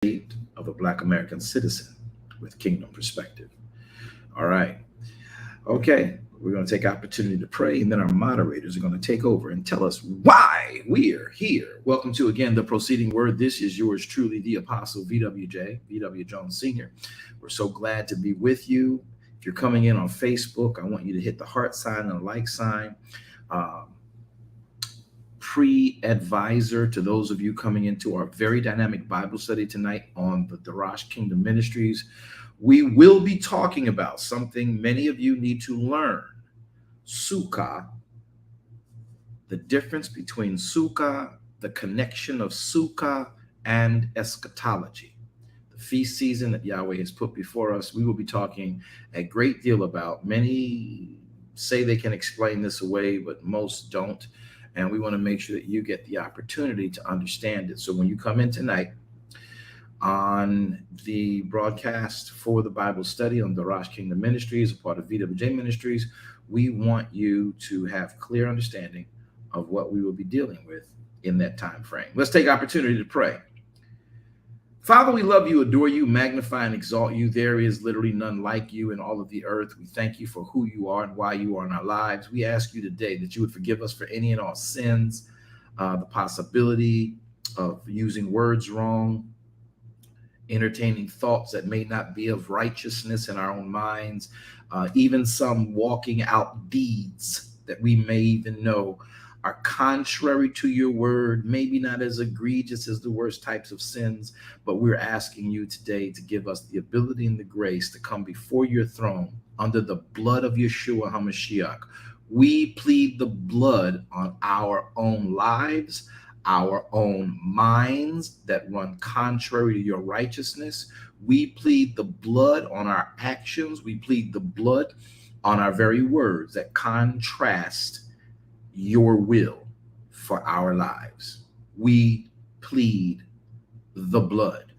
of a Black American citizen with kingdom perspective. All right. Okay. We're going to take opportunity to pray, and then our moderators are going to take over and tell us why we are here. Welcome to, again, the proceeding word. This is yours truly, the Apostle V.W. Jones Sr. We're so glad to be with you. If you're coming in on Facebook, I want you to hit the heart sign and the like sign. Pre-advisor to those of you coming into our very dynamic Bible study tonight on the Darash Kingdom Ministries. We will be talking about something many of you need to learn. Sukkah, the difference between Sukkah, the connection of Sukkah and eschatology. The feast season that Yahweh has put before us, we will be talking a great deal about. Many say they can explain this away, but most don't. And we want to make sure that you get the opportunity to understand it. So when you come in tonight on the broadcast for the Bible study on the Darash Kingdom Ministries, a part of VWJ Ministries, we want you to have clear understanding of what we will be dealing with in that time frame. Let's take opportunity to pray. Father, we love you, adore you, magnify and exalt you. There is literally none like you in all of the earth. We thank you for who you are and why you are in our lives. We ask you today that you would forgive us for any and all sins, the possibility of using words wrong, entertaining thoughts that may not be of righteousness in our own minds, even some walking out deeds that we may even know are contrary to your word, maybe not as egregious as the worst types of sins, but we're asking you today to give us the ability and the grace to come before your throne under the blood of Yeshua HaMashiach. We plead the blood on our own lives, our own minds that run contrary to your righteousness. We plead the blood on our actions. We plead the blood on our very words that contrast your will for our lives. We plead the blood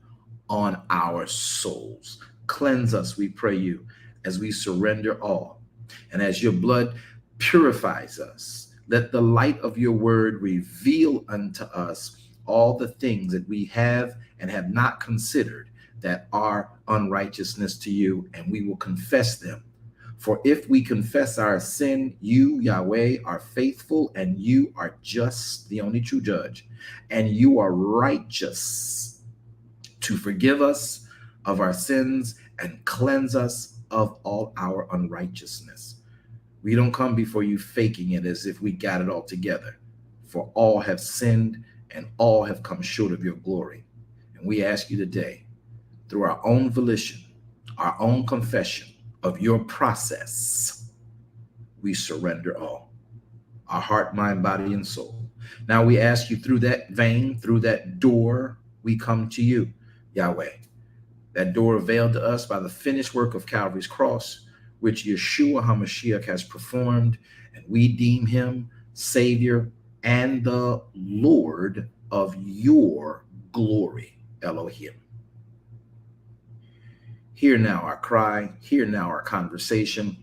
on our souls. Cleanse us, we pray you, as we surrender all. And as your blood purifies us, let the light of your word reveal unto us all the things that we have and have not considered that are unrighteousness to you, and we will confess them. For if we confess our sin, you, Yahweh, are faithful, and you are just, the only true judge, and you are righteous to forgive us of our sins and cleanse us of all our unrighteousness. We don't come before you faking it as if we got it all together. For all have sinned and all have come short of your glory. And we ask you today, through our own volition, our own confession of your process, we surrender all, our heart, mind, body, and soul. Now we ask you, through that vein, through that door, we come to you, Yahweh. That door availed to us by the finished work of Calvary's cross, which Yeshua HaMashiach has performed, and we deem him Savior and the Lord of your glory, Elohim. Hear now our cry, hear now our conversation,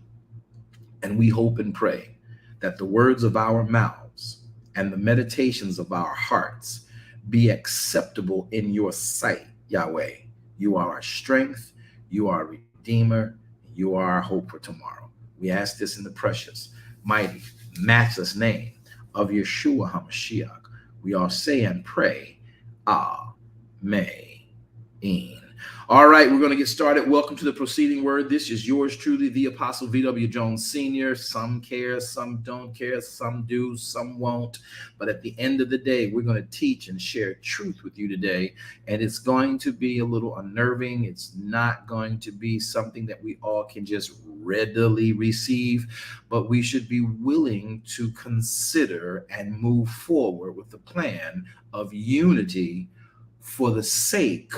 and we hope and pray that the words of our mouths and the meditations of our hearts be acceptable in your sight, Yahweh. You are our strength, you are our Redeemer, you are our hope for tomorrow. We ask this in the precious, mighty, matchless name of Yeshua HaMashiach. We all say and pray, Amen. All right, we're going to get started. Welcome to the proceeding word. This is yours truly, the Apostle V.W. Jones Sr. Some care, some don't care, some do, some won't. But at the end of the day, we're going to teach and share truth with you today. And it's going to be a little unnerving. It's not going to be something that we all can just readily receive, but we should be willing to consider and move forward with the plan of unity for the sake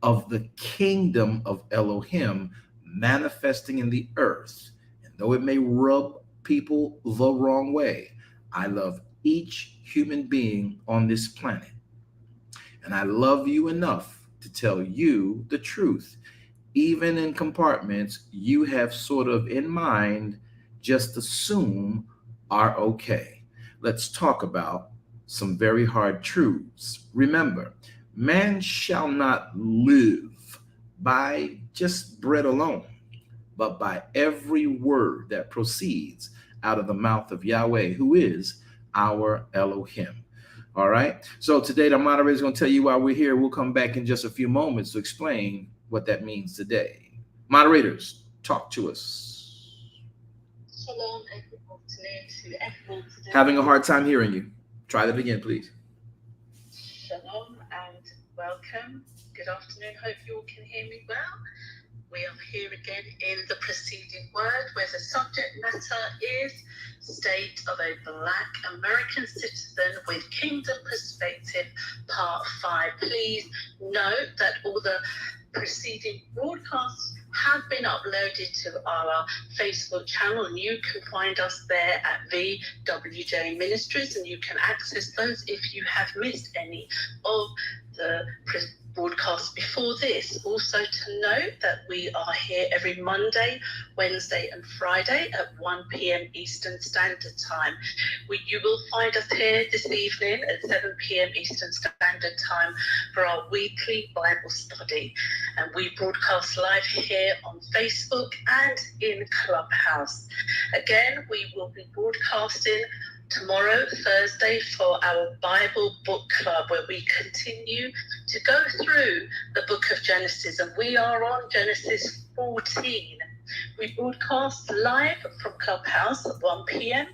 of the kingdom of Elohim manifesting in the earth. And though it may rub people the wrong way, I love each human being on this planet. And I love you enough to tell you the truth, even in compartments you have sort of in mind just assume are okay. Let's talk about some very hard truths. Remember, Man shall not live by just bread alone, but by every word that proceeds out of the mouth of Yahweh, who is our Elohim. All right. So today the moderator is going to tell you why we're here. We'll come back in just a few moments to explain what that means today. Moderators, talk to us. Shalom and good afternoon to everyone today. Having a hard time hearing you. Try that again, please. Shalom and welcome. Good afternoon. Hope you all can hear me well. We are here again in the preceding word, where the subject matter is State of a Black American Citizen with Kingdom Perspective, Part 5. Please note that all the preceding broadcasts have been uploaded to our Facebook channel, and you can find us there at VWJ Ministries, and you can access those if you have missed any of the broadcasts before this. Also to note that we are here every Monday, Wednesday and Friday at 1 p.m. Eastern Standard Time. You will find us here this evening at 7 p.m. Eastern Standard Time for our weekly Bible study. And we broadcast live here on Facebook and in Clubhouse. Again, we will be broadcasting tomorrow, Thursday, for our Bible book club, where we continue to go through the book of Genesis, and we are on Genesis 14. We broadcast live from Clubhouse at 1 p.m.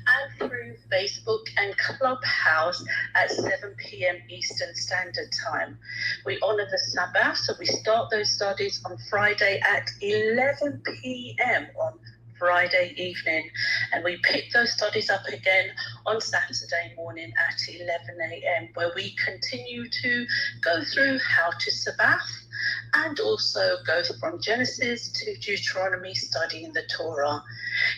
and through Facebook and Clubhouse at 7 p.m. Eastern Standard Time. We honor the Sabbath, so we start those studies on Friday at 11 p.m. on Friday evening, and we pick those studies up again on Saturday morning at 11 a.m. where we continue to go through how to Sabbath and also go from Genesis to Deuteronomy, studying the Torah.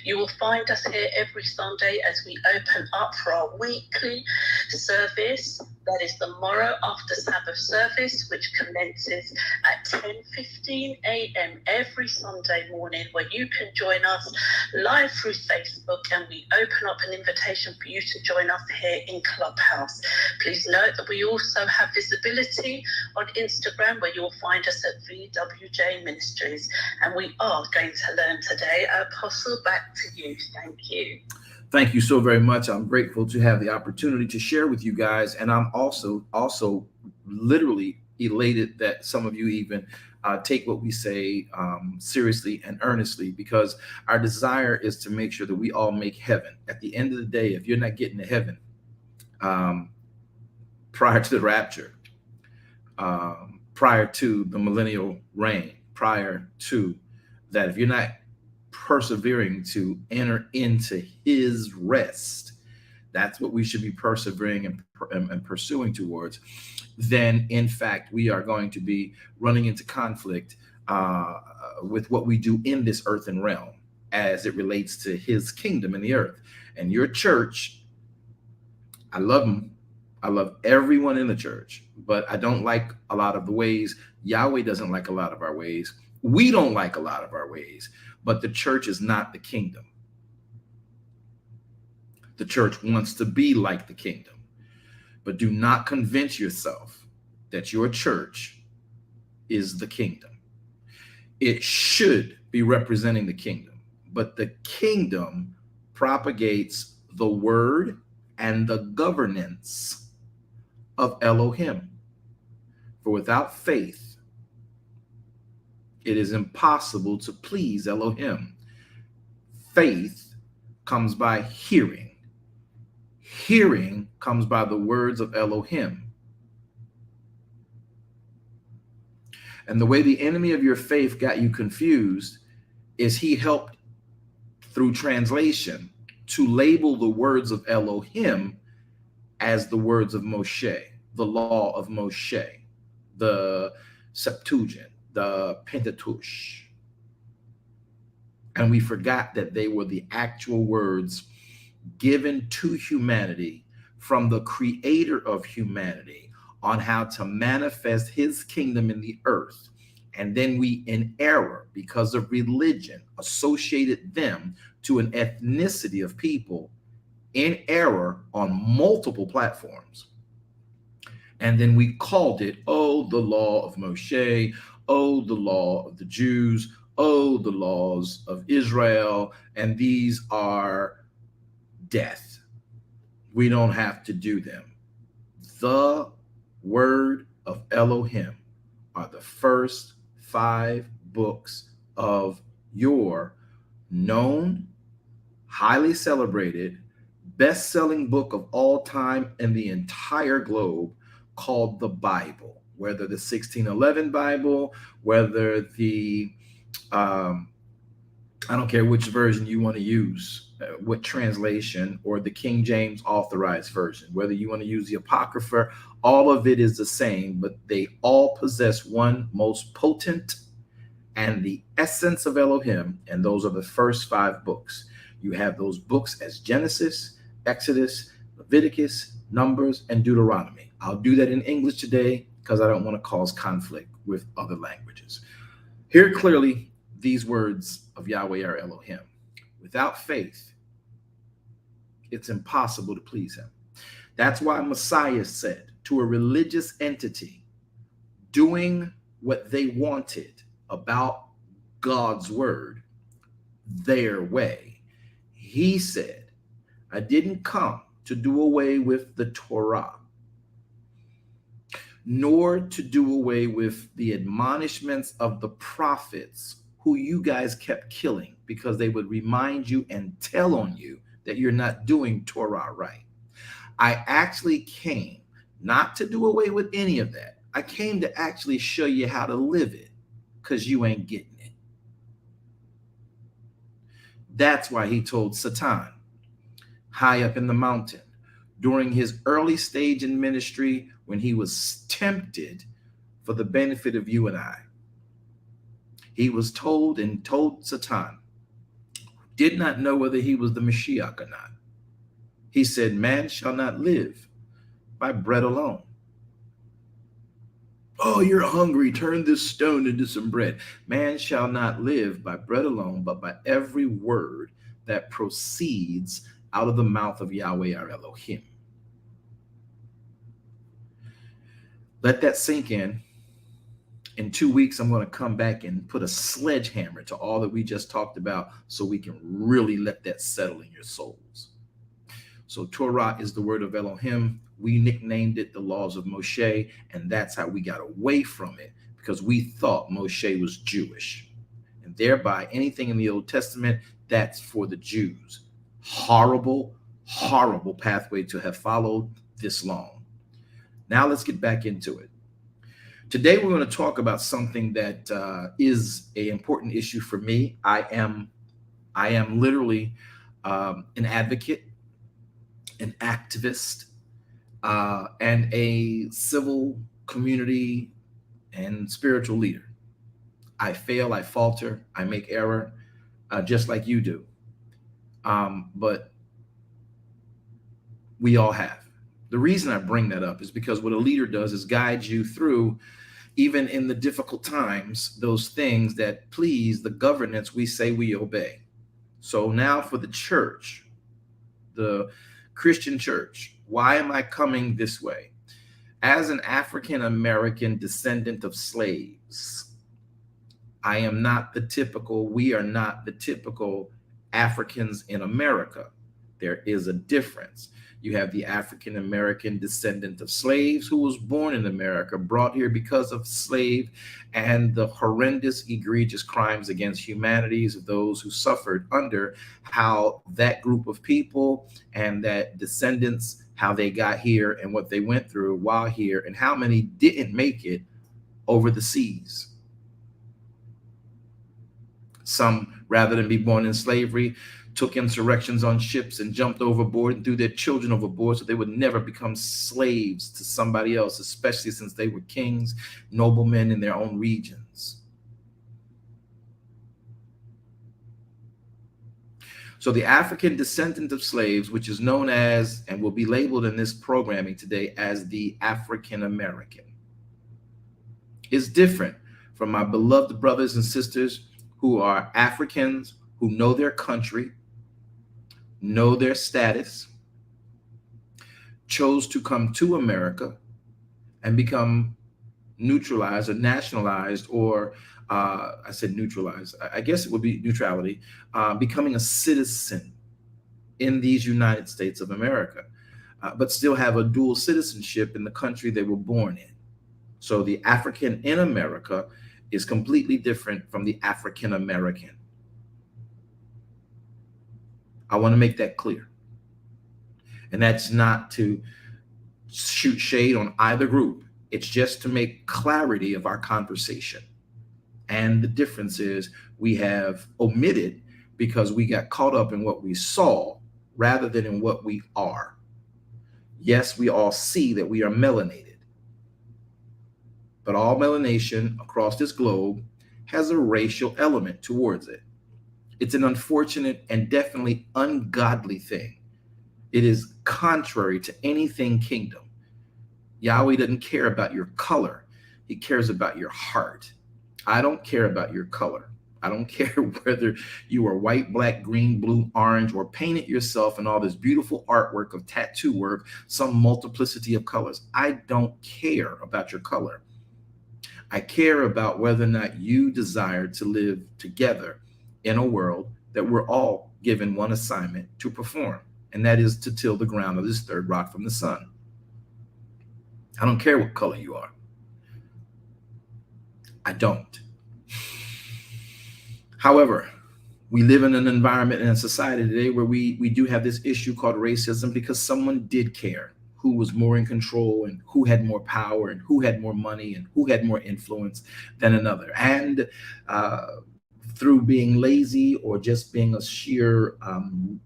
You will find us here every Sunday as we open up for our weekly service. That is the morrow after Sabbath service, which commences at 10:15 a.m. every Sunday morning, where you can join us live through Facebook, and we open up an invitation for you to join us here in Clubhouse. Please note that we also have visibility on Instagram, where you'll find us at VWJ Ministries, and we are going to learn today. Apostle, back to you. Thank you. Thank you so very much. I'm grateful to have the opportunity to share with you guys. And I'm also literally elated that some of you even take what we say seriously and earnestly, because our desire is to make sure that we all make heaven. At the end of the day, if you're not getting to heaven prior to the rapture, prior to the millennial reign, prior to that, if you're not persevering to enter into his rest, that's what we should be persevering and pursuing towards, then in fact we are going to be running into conflict with what we do in this earthen realm as it relates to his kingdom in the earth. And your church, I love them. I love everyone in the church, but I don't like a lot of the ways. Yahweh doesn't like a lot of our ways. We don't like a lot of our ways, but the church is not the kingdom. The church wants to be like the kingdom, but do not convince yourself that your church is the kingdom. It should be representing the kingdom, but the kingdom propagates the word and the governance of Elohim. For without faith, it is impossible to please Elohim. Faith comes by hearing. Hearing comes by the words of Elohim. And the way the enemy of your faith got you confused is he helped through translation to label the words of Elohim as the words of Moshe, the law of Moshe, the Septuagint, the Pentateuch. And we forgot that they were the actual words given to humanity from the creator of humanity on how to manifest his kingdom in the earth. And then we, in error, because of religion, associated them to an ethnicity of people in error on multiple platforms. And then we called it, oh, the law of Moshe, oh, the law of the Jews, oh, the laws of Israel, and these are death. We don't have to do them. The word of Elohim are the first 5 books of your known, highly celebrated, best-selling book of all time in the entire globe called the Bible. Whether the 1611 Bible, whether the I don't care which version you want to use, what translation, or the King James Authorized Version, whether you want to use the Apocrypha, all of it is the same, but they all possess one most potent and the essence of Elohim, and those are the first 5 books. You have those books as Genesis, Exodus, Leviticus, Numbers, and Deuteronomy. I'll do that in English today because I don't want to cause conflict with other languages. Here clearly, these words of Yahweh are Elohim. Without faith, it's impossible to please him. That's why Messiah said to a religious entity doing what they wanted about God's word their way, he said, I didn't come to do away with the Torah, nor to do away with the admonishments of the prophets who you guys kept killing because they would remind you and tell on you that you're not doing Torah right. I actually came not to do away with any of that. I came to actually show you how to live it because you ain't getting it. That's why he told Satan high up in the mountain during his early stage in ministry when he was tempted for the benefit of you and I. He was told Satan, did not know whether he was the Mashiach or not. He said, man shall not live by bread alone. Oh, you're hungry. Turn this stone into some bread. Man shall not live by bread alone, but by every word that proceeds out of the mouth of Yahweh our Elohim. Let that sink in. In 2 weeks, I'm going to come back and put a sledgehammer to all that we just talked about so we can really let that settle in your souls. So Torah is the word of Elohim. We nicknamed it the laws of Moshe, and that's how we got away from it, because we thought Moshe was Jewish. And thereby, anything in the Old Testament, that's for the Jews. Horrible, horrible pathway to have followed this long. Now let's get back into it. Today, we're going to talk about something that is an important issue for me. I am literally an advocate, an activist, and a civil community and spiritual leader. I fail, I falter, I make error, just like you do. But we all have. The reason I bring that up is because what a leader does is guide you through, even in the difficult times, those things that please the governance we say we obey. So now for the church, the Christian church, why am I coming this way? As an African-American descendant of slaves, we are not the typical Africans in America. There is a difference. You have the African-American descendant of slaves who was born in America, brought here because of slave and the horrendous, egregious crimes against humanities of those who suffered under how that group of people and that descendants, how they got here and what they went through while here, and how many didn't make it over the seas. Some, rather than be born in slavery, took insurrections on ships and jumped overboard and threw their children overboard so they would never become slaves to somebody else, especially since they were kings, noblemen in their own regions. So the African descendant of slaves, which is known as, and will be labeled in this programming today as the African American, is different from my beloved brothers and sisters who are Africans, who know their country, know their status, chose to come to America, and become neutralized or nationalized, or I said neutralized, I guess it would be neutrality, becoming a citizen in these United States of America, but still have a dual citizenship in the country they were born in. So the African in America is completely different from the African American. I want to make that clear. And that's not to shoot shade on either group. It's just to make clarity of our conversation. And the difference is we have omitted because we got caught up in what we saw rather than in what we are. Yes, we all see that we are melanated, but all melanation across this globe has a racial element towards it. It's an unfortunate and definitely ungodly thing. It is contrary to anything kingdom. Yahweh doesn't care about your color. He cares about your heart. I don't care about your color. I don't care whether you are white, black, green, blue, orange, or paint it yourself in all this beautiful artwork of tattoo work, some multiplicity of colors. I don't care about your color. I care about whether or not you desire to live together in a world that we're all given one assignment to perform, and that is to till the ground of this third rock from the sun. I don't care what color you are. I don't. However, we live in an environment and a society today where we do have this issue called racism because someone did care who was more in control and who had more power and who had more money and who had more influence than another. And through being lazy or just being a sheer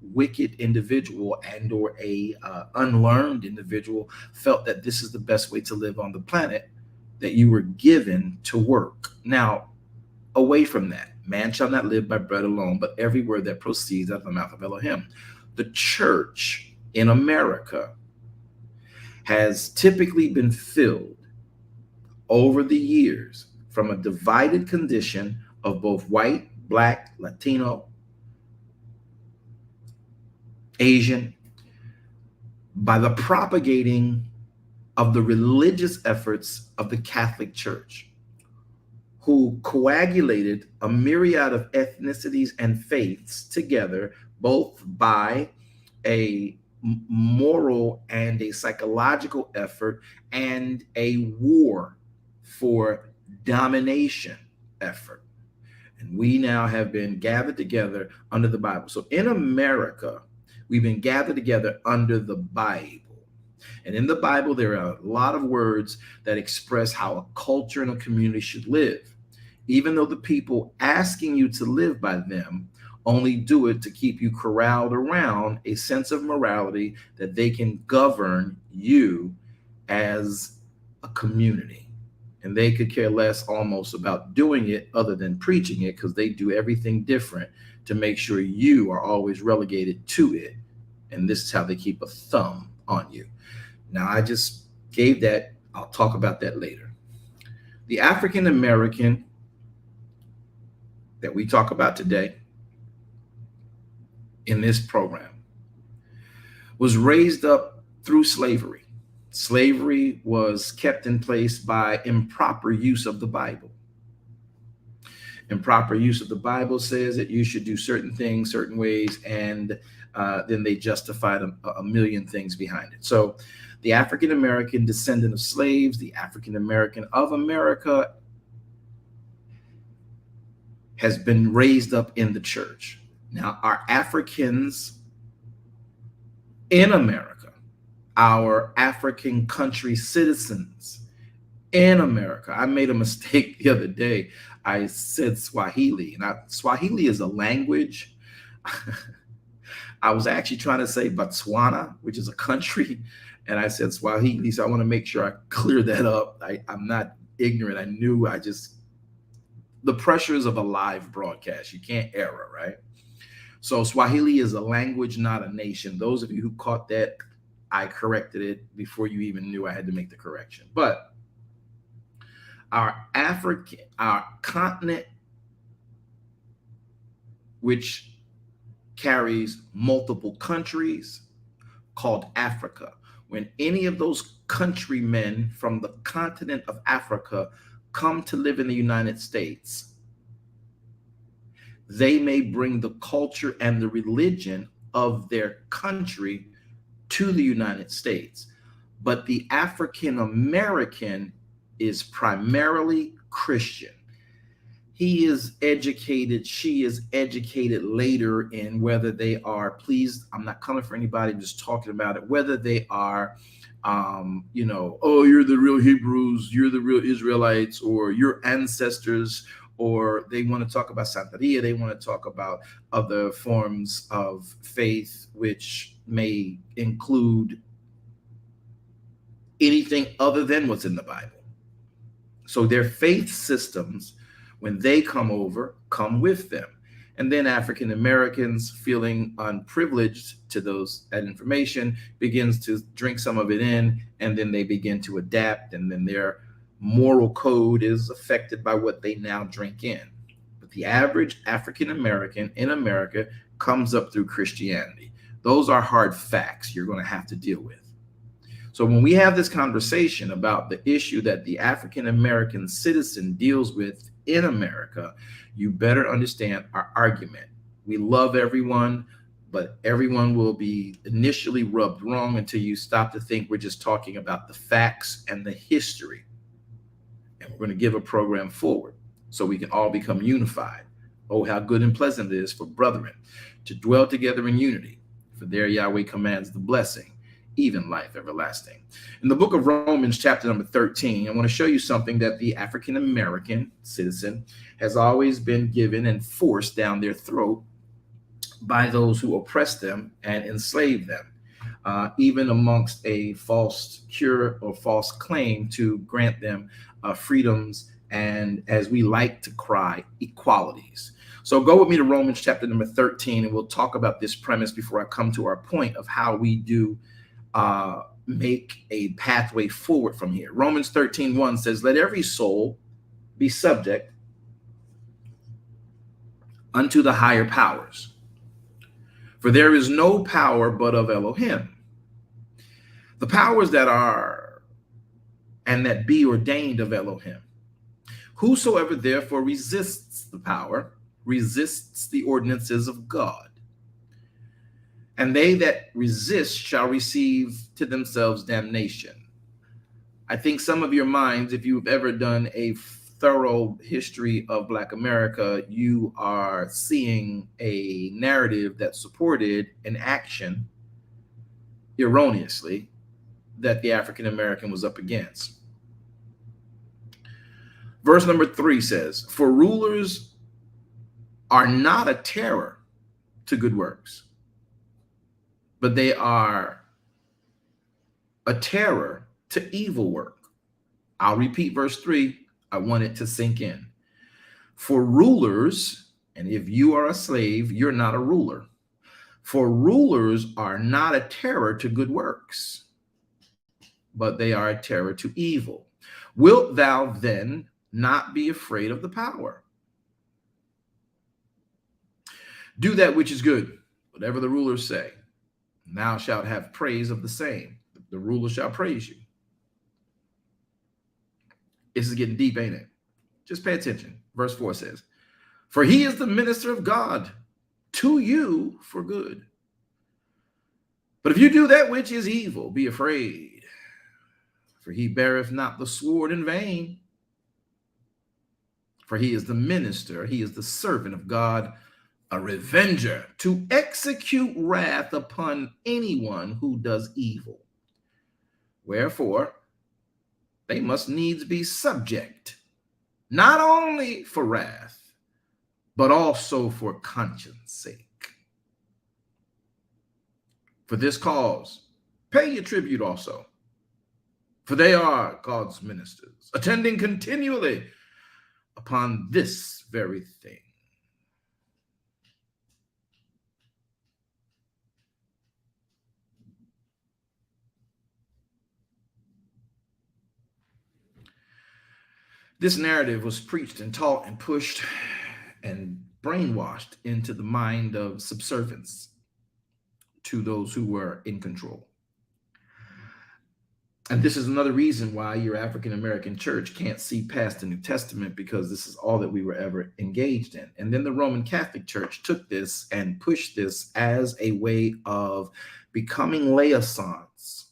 wicked individual and or a unlearned individual, felt that this is the best way to live on the planet, that you were given to work. Now, away from that, man shall not live by bread alone, but every word that proceeds out of the mouth of Elohim. The church in America has typically been filled over the years from a divided condition of both white, black, Latino, Asian, by the propagating of the religious efforts of the Catholic Church, who coagulated a myriad of ethnicities and faiths together, both by a moral and a psychological effort and a war for domination effort. And we now have been gathered together under the Bible. So in America, we've been gathered together under the Bible. And in the Bible, there are a lot of words that express how a culture and a community should live, even though the people asking you to live by them only do it to keep you corralled around a sense of morality that they can govern you as a community. And they could care less almost about doing it other than preaching it, because they do everything different to make sure you are always relegated to it. And this is how they keep a thumb on you. Now, I just gave that. I'll talk about that later. The African American that we talk about today in this program was raised up through slavery. Slavery was kept in place by improper use of the Bible. Improper use of the Bible says that you should do certain things certain ways, and then they justified a million things behind it. So the African American descendant of slaves, the African American of America, has been raised up in the church. Now, our Africans in America, our African country citizens in America. I made a mistake the other day. I said Swahili, and Swahili is a language. I was actually trying to say Botswana, which is a country, and I said Swahili. So I want to make sure I clear that up. I'm not ignorant. I knew. The pressures of a live broadcast. You can't error, right? So Swahili is a language, not a nation. Those of you who caught that, I corrected it before you even knew I had to make the correction. But our continent, which carries multiple countries, called Africa. when any of those countrymen from the continent of Africa come to live in the United States, they may bring the culture and the religion of their country to the United States. But the African American is primarily Christian. He is educated, she is educated later in whether they are, please, I'm not coming for anybody, I'm just talking about it, whether they are, oh, you're the real Hebrews, you're the real Israelites, or your ancestors, or they want to talk about Santeria, they want to talk about other forms of faith, which may include anything other than what's in the Bible. So their faith systems, when they come over, come with them. And then African Americans, feeling unprivileged to that information, begins to drink some of it in, and then they begin to adapt, and then their moral code is affected by what they now drink in. But the average African American in America comes up through Christianity. Those are hard facts you're going to have to deal with. So when we have this conversation about the issue that the African American citizen deals with in America, you better understand our argument. We love everyone, but everyone will be initially rubbed wrong until you stop to think we're just talking about the facts and the history. And we're going to give a program forward so we can all become unified. Oh, how good and pleasant it is for brethren to dwell together in unity. For there Yahweh commands the blessing, even life everlasting. In the book of Romans, chapter number 13, I want to show you something that the African American citizen has always been given and forced down their throat by those who oppress them and enslave them, even amongst a false cure or false claim to grant them freedoms and, as we like to cry, equalities. So go with me to Romans chapter number 13, and we'll talk about this premise before I come to our point of how we do make a pathway forward from here. Romans 13:1 says, let every soul be subject unto the higher powers. For there is no power but of Elohim. The powers that are and that be ordained of Elohim. Whosoever therefore resists the power, resists the ordinances of God. And they that resist shall receive to themselves damnation. I think some of your minds, if you've ever done a thorough history of Black America, you are seeing a narrative that supported an action, erroneously, that the African American was up against. Verse number 3 says, for rulers are not a terror to good works, but they are a terror to evil work. I'll repeat verse 3. I want it to sink in. For rulers, and if you are a slave, you're not a ruler. For rulers are not a terror to good works, but they are a terror to evil. Wilt thou then not be afraid of the power? Do that which is good, whatever the rulers say. Thou shalt have praise of the same. The ruler shall praise you. This is getting deep, ain't it? Just pay attention. Verse 4 says, for he is the minister of God to you for good. But if you do that which is evil, be afraid, for he beareth not the sword in vain. For he is the minister, he is the servant of God, a revenger, to execute wrath upon anyone who does evil. Wherefore, they must needs be subject, not only for wrath, but also for conscience sake. For this cause, pay your tribute also, for they are God's ministers, attending continually upon this very thing. This narrative was preached and taught and pushed and brainwashed into the mind of subservience to those who were in control. And this is another reason why your African American church can't see past the New Testament, because this is all that we were ever engaged in. And then the Roman Catholic Church took this and pushed this as a way of becoming liaisons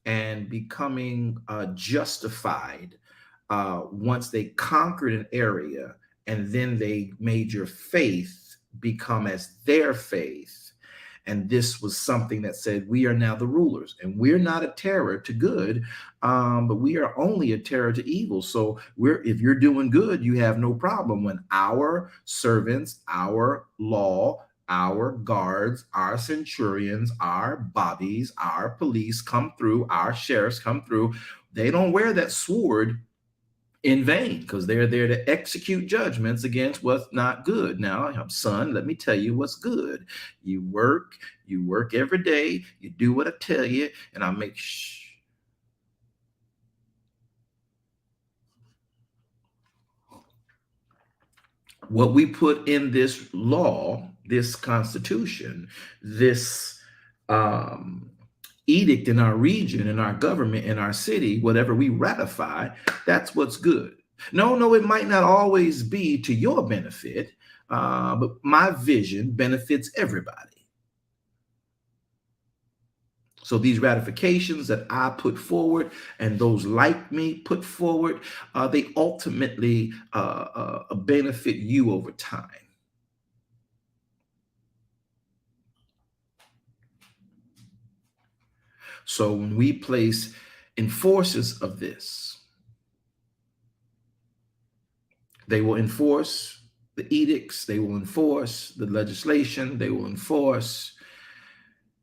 and becoming justified once they conquered an area, and then they made your faith become as their faith. And this was something that said, we are now the rulers, and we're not a terror to good, but we are only a terror to evil. So if you're doing good, you have no problem when our servants, our law, our guards, our centurions, our bobbies, our police come through, our sheriffs come through. They don't wear that sword in vain, because they're there to execute judgments against what's not good. Now, son, let me tell you what's good. You work every day, you do what I tell you, and I make what we put in this law, this constitution, this edict in our region, in our government, in our city, whatever we ratify, that's what's good. No, it might not always be to your benefit, but my vision benefits everybody. So these ratifications that I put forward and those like me put forward, they ultimately benefit you over time. So when we place enforcers of this, they will enforce the edicts, they will enforce the legislation, they will enforce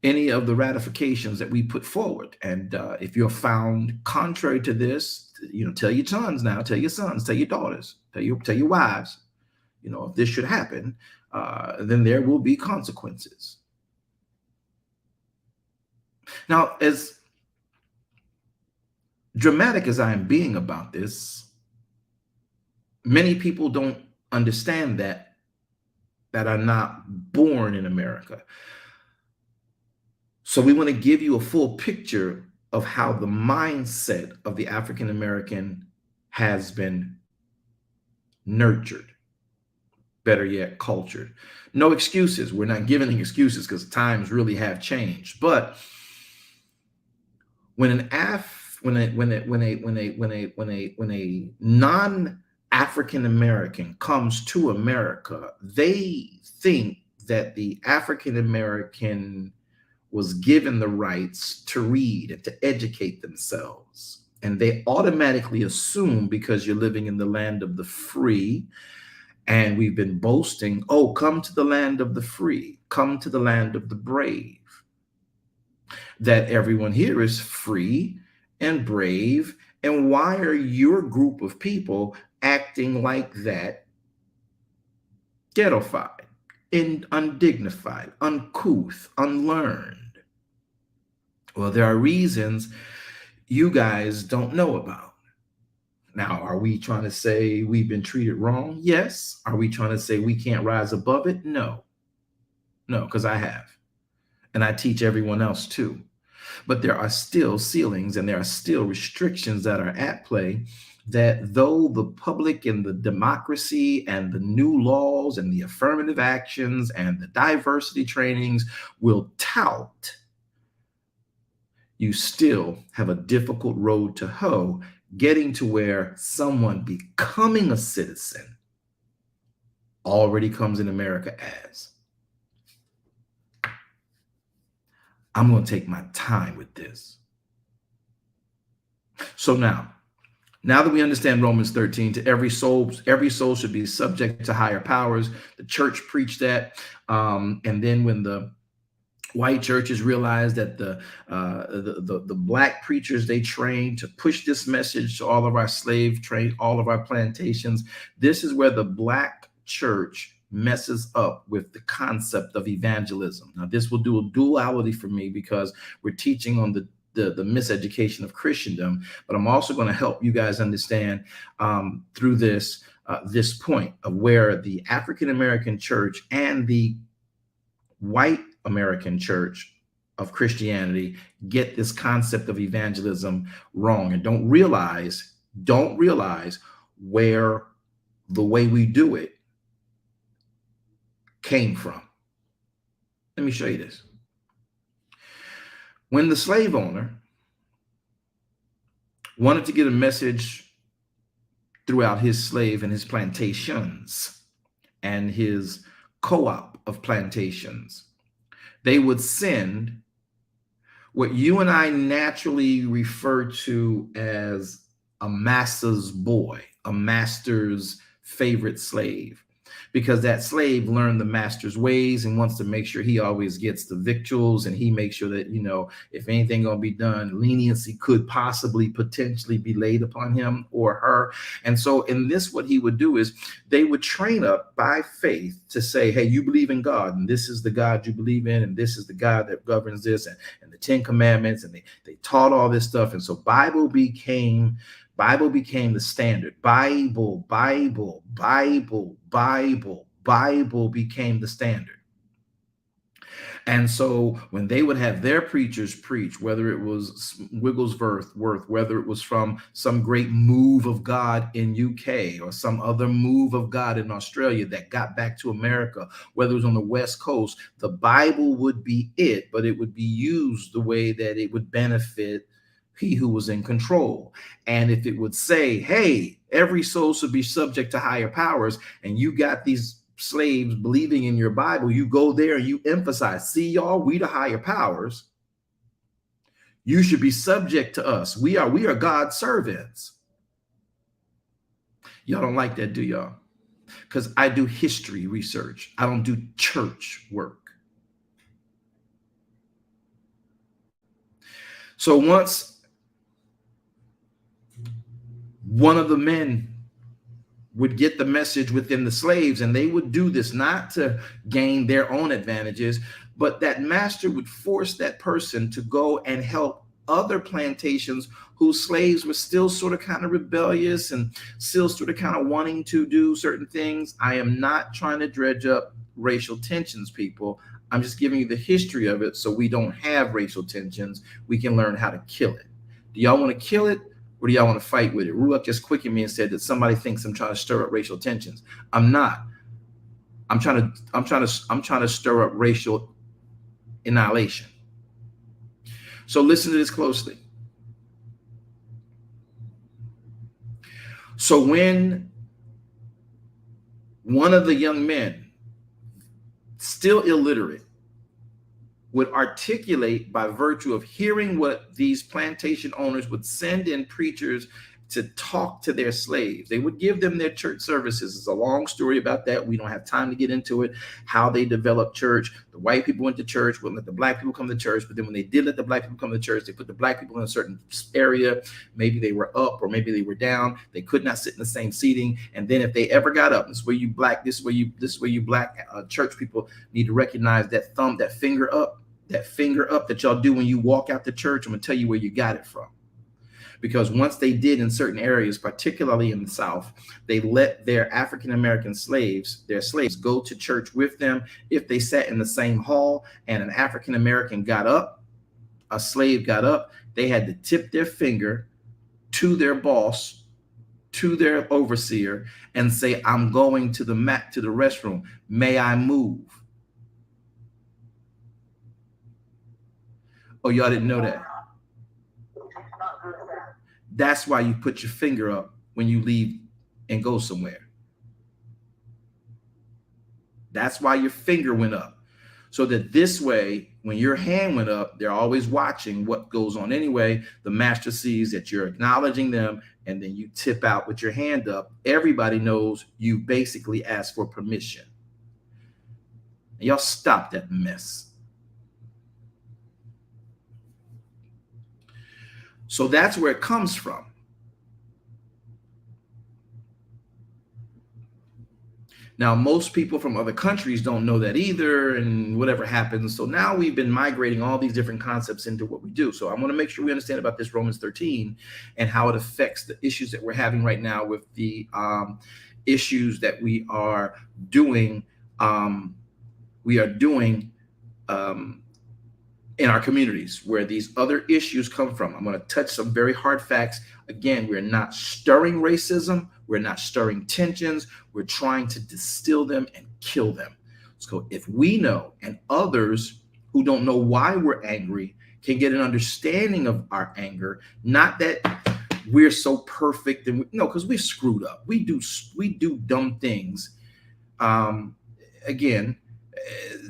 any of the ratifications that we put forward. And if you're found contrary to this, tell your sons now, tell your sons, tell your daughters, tell your wives, if this should happen, then there will be consequences. Now, as dramatic as I am being about this, many people don't understand that are not born in America. So we want to give you a full picture of how the mindset of the African American has been nurtured, better yet, cultured. No excuses. We're not giving excuses, because times really have changed. But when a non-African American comes to America, they think that the African American was given the rights to read and to educate themselves. And they automatically assume, because you're living in the land of the free, and we've been boasting, oh, come to the land of the free, come to the land of the brave, that everyone here is free and brave. And why are your group of people acting like that? Ghettofied, undignified, uncouth, unlearned. Well, there are reasons you guys don't know about. Now, are we trying to say we've been treated wrong? Yes. Are we trying to say we can't rise above it? No, because I have. And I teach everyone else too. But there are still ceilings, and there are still restrictions that are at play, that though the public and the democracy and the new laws and the affirmative actions and the diversity trainings will tout, you still have a difficult road to hoe getting to where someone becoming a citizen already comes in America as. I'm going to take my time with this. So now that we understand Romans 13, to every soul should be subject to higher powers. The church preached that. And then when the white churches realized that the black preachers they trained to push this message to all of our slave trade, all of our plantations, this is where the black church messes up with the concept of evangelism. Now, this will do a duality for me, because we're teaching on the miseducation of Christendom, but I'm also going to help you guys understand through this point of where the African American church and the white American church of Christianity get this concept of evangelism wrong and don't realize where the way we do it came from. Let me show you this. When the slave owner wanted to get a message throughout his slave and his plantations and his co-op of plantations, they would send what you and I naturally refer to as a master's boy, a master's favorite slave, because that slave learned the master's ways and wants to make sure he always gets the victuals, and he makes sure that, you know, if anything gonna be done, leniency could possibly potentially be laid upon him or her. And so in this, what he would do is they would train up by faith to say, hey, you believe in God, and this is the God you believe in, and this is the God that governs this, and the 10 Commandments, and they taught all this stuff. And so Bible became the standard. Bible became the standard. And so when they would have their preachers preach, whether it was Wigglesworth, whether it was from some great move of God in UK or some other move of God in Australia that got back to America, whether it was on the West Coast, the Bible would be it, but it would be used the way that it would benefit he who was in control. And if it would say, hey, every soul should be subject to higher powers, and you got these slaves believing in your Bible, you go there and you emphasize, see, y'all, we the higher powers. You should be subject to us. We are God's servants. Y'all don't like that, do y'all? Because I do history research. I don't do church work. So once one of the men would get the message within the slaves, and they would do this not to gain their own advantages, but that master would force that person to go and help other plantations whose slaves were still sort of kind of rebellious and still sort of kind of wanting to do certain things. I am not trying to dredge up racial tensions, people. I'm just giving you the history of it so we don't have racial tensions. We can learn how to kill it. Do y'all want to kill it? Or do y'all want to fight with it? Ruach just quickened me and said that somebody thinks I'm trying to stir up racial tensions. I'm not. I'm trying to stir up racial annihilation. So listen to this closely. So when one of the young men, still illiterate, would articulate by virtue of hearing what these plantation owners would send in preachers to talk to their slaves. They would give them their church services. It's a long story about that. We don't have time to get into it, how they developed church. The white people went to church, wouldn't let the black people come to church. But then when they did let the black people come to church, they put the black people in a certain area. Maybe they were up or maybe they were down. They could not sit in the same seating. And then if they ever got up, this is where you black church people need to recognize that thumb, that finger up that y'all do when you walk out the church. I'm gonna tell you where you got it from. Because once they did in certain areas, particularly in the South, they let their African-American slaves, go to church with them. If they sat in the same hall and an African-American got up, a slave got up, they had to tip their finger to their boss, to their overseer, and say, I'm going to the restroom. May I move? Oh, y'all didn't know that? That's why you put your finger up when you leave and go somewhere. That's why your finger went up. So that this way, when your hand went up, they're always watching what goes on anyway. The master sees that you're acknowledging them, and then you tip out with your hand up. Everybody knows you basically asked for permission. And y'all stop that mess. So that's where it comes from. Now, most people from other countries don't know that either, and whatever happens. So now we've been migrating all these different concepts into what we do. So I want to make sure we understand about this Romans 13 and how it affects the issues that we're having right now with the issues that we are doing in our communities where these other issues come from. I'm going to touch some very hard facts. Again, we're not stirring racism. We're not stirring tensions. We're trying to distill them and kill them. So if we know, and others who don't know why we're angry can get an understanding of our anger, not that we're so perfect, and no, because we're screwed up. We do dumb things. Again,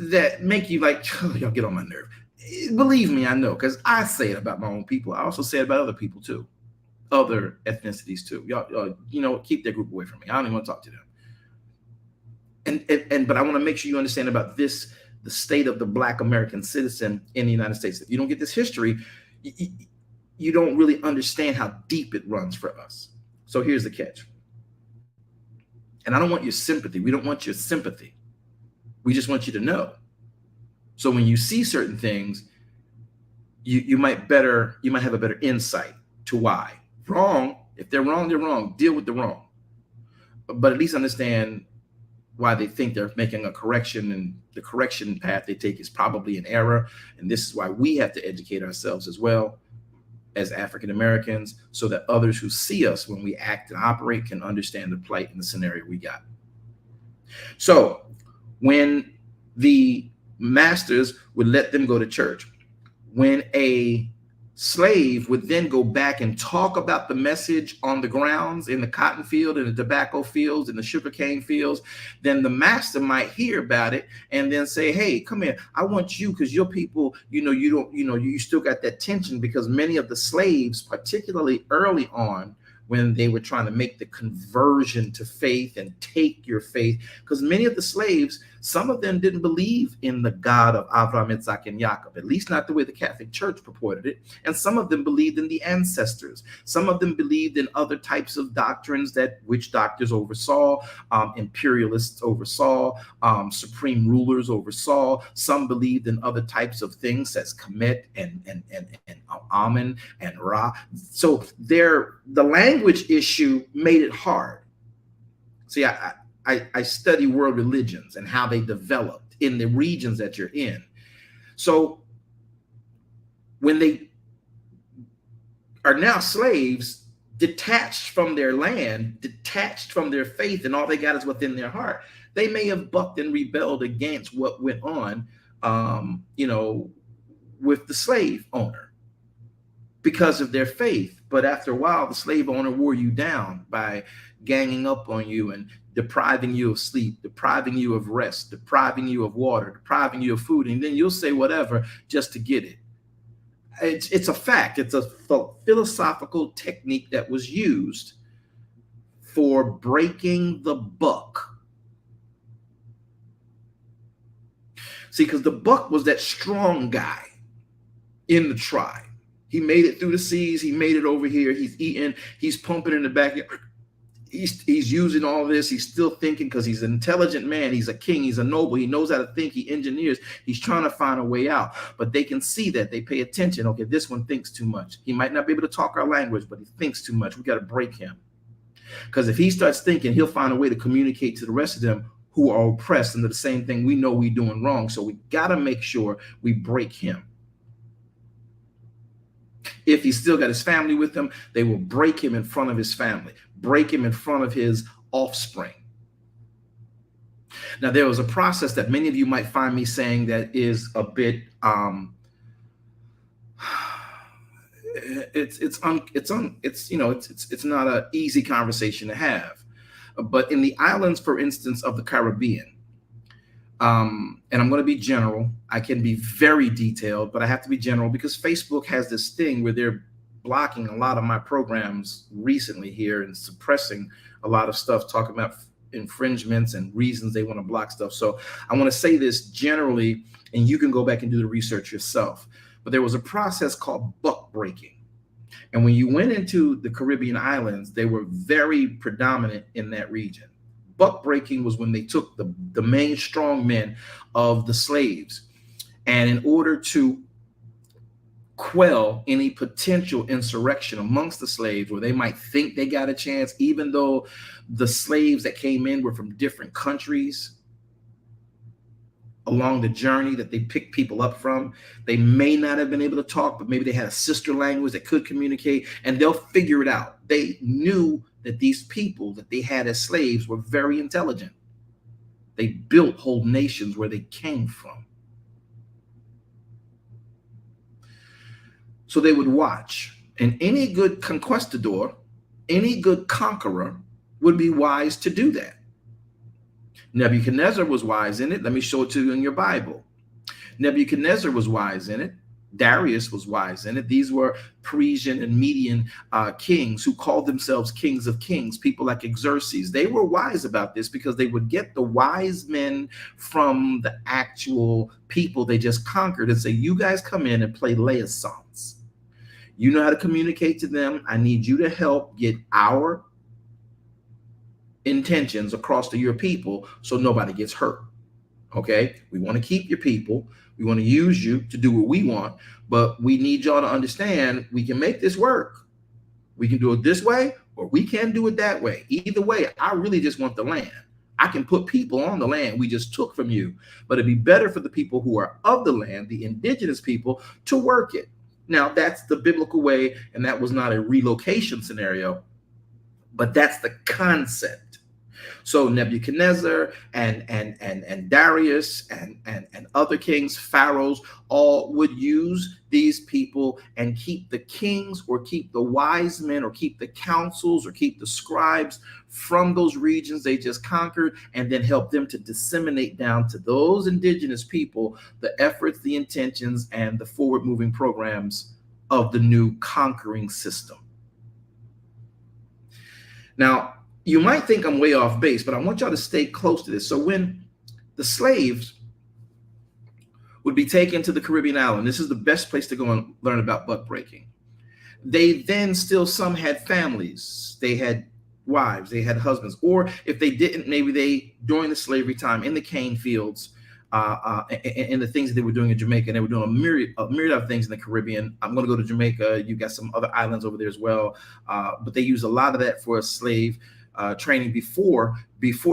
that make you like, oh, y'all get on my nerve. Believe me, I know, because I say it about my own people. I also say it about other people too, other ethnicities too. Y'all, keep that group away from me. I don't even want to talk to them. But I want to make sure you understand about this, the state of the Black American citizen in the United States. If you don't get this history, you don't really understand how deep it runs for us. So here's the catch. And I don't want your sympathy. We don't want your sympathy. We just want you to know. So when you see certain things, you might have a better insight to why. Wrong. If they're wrong, they're wrong. Deal with the wrong. But at least understand why they think they're making a correction, and the correction path they take is probably an error. And this is why we have to educate ourselves as well as African Americans, so that others who see us when we act and operate can understand the plight and the scenario we got. So when the masters would let them go to church, when a slave would then go back and talk about the message on the grounds, in the cotton field, in the tobacco fields, in the sugarcane fields, then the master might hear about it and then say, hey, come here, I want you, because your people, you still got that tension, because many of the slaves, particularly early on, when they were trying to make the conversion to faith and take your faith, because many of the slaves, some of them didn't believe in the God of Abraham, Isaac, and Jacob, at least not the way the Catholic Church purported it. And some of them believed in the ancestors. Some of them believed in other types of doctrines that witch doctors oversaw, imperialists oversaw, supreme rulers oversaw. Some believed in other types of things as Kemet and Amen and Ra. So the language issue made it hard. See, I study world religions and how they developed in the regions that you're in. So when they are now slaves, detached from their land, detached from their faith, and all they got is within their heart, they may have bucked and rebelled against what went on, with the slave owner because of their faith. But after a while, the slave owner wore you down by ganging up on you and depriving you of sleep, depriving you of rest, depriving you of water, depriving you of food. And then you'll say whatever just to get it. It's a fact. It's a philosophical technique that was used for breaking the buck. See, because the buck was that strong guy in the tribe. He made it through the seas. He made it over here. He's eating. He's pumping in the backyard. He's using all this. He's still thinking, because he's an intelligent man. He's a king. He's a noble. He knows how to think. He engineers. He's trying to find a way out. But they can see that. They pay attention. Okay, this one thinks too much. He might not be able to talk our language, but he thinks too much. We got to break him. Because if he starts thinking, he'll find a way to communicate to the rest of them who are oppressed under the same thing we know we're doing wrong. So we got to make sure we break him. If he's still got his family with him, they will break him in front of his family, break him in front of his offspring. Now, there was a process that many of you might find me saying that is a bit, it's not an easy conversation to have. But in the islands, for instance, of the Caribbean, and I'm going to be general. I can be very detailed, but I have to be general because Facebook has this thing where they're blocking a lot of my programs recently here and suppressing a lot of stuff, talking about infringements and reasons they want to block stuff. So I want to say this generally, and you can go back and do the research yourself. But there was a process called buck breaking. And when you went into the Caribbean islands, they were very predominant in that region. Buck breaking was when they took the main strong men of the slaves, and in order to quell any potential insurrection amongst the slaves, where they might think they got a chance, even though the slaves that came in were from different countries, along the journey that they picked people up from. They may not have been able to talk, but maybe they had a sister language that could communicate, and they'll figure it out. They knew that these people that they had as slaves were very intelligent. They built whole nations where they came from. So they would watch. And any good conquistador, any good conqueror would be wise to do that. Nebuchadnezzar was wise in it. Let me show it to you in your Bible. Nebuchadnezzar was wise in it. Darius was wise in it. These were Persian and Median kings who called themselves kings of kings, people like Xerxes. They were wise about this because they would get the wise men from the actual people they just conquered and say, you guys come in and play liaisons. You know how to communicate to them. I need you to help get our intentions across to your people so nobody gets hurt. Okay, we want to keep your people. We want to use you to do what we want, but we need y'all to understand we can make this work. We can do it this way, or we can do it that way. Either way, I really just want the land. I can put people on the land we just took from you, but it'd be better for the people who are of the land, the indigenous people, to work it. Now, that's the biblical way, and that was not a relocation scenario, but that's the concept. So Nebuchadnezzar and Darius and other kings, pharaohs, all would use these people and keep the kings or keep the wise men or keep the councils or keep the scribes from those regions they just conquered, and then help them to disseminate down to those indigenous people the efforts, the intentions, and the forward-moving programs of the new conquering system. Now, you might think I'm way off base, but I want y'all to stay close to this. So when the slaves would be taken to the Caribbean island, this is the best place to go and learn about buck breaking. They then still, some had families, they had wives, they had husbands, or if they didn't, maybe they, during the slavery time in the cane fields, and the things that they were doing in Jamaica, and they were doing a myriad of things in the Caribbean. I'm going to go to Jamaica. You got some other islands over there as well, but they use a lot of that for a slave training before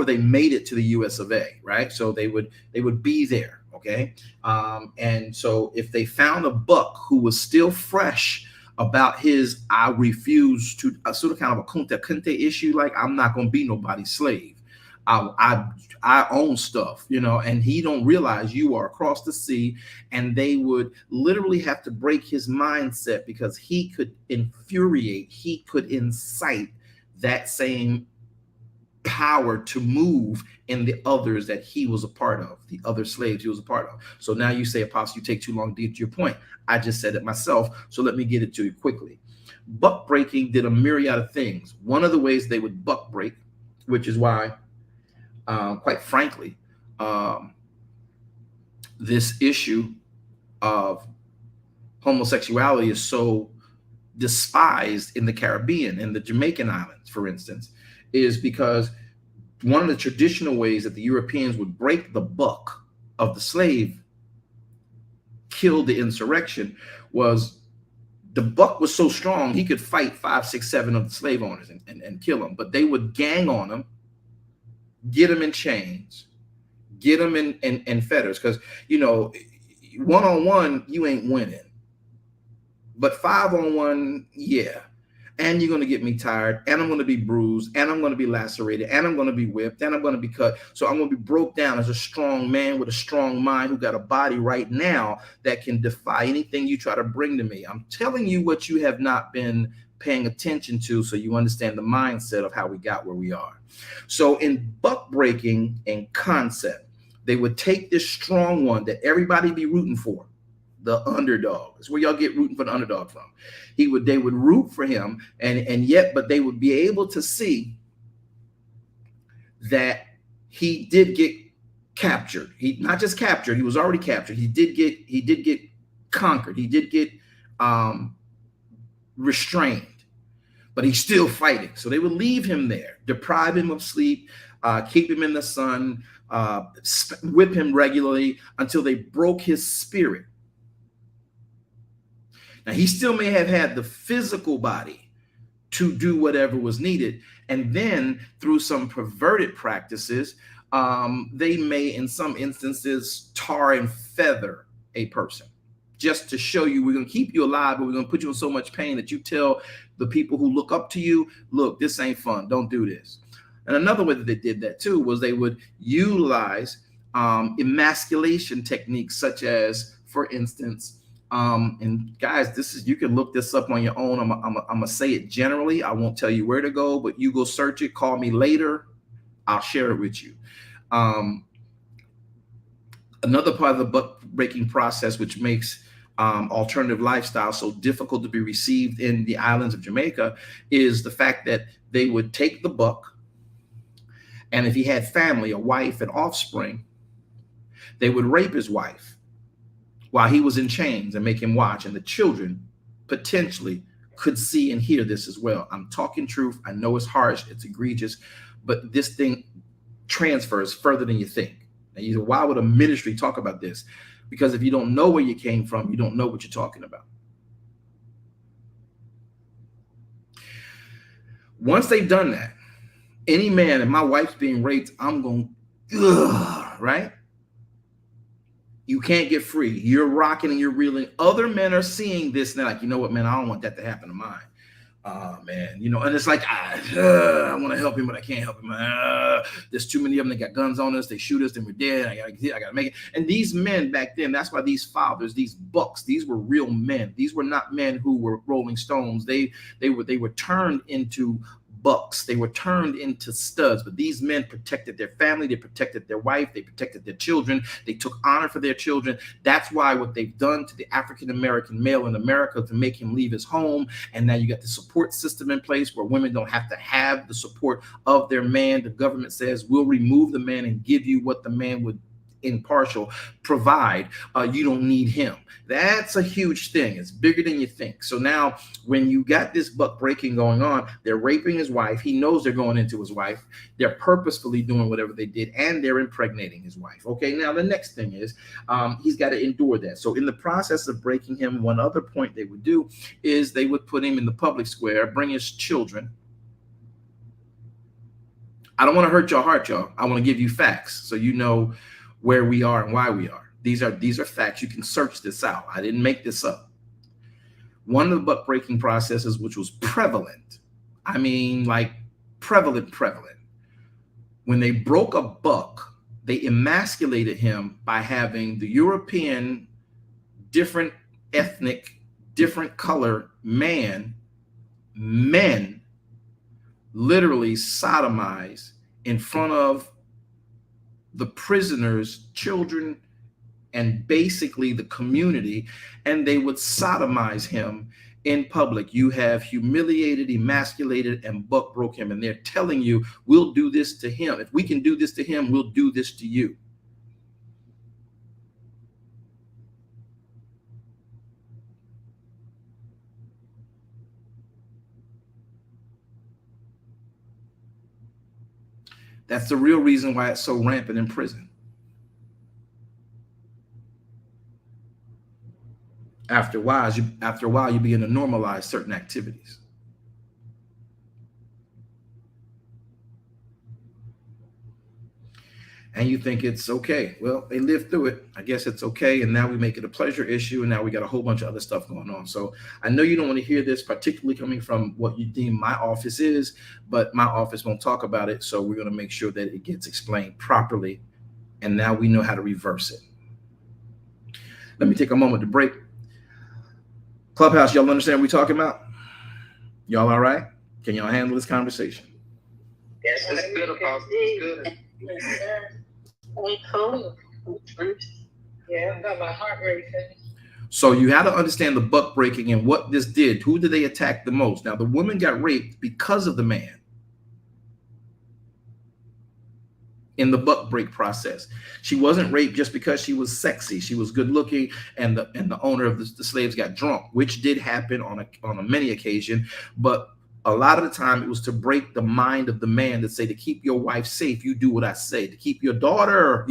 they made it to the U.S. of A. Right, so they would be there. Okay, and so if they found a buck who was still fresh about his, I refuse to, a sort of kind of a kunta kinte issue, like I'm not going to be nobody's slave. I own stuff, you know, and he don't realize you are across the sea, and they would literally have to break his mindset because he could infuriate, he could incite that same power to move in the others that he was a part of, the other slaves he was a part of. So now you say, Apostle, you take too long to get to your point. I just said it myself, so let me get it to you quickly. Buck breaking did a myriad of things. One of the ways they would buck break, which is why quite frankly, this issue of homosexuality is so despised in the Caribbean, in the Jamaican islands, for instance, is because one of the traditional ways that the Europeans would break the buck of the slave, kill the insurrection, was the buck was so strong he could fight 5, 6, 7 of the slave owners and kill them, but they would gang on them, get them in chains, get them in fetters, because, you know, 1-on-1, you ain't winning. But 5-on-1, yeah. And you're going to get me tired, and I'm going to be bruised, and I'm going to be lacerated, and I'm going to be whipped, and I'm going to be cut. So I'm going to be broke down as a strong man with a strong mind who got a body right now that can defy anything you try to bring to me. I'm telling you what you have not been paying attention to, so you understand the mindset of how we got where we are. So in buck breaking and concept, they would take this strong one that everybody be rooting for, the underdog. That's where y'all get rooting for the underdog from. They would root for him, but they would be able to see that he did get captured. He not just captured, he was already captured. He did get conquered. He did get restrained, but he's still fighting. So they would leave him there, deprive him of sleep, keep him in the sun, whip him regularly until they broke his spirit. Now, he still may have had the physical body to do whatever was needed. And then through some perverted practices, they may, in some instances, tar and feather a person just to show you we're going to keep you alive, but we're going to put you in so much pain that you tell the people who look up to you, look, this ain't fun. Don't do this. And another way that they did that too was they would utilize emasculation techniques, such as, for instance, and guys, this is, you can look this up on your own. I'm gonna say it generally. I won't tell you where to go, but you go search it. Call me later. I'll share it with you. Another part of the buck breaking process, which makes alternative lifestyle so difficult to be received in the islands of Jamaica, is the fact that they would take the buck, and if he had family, a wife and offspring, they would rape his wife while he was in chains and make him watch. And the children potentially could see and hear this as well. I'm talking truth. I know it's harsh, it's egregious, but this thing transfers further than you think. Now, you say, why would a ministry talk about this? Because if you don't know where you came from, you don't know what you're talking about. Once they've done that, any man, and my wife's being raped, I'm going, ugh, right? You can't get free. You're rocking and you're reeling. Other men are seeing this and they're like, you know what, man, I don't want that to happen to mine. Man, you know, and it's like, I want to help him, but I can't help him. There's too many of them that got guns on us. They shoot us, then we're dead. I gotta make it. And these men back then, that's why these fathers, these bucks, these were real men. These were not men who were rolling stones. They were turned into bucks. They were turned into studs, but these men protected their family. They protected their wife. They protected their children. They took honor for their children. That's why what they've done to the African-American male in America to make him leave his home. And now you got the support system in place where women don't have to have the support of their man. The government says, we'll remove the man and give you what the man would impartial provide. You don't need him. That's a huge thing. It's bigger than you think. So now when you got this buck breaking going on, they're raping his wife. He knows they're going into his wife. They're purposefully doing whatever they did, and they're impregnating his wife. Okay, now the next thing is he's got to endure that. So in the process of breaking him, one other point they would do is they would put him in the public square, bring his children. I don't want to hurt your heart, y'all. I want to give you facts so you know where we are and why we are. These are facts. You can search this out. I didn't make this up. One of the buck breaking processes, which was prevalent, I mean, like prevalent. When they broke a buck, they emasculated him by having the European, different ethnic, different color men literally sodomize in front of the prisoners' children and basically the community, and they would sodomize him in public. You have humiliated, emasculated, and buck broke him, and they're telling you, we'll do this to him. If we can do this to him, we'll do this to you. That's the real reason why it's so rampant in prison. After a while, you begin to normalize certain activities. And you think it's okay. Well, they lived through it. I guess it's okay. And now we make it a pleasure issue. And now we got a whole bunch of other stuff going on. So I know you don't want to hear this, particularly coming from what you deem my office is, but my office won't talk about it. So we're going to make sure that it gets explained properly. And now we know how to reverse it. Let me take a moment to break. Clubhouse, y'all understand what we're talking about? Y'all all right? Can y'all handle this conversation? Yes, it's good, Apostle. It's good. Yes, sir. We cool. Yeah, I've got my heart racing. So you had to understand the buck breaking and what this did. Who did they attack the most? Now, the woman got raped because of the man in the buck break process. She wasn't raped just because she was sexy. She was good looking, and the owner of the slaves got drunk, which did happen on a many occasion. But a lot of the time it was to break the mind of the man to say, to keep your wife safe, you do what I say. To keep your daughter, I'm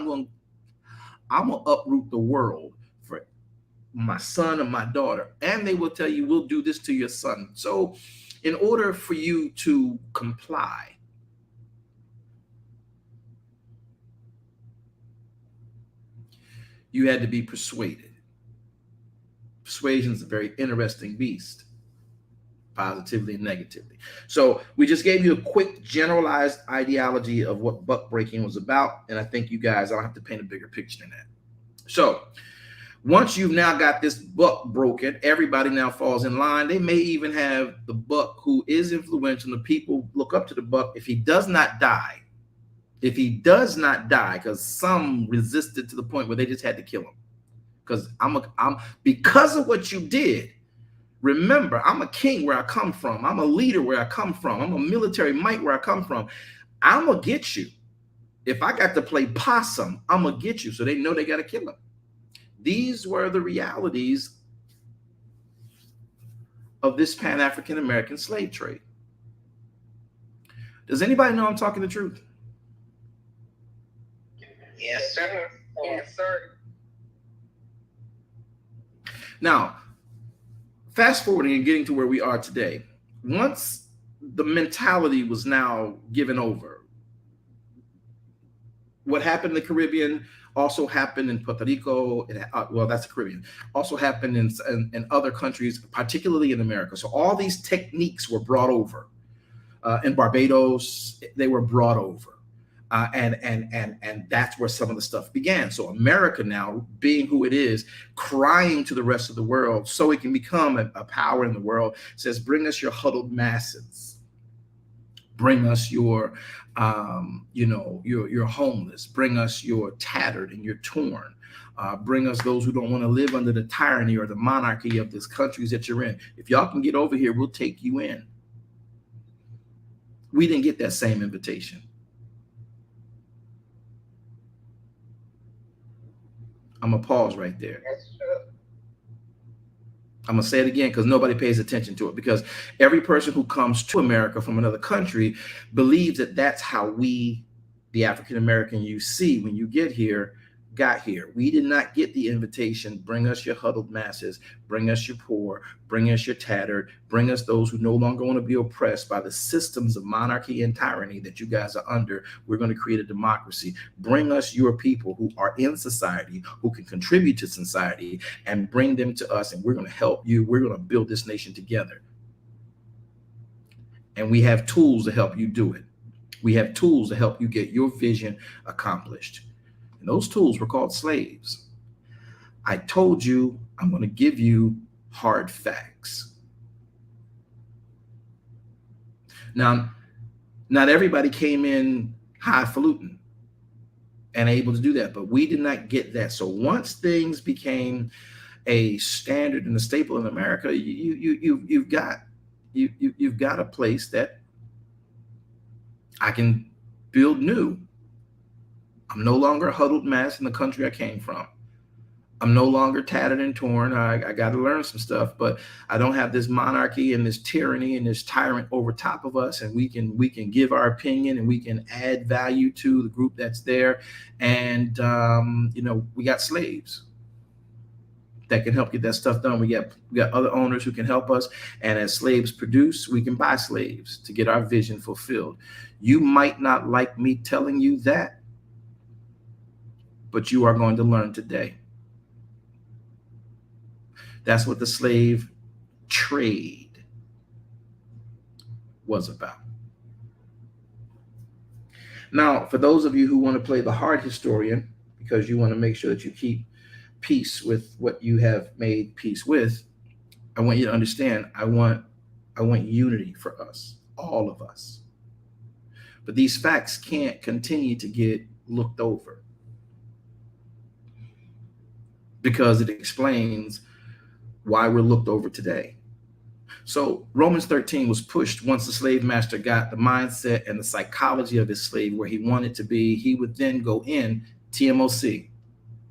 going to uproot the world for my son and my daughter. And they will tell you, we'll do this to your son. So in order for you to comply, You had to be persuaded. Persuasion is a very interesting beast, positively and negatively. So we just gave you a quick generalized ideology of what buck breaking was about. And I think you guys, I don't have to paint a bigger picture than that. So once you've now got this buck broken, everybody now falls in line. They may even have the buck who is influential. The people look up to the buck. If he does not die, because some resisted to the point where they just had to kill him. Because because of what you did. Remember, I'm a king where I come from. I'm a leader where I come from. I'm a military might where I come from. I'm gonna get you. If I got to play possum, I'm gonna get you. So they know they got to kill him. These were the realities of this Pan-African American slave trade. Does anybody know I'm talking the truth? Yes, sir. Yes, sir. Now, fast forwarding and getting to where we are today, once the mentality was now given over, what happened in the Caribbean also happened in Puerto Rico. Well, that's the Caribbean. Also happened in other countries, particularly in America. So all these techniques were brought over. In Barbados, they were brought over. And that's where some of the stuff began. So America now, being who it is, crying to the rest of the world so it can become a power in the world, says, bring us your huddled masses. Bring us your you're homeless. Bring us your tattered and your torn. Bring us those who don't want to live under the tyranny or the monarchy of these countries that you're in. If y'all can get over here, we'll take you in. We didn't get that same invitation. I'm going to pause right there. I'm going to say it again because nobody pays attention to it, because every person who comes to America from another country believes that that's how we, the African American you see when you get here, got here. We did not get the invitation. Bring us your huddled masses. Bring us your poor. Bring us your tattered. Bring us those who no longer want to be oppressed by the systems of monarchy and tyranny that you guys are under. We're going to create a democracy. Bring us your people who are in society, who can contribute to society, and bring them to us, and we're going to help you. We're going to build this nation together. And we have tools to help you do it. We have tools to help you get your vision accomplished. And those tools were called slaves. I told you I'm going to give you hard facts. Now, not everybody came in highfalutin and able to do that, but we did not get that. So once things became a standard and a staple in America, you've got a place that I can build new. I'm no longer a huddled mass in the country I came from. I'm no longer tattered and torn. I got to learn some stuff, but I don't have this monarchy and this tyranny and this tyrant over top of us. And we can give our opinion and we can add value to the group that's there. And, we got slaves that can help get that stuff done. We got other owners who can help us. And as slaves produce, we can buy slaves to get our vision fulfilled. You might not like me telling you that, but you are going to learn today. That's what the slave trade was about. Now, for those of you who want to play the hard historian, because you want to make sure that you keep peace with what you have made peace with, I want you to understand, I want unity for us, all of us. But these facts can't continue to get looked over, because it explains why we're looked over today. So Romans 13 was pushed once the slave master got the mindset and the psychology of his slave where he wanted to be. He would then go in TMOC,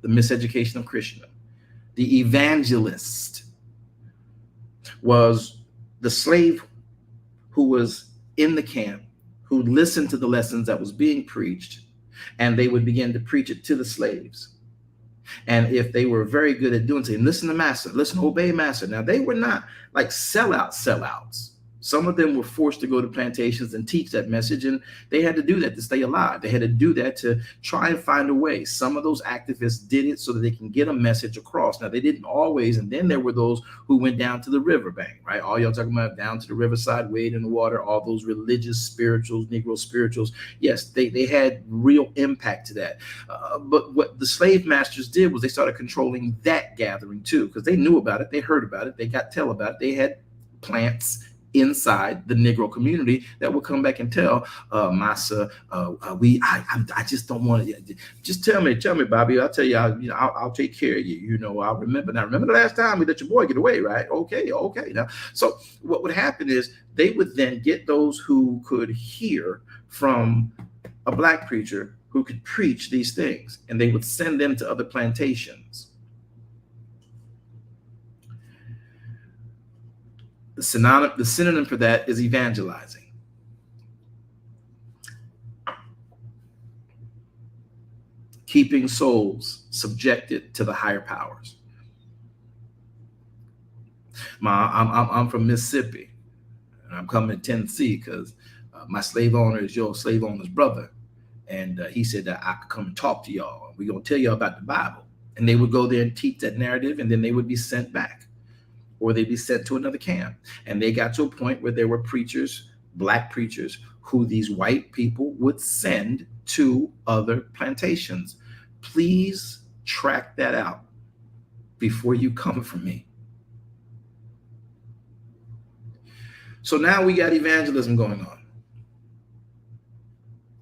the miseducation of Christendom. The evangelist was the slave who was in the camp, who listened to the lessons that was being preached, and they would begin to preach it to the slaves. And if they were very good at doing so, listen to master, listen, obey master. Now, they were not like sellouts. Some of them were forced to go to plantations and teach that message, and they had to do that to stay alive. They had to do that to try and find a way. Some of those activists did it so that they can get a message across. Now, they didn't always, and then there were those who went down to the riverbank, right? All y'all talking about down to the riverside, wade in the water, all those religious spirituals, Negro spirituals. Yes, they had real impact to that. But what the slave masters did was they started controlling that gathering too, because they knew about it, they heard about it, they got tell about it. They had plants inside the Negro community that will come back and tell Massa, I just don't want to. Just tell me, Bobby. I'll tell you, I'll take care of you. You know, I'll remember. Now, remember the last time we let your boy get away, right? Okay. Now, so what would happen is they would then get those who could hear from a black preacher who could preach these things, and they would send them to other plantations. The synonym for that is evangelizing. Keeping souls subjected to the higher powers. I'm from Mississippi, and I'm coming to Tennessee because my slave owner is your slave owner's brother. And he said that I could come and talk to y'all. We're going to tell y'all about the Bible. And they would go there and teach that narrative, and then they would be sent back, or they'd be sent to another camp. And they got to a point where there were preachers, black preachers, who these white people would send to other plantations. Please track that out before you come for me. So now we got evangelism going on.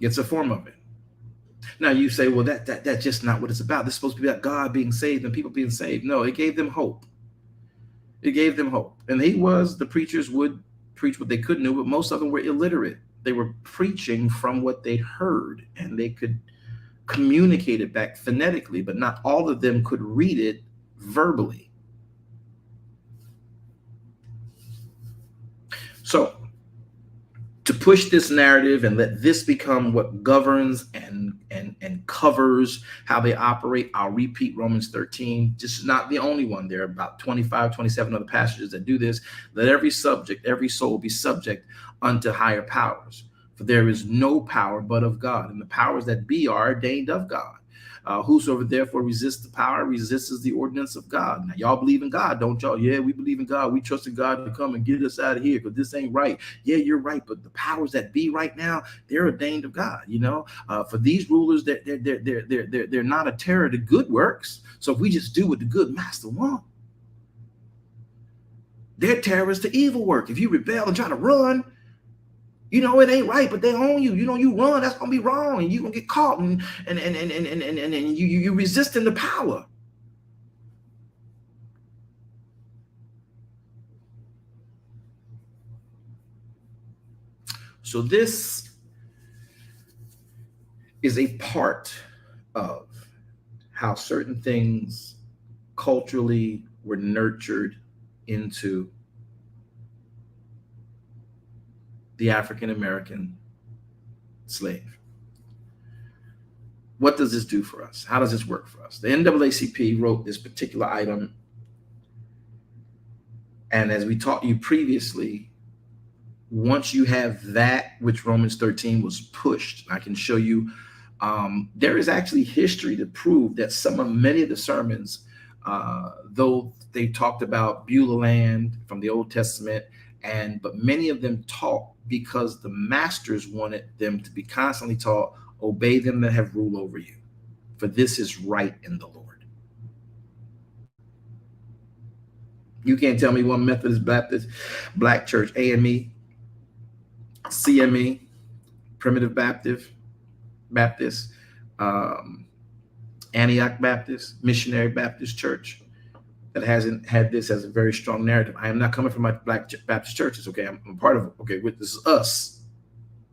It's a form of it. Now you say, well, that's just not what it's about. This is supposed to be about God being saved and people being saved. No, it gave them hope. It gave them hope. And the preachers would preach what they could know, but most of them were illiterate. They were preaching from what they heard, and they could communicate it back phonetically, but not all of them could read it verbally. So to push this narrative and let this become what governs and covers how they operate, I'll repeat Romans 13. This is not the only one. There are about 25, 27 other passages that do this. Let every soul be subject unto higher powers. For there is no power but of God, and the powers that be are ordained of God. Whosoever therefore resists the power resists the ordinance of God. Now, y'all believe in God, don't y'all? Yeah, we believe in God. We trust in God to come and get us out of here because this ain't right. Yeah, you're right. But the powers that be right now, they're ordained of God. You know, for these rulers, they're not a terror to good works. So if we just do what the good master wants, they're terrorists to evil work. If you rebel and try to run, you know, it ain't right, but they own you. You know, you run, that's gonna be wrong, and you're gonna get caught, and you resisting the power. So this is a part of how certain things culturally were nurtured into the African-American slave. What does this do for us? How does this work for us? The NAACP wrote this particular item, and as we taught you previously, once you have that, which Romans 13 was pushed, I can show you, there is actually history to prove that many of the sermons, though they talked about Beulah land from the Old Testament, but many of them taught because the masters wanted them to be constantly taught, obey them that have rule over you, for this is right in the Lord. You can't tell me one Methodist, Baptist, Black Church, AME, CME, Primitive Baptist, Antioch Baptist, Missionary Baptist Church, that hasn't had this as a very strong narrative. I am not coming from my Black Baptist churches, okay? I'm part of it, okay? This is us.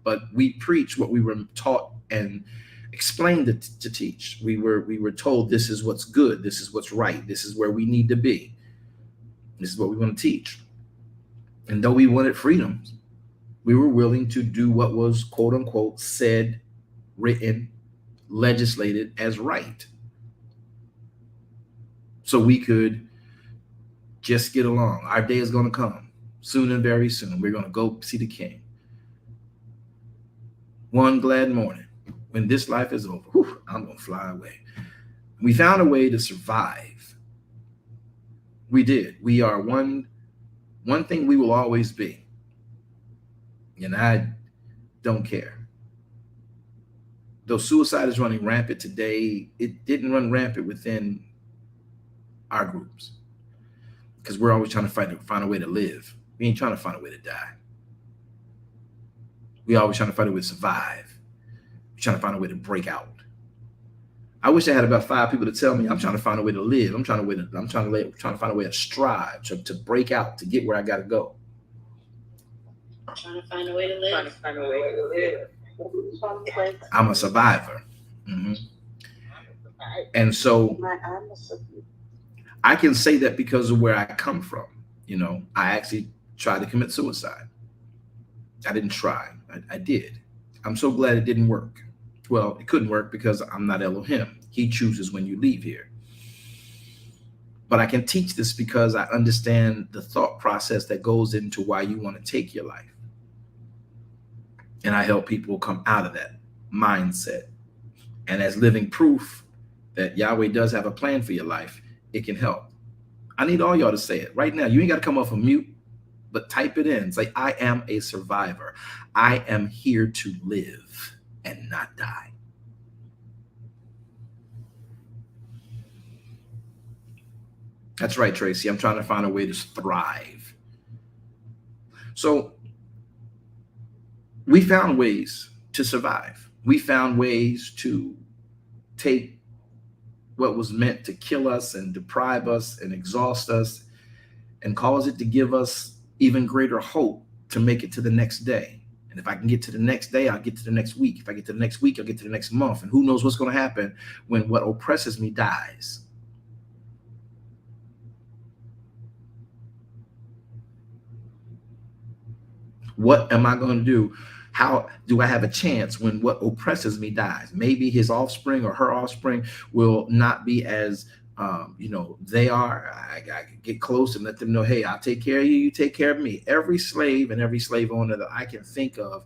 But we preach what we were taught and explained to teach. We were told this is what's good, this is what's right, this is where we need to be. This is what we want to teach. And though we wanted freedoms, we were willing to do what was, quote unquote, said, written, legislated as right. So we could just get along. Our day is going to come. Soon and very soon, we're going to go see the King. One glad morning, when this life is over, whew, I'm going to fly away. We found a way to survive. We did. We are one thing we will always be. And I don't care. Though suicide is running rampant today, it didn't run rampant within our groups, because we're always trying to find a way to live. We ain't trying to find a way to die. We always trying to find a way to survive. We're trying to find a way to break out. I wish I had about 5 people to tell me I'm trying to find a way to live. I'm trying to find a way to strive, to break out, to get where I got to go. Trying to find a way to live. I'm a survivor. Mm-hmm. And so I can say that because of where I come from. You know, I actually tried to commit suicide. I didn't try. I did. I'm so glad it didn't work. Well, it couldn't work because I'm not Elohim. He chooses when you leave here. But I can teach this because I understand the thought process that goes into why you want to take your life. And I help people come out of that mindset. And as living proof that Yahweh does have a plan for your life, it can help. I need all y'all to say it right now. You ain't got to come off of mute, but type it in. Say, I am a survivor. I am here to live and not die. That's right, Tracy. I'm trying to find a way to thrive. So we found ways to survive. We found ways to take what was meant to kill us and deprive us and exhaust us and cause it to give us even greater hope to make it to the next day. And if I can get to the next day, I'll get to the next week. If I get to the next week, I'll get to the next month. And who knows what's going to happen when what oppresses me dies. What am I going to do? How do I have a chance when what oppresses me dies? Maybe his offspring or her offspring will not be as, they are. I can get close and let them know, hey, I'll take care of you. You take care of me. Every slave and every slave owner that I can think of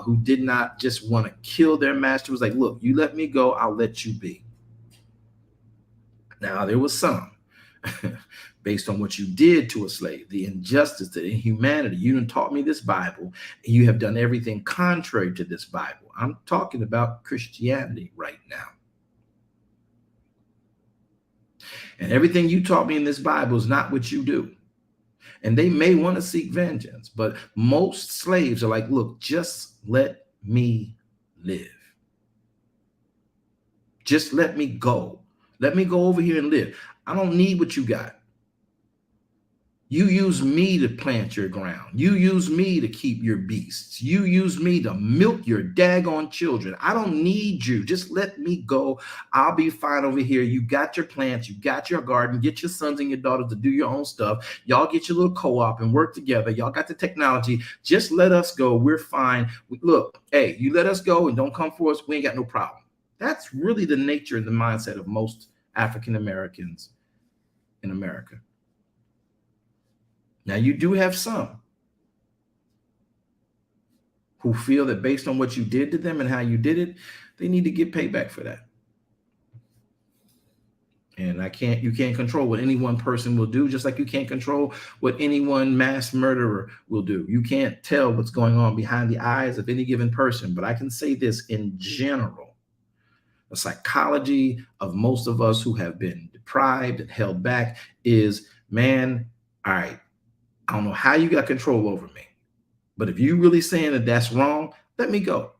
who did not just want to kill their master was like, look, you let me go, I'll let you be. Now, there was some. Based on what you did to a slave, the injustice, the inhumanity. You done taught me this Bible, and you have done everything contrary to this Bible. I'm talking about Christianity right now. And everything you taught me in this Bible is not what you do. And they may want to seek vengeance, but most slaves are like, look, just let me live. Just let me go. Let me go over here and live. I don't need what you got. You use me to plant your ground. You use me to keep your beasts. You use me to milk your daggone children. I don't need you. Just let me go. I'll be fine over here. You got your plants. You got your garden. Get your sons and your daughters to do your own stuff. Y'all get your little co-op and work together. Y'all got the technology. Just let us go. We're fine. Look, hey, you let us go and don't come for us. We ain't got no problem. That's really the nature and the mindset of most African Americans in America. Now, you do have some who feel that based on what you did to them and how you did it, they need to get payback for that. And you can't control what any one person will do, just like you can't control what any one mass murderer will do. You can't tell what's going on behind the eyes of any given person. But I can say this in general. The psychology of most of us who have been deprived and held back is, man, all right, I don't know how you got control over me, but if you really saying that that's wrong, let me go.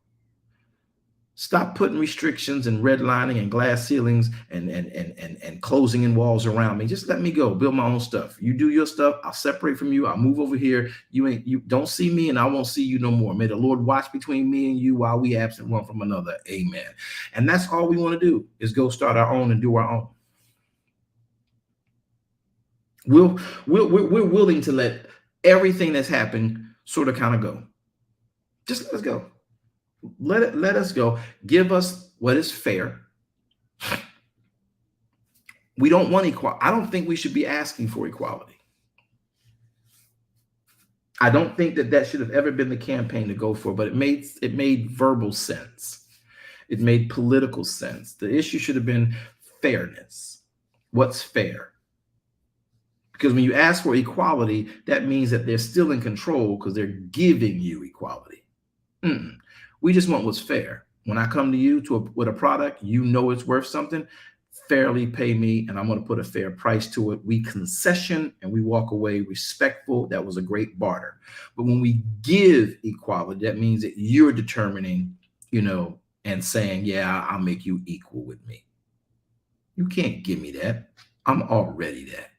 Stop putting restrictions and redlining and glass ceilings and closing in walls around me. Just let me go, build my own stuff. You do your stuff. I'll separate from you. I'll move over here. You don't see me and I won't see you no more. May the Lord watch between me and you while we absent one from another. Amen. And that's all we want to do is go start our own and do our own. We're willing to let everything that's happened sort of kind of go. Just let us go. Let us go. Give us what is fair. We don't want equality. I don't think we should be asking for equality. I don't think that that should have ever been the campaign to go for, but it made verbal sense. It made political sense. The issue should have been fairness. What's fair? Because when you ask for equality, that means that they're still in control because they're giving you equality. We just want what's fair. When I come to you with a product, you know it's worth something, fairly pay me, and I'm going to put a fair price to it. We concession and we walk away respectful. That was a great barter. But when we give equality, that means that you're determining, and saying, yeah, I'll make you equal with me. You can't give me that. I'm already that.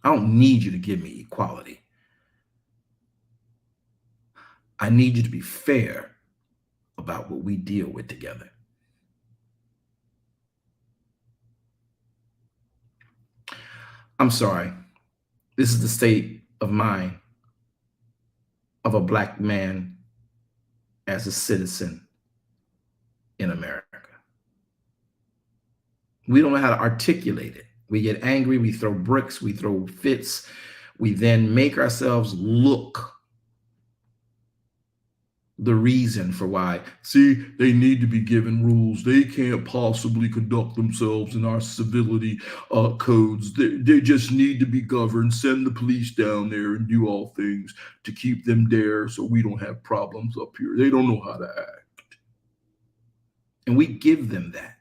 I don't need you to give me equality. I need you to be fair about what we deal with together. I'm sorry. This is the state of mind of a Black man as a citizen in America. We don't know how to articulate it. We get angry, we throw bricks, we throw fits, we then make ourselves look the reason for why. See, they need to be given rules. They can't possibly conduct themselves in our civility codes. They just need to be governed. Send the police down there and do all things to keep them there so we don't have problems up here. They don't know how to act. And we give them that.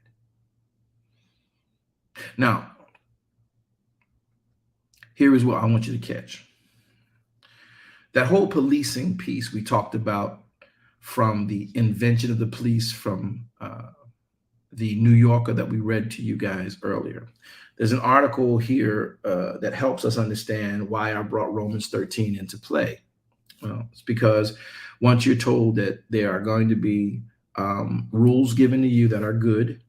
Now, here is what I want you to catch. That whole policing piece we talked about, from the invention of the police, from the New Yorker that we read to you guys earlier. There's an article here that helps us understand why I brought Romans 13 into play. Well, it's because once you're told that there are going to be rules given to you that are good,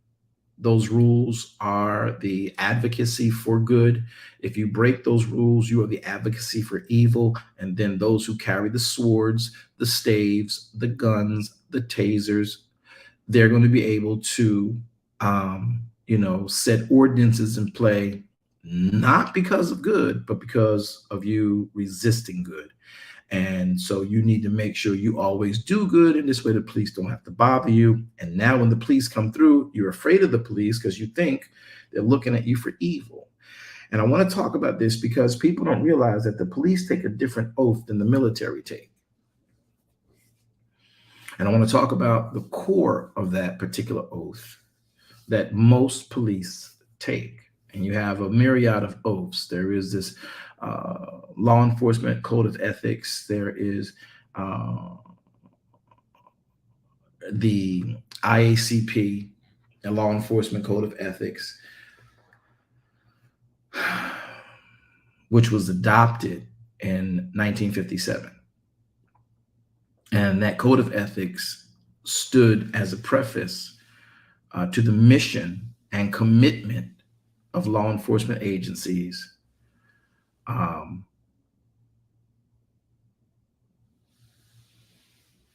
those rules are the advocacy for good. If you break those rules, you are the advocacy for evil. And then those who carry the swords, the staves, the guns, the tasers, they're going to be able to, set ordinances in play, not because of good, but because of you resisting good. And so you need to make sure you always do good. And this way the police don't have to bother you. And now when the police come through, you're afraid of the police because you think they're looking at you for evil. And I want to talk about this because people don't realize that the police take a different oath than the military take. And I want to talk about the core of that particular oath that most police take. And you have a myriad of oaths. There is this law enforcement code of ethics. There is the IACP, the law enforcement code of ethics, which was adopted in 1957. And that code of ethics stood as a preface to the mission and commitment of law enforcement agencies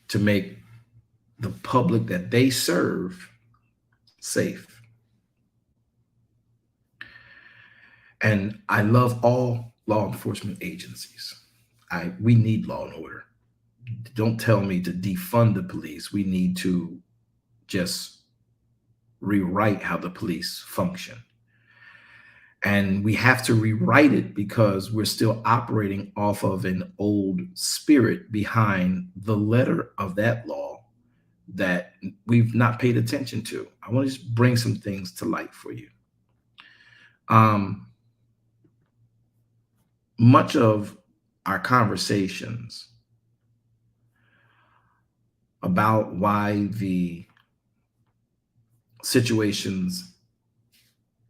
to make the public that they serve safe. And I love all law enforcement agencies. We need law and order. Don't tell me to defund the police. We need to just rewrite how the police function. And we have to rewrite it because we're still operating off of an old spirit behind the letter of that law that we've not paid attention to. I want to just bring some things to light for you. Much of our conversations about why the situations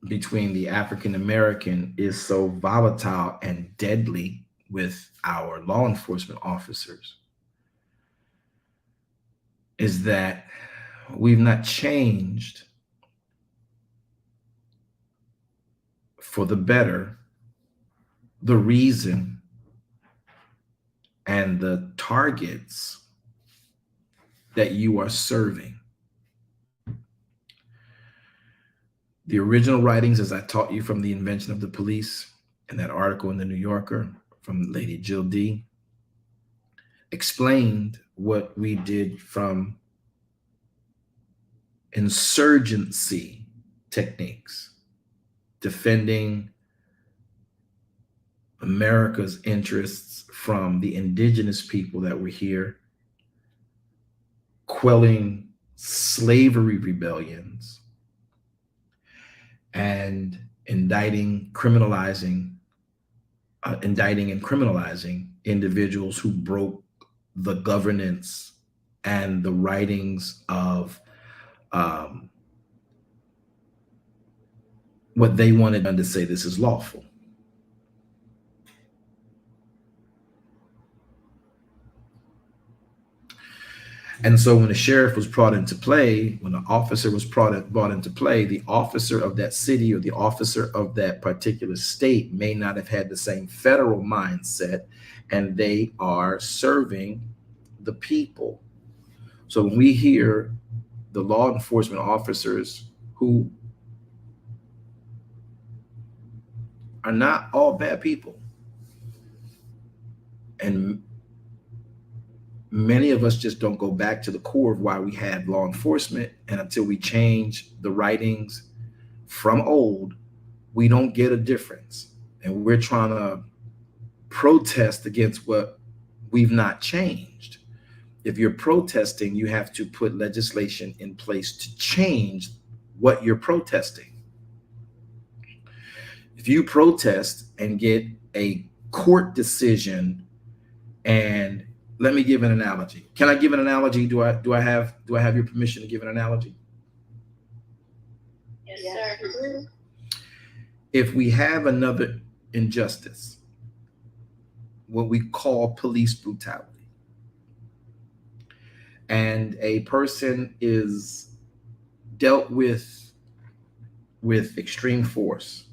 between the African American is so volatile and deadly with our law enforcement officers is that we've not changed for the better the reason and the targets that you are serving. The original writings, as I taught you from the invention of the police, and that article in the New Yorker from Lady Jill D, explained what we did from insurgency techniques, defending America's interests from the indigenous people that were here, quelling slavery rebellions, and indicting and criminalizing individuals who broke the governance and the writings of what they wanted done to say this is lawful. And so when the sheriff was brought into play, when the officer was brought into play, the officer of that city or the officer of that particular state may not have had the same federal mindset, and they are serving the people. So when we hear the law enforcement officers, who are not all bad people, and many of us just don't go back to the core of why we had law enforcement, and until we change the writings from old, we don't get a difference. And we're trying to protest against what we've not changed. If you're protesting, you have to put legislation in place to change what you're protesting. If you protest and get a court decision, and let me give an analogy. Can I give an analogy? Do I have your permission to give an analogy? Yes, sir. If we have another injustice, what we call police brutality, and a person is dealt with extreme force,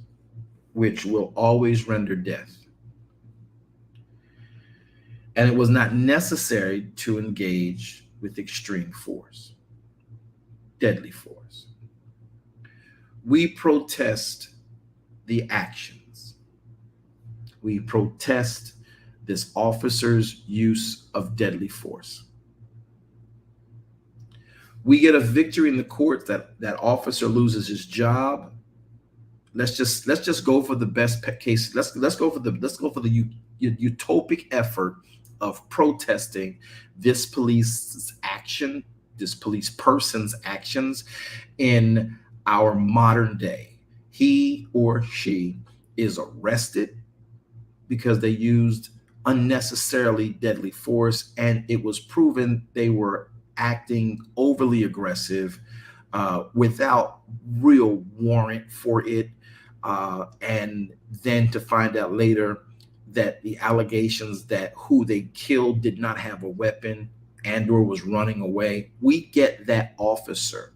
which will always render death, and it was not necessary to engage with extreme force, deadly force. We protest the actions. We protest this officer's use of deadly force. We get a victory in the court that that officer loses his job. Let's just go for the best case. Let's go for the utopic effort of protesting this police's action, this police person's actions in our modern day. He or she is arrested because they used unnecessarily deadly force, and it was proven they were acting overly aggressive without real warrant for it. And then to find out later that the allegations that who they killed did not have a weapon and or was running away. We get that officer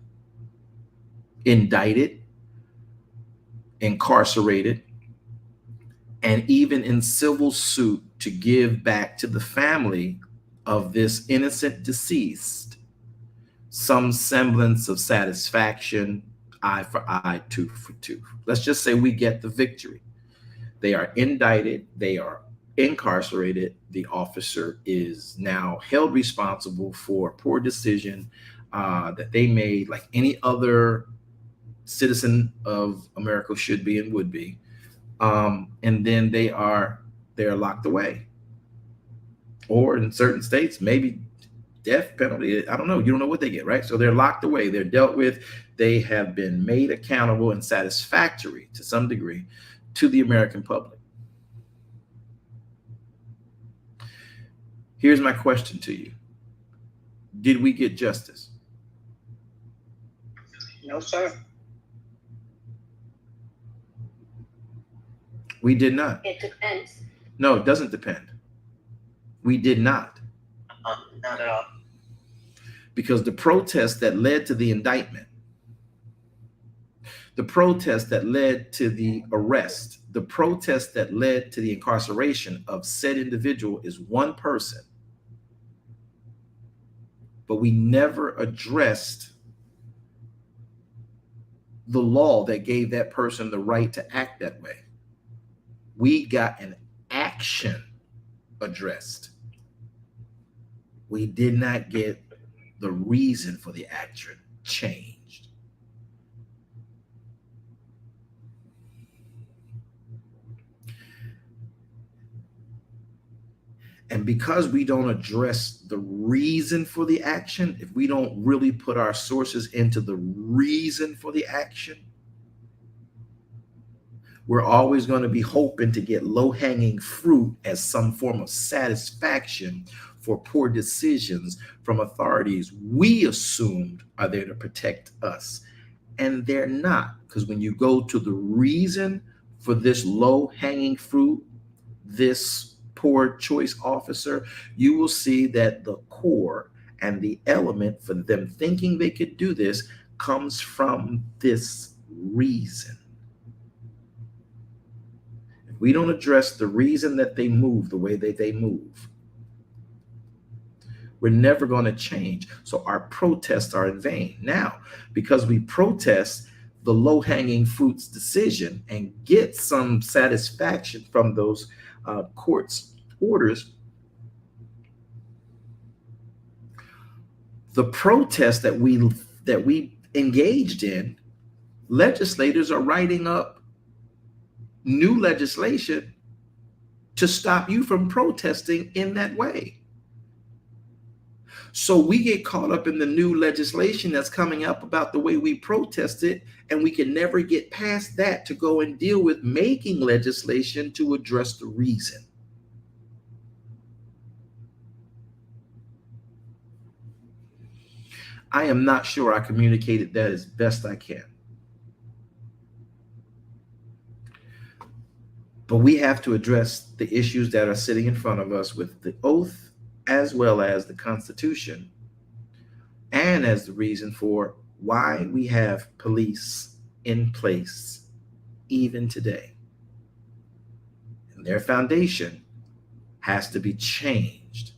indicted, incarcerated, and even in civil suit to give back to the family of this innocent deceased some semblance of satisfaction, eye for eye, tooth for tooth. Let's just say we get the victory. They are indicted, they are incarcerated. The officer is now held responsible for a poor decision that they made, like any other citizen of America should be and would be. And then they're locked away. Or in certain states, maybe death penalty. I don't know. You don't know what they get, right? So they're locked away. They're dealt with. They have been made accountable and satisfactory to some degree to the American public. Here's my question to you. Did we get justice? No, sir. We did not. It depends. No, it doesn't depend. We did not. Not at all. Because the protest that led to the indictment, the protest that led to the arrest, the protest that led to the incarceration of said individual is one person. But we never addressed the law that gave that person the right to act that way. We got an action addressed. We did not get the reason for the action changed. And because we don't address the reason for the action, if we don't really put our sources into the reason for the action, we're always going to be hoping to get low-hanging fruit as some form of satisfaction for poor decisions from authorities we assumed are there to protect us. And they're not, because when you go to the reason for this low-hanging fruit, this poor choice officer, you will see that the core and the element for them thinking they could do this comes from this reason. If we don't address the reason that they move the way that they move, we're never going to change. So our protests are in vain. Now, because we protest the low-hanging fruits decision and get some satisfaction from those courts orders, the protest that we engaged in, legislators are writing up new legislation to stop you from protesting in that way. So we get caught up in the new legislation that's coming up about the way we protested, and we can never get past that to go and deal with making legislation to address the reason. I am not sure I communicated that as best I can. But we have to address the issues that are sitting in front of us with the oath as well as the Constitution, and as the reason for why we have police in place even today. And their foundation has to be changed.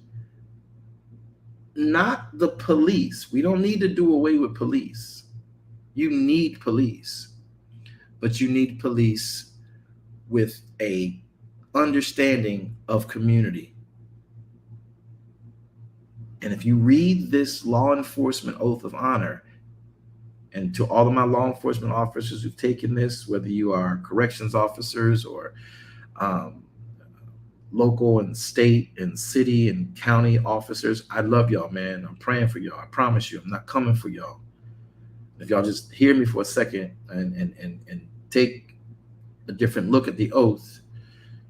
Not the police. We don't need to do away with police. You need police, but you need police with a understanding of community. And if you read this law enforcement oath of honor, and to all of my law enforcement officers who've taken this, whether you are corrections officers or local and state and city and county officers, I love y'all, man. I'm praying for y'all. I promise you, I'm not coming for y'all. If y'all just hear me for a second and take a different look at the oath,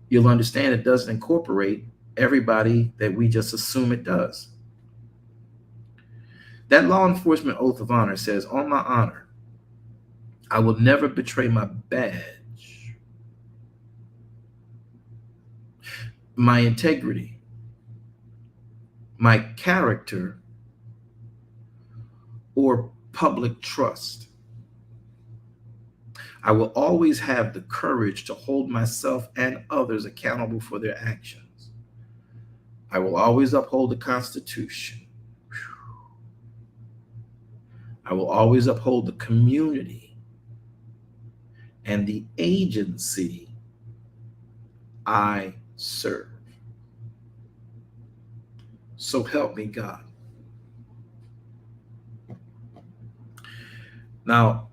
you'll understand it doesn't incorporate everybody that we just assume it does. That law enforcement oath of honor says, on my honor, I will never betray my badge, my integrity, my character, or public trust. I will always have the courage to hold myself and others accountable for their actions. I will always uphold the Constitution. I will always uphold the community and the agency I serve. So help me God. Now,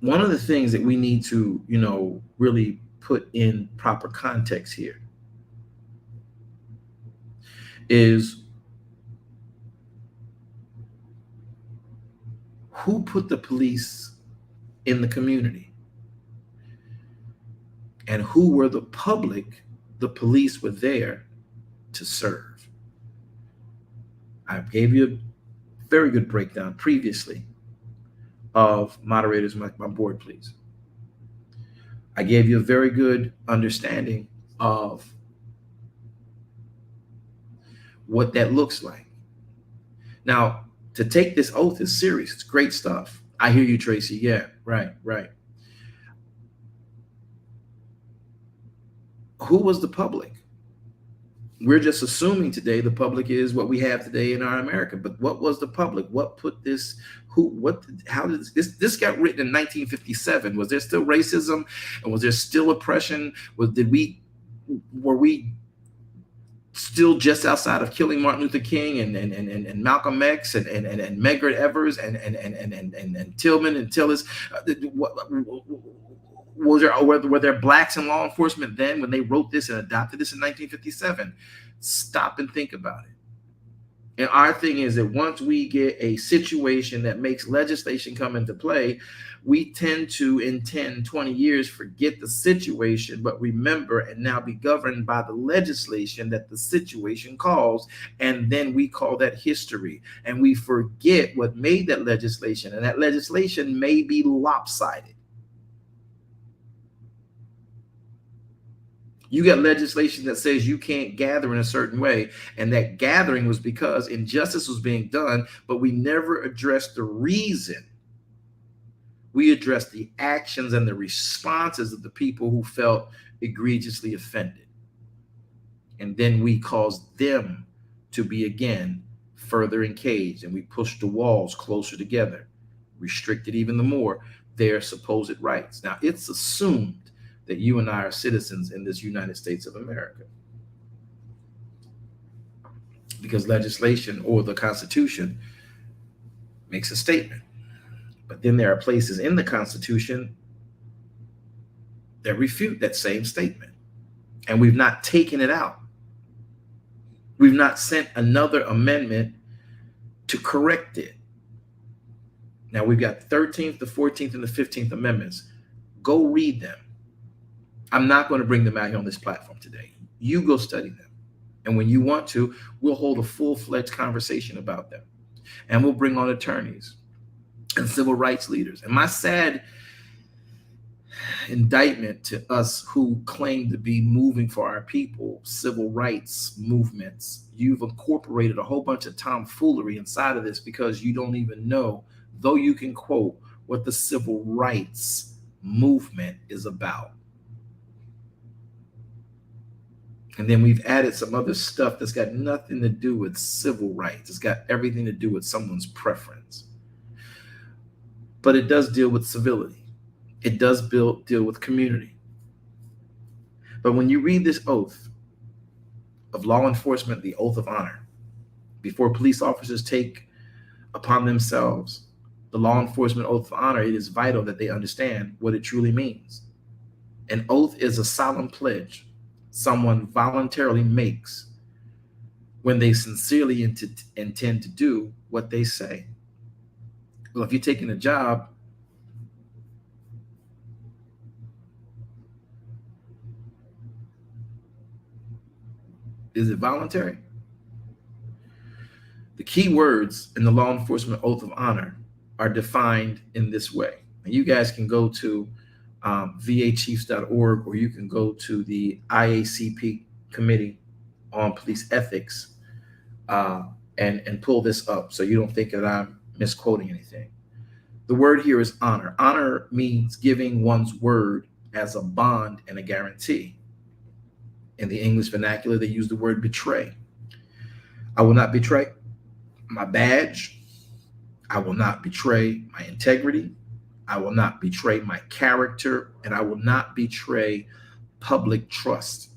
one of the things that we need to, really put in proper context here is who put the police in the community and who were the public the police were there to serve. I gave you a very good breakdown previously of moderators, my board, please. I gave you a very good understanding of what that looks like. Now, to take this oath is serious. It's great stuff. I hear you, Tracy. Yeah, right. Who was the public? We're just assuming today the public is what we have today in our America. But what was the public? What put this? How did this got written in 1957? Was there still racism, and was there still oppression? Were we still just outside of killing Martin Luther King and Malcolm X and Medgar Evers and Tillman and Tillis. Were there blacks in law enforcement then when they wrote this and adopted this in 1957? Stop and think about it. And our thing is that once we get a situation that makes legislation come into play, we tend to, in 10, 20 years, forget the situation, but remember and now be governed by the legislation that the situation caused. And then we call that history. And we forget what made that legislation. And that legislation may be lopsided. You got legislation that says you can't gather in a certain way, and that gathering was because injustice was being done, but we never addressed the reason. We addressed the actions and the responses of the people who felt egregiously offended. And then we caused them to be again further encaged, and we pushed the walls closer together, restricted even the more their supposed rights. Now, it's assumed that you and I are citizens in this United States of America, because legislation or the Constitution makes a statement. But then there are places in the Constitution that refute that same statement. And we've not taken it out. We've not sent another amendment to correct it. Now we've got the 13th, the 14th, and the 15th Amendments. Go read them. I'm not going to bring them out here on this platform today. You go study them. And when you want to, we'll hold a full-fledged conversation about them. And we'll bring on attorneys and civil rights leaders. And my sad indictment to us who claim to be moving for our people, civil rights movements, you've incorporated a whole bunch of tomfoolery inside of this because you don't even know, though you can quote, what the civil rights movement is about. And then we've added some other stuff that's got nothing to do with civil rights. It's got everything to do with someone's preference. But it does deal with civility. It does deal with community. But when you read this oath of law enforcement, the oath of honor, before police officers take upon themselves the law enforcement oath of honor, it is vital that they understand what it truly means. An oath is a solemn pledge someone voluntarily makes when they sincerely intend to do what they say. Well, if you're taking a job, is it voluntary? The key words in the law enforcement oath of honor are defined in this way. And you guys can go to vachiefs.org, or you can go to the IACP Committee on Police Ethics and pull this up so you don't think that I'm misquoting anything. The word here is honor. Honor means giving one's word as a bond and a guarantee. In the English vernacular, they use the word betray. I will not betray my badge. I will not betray my integrity. I will not betray my character, and I will not betray public trust.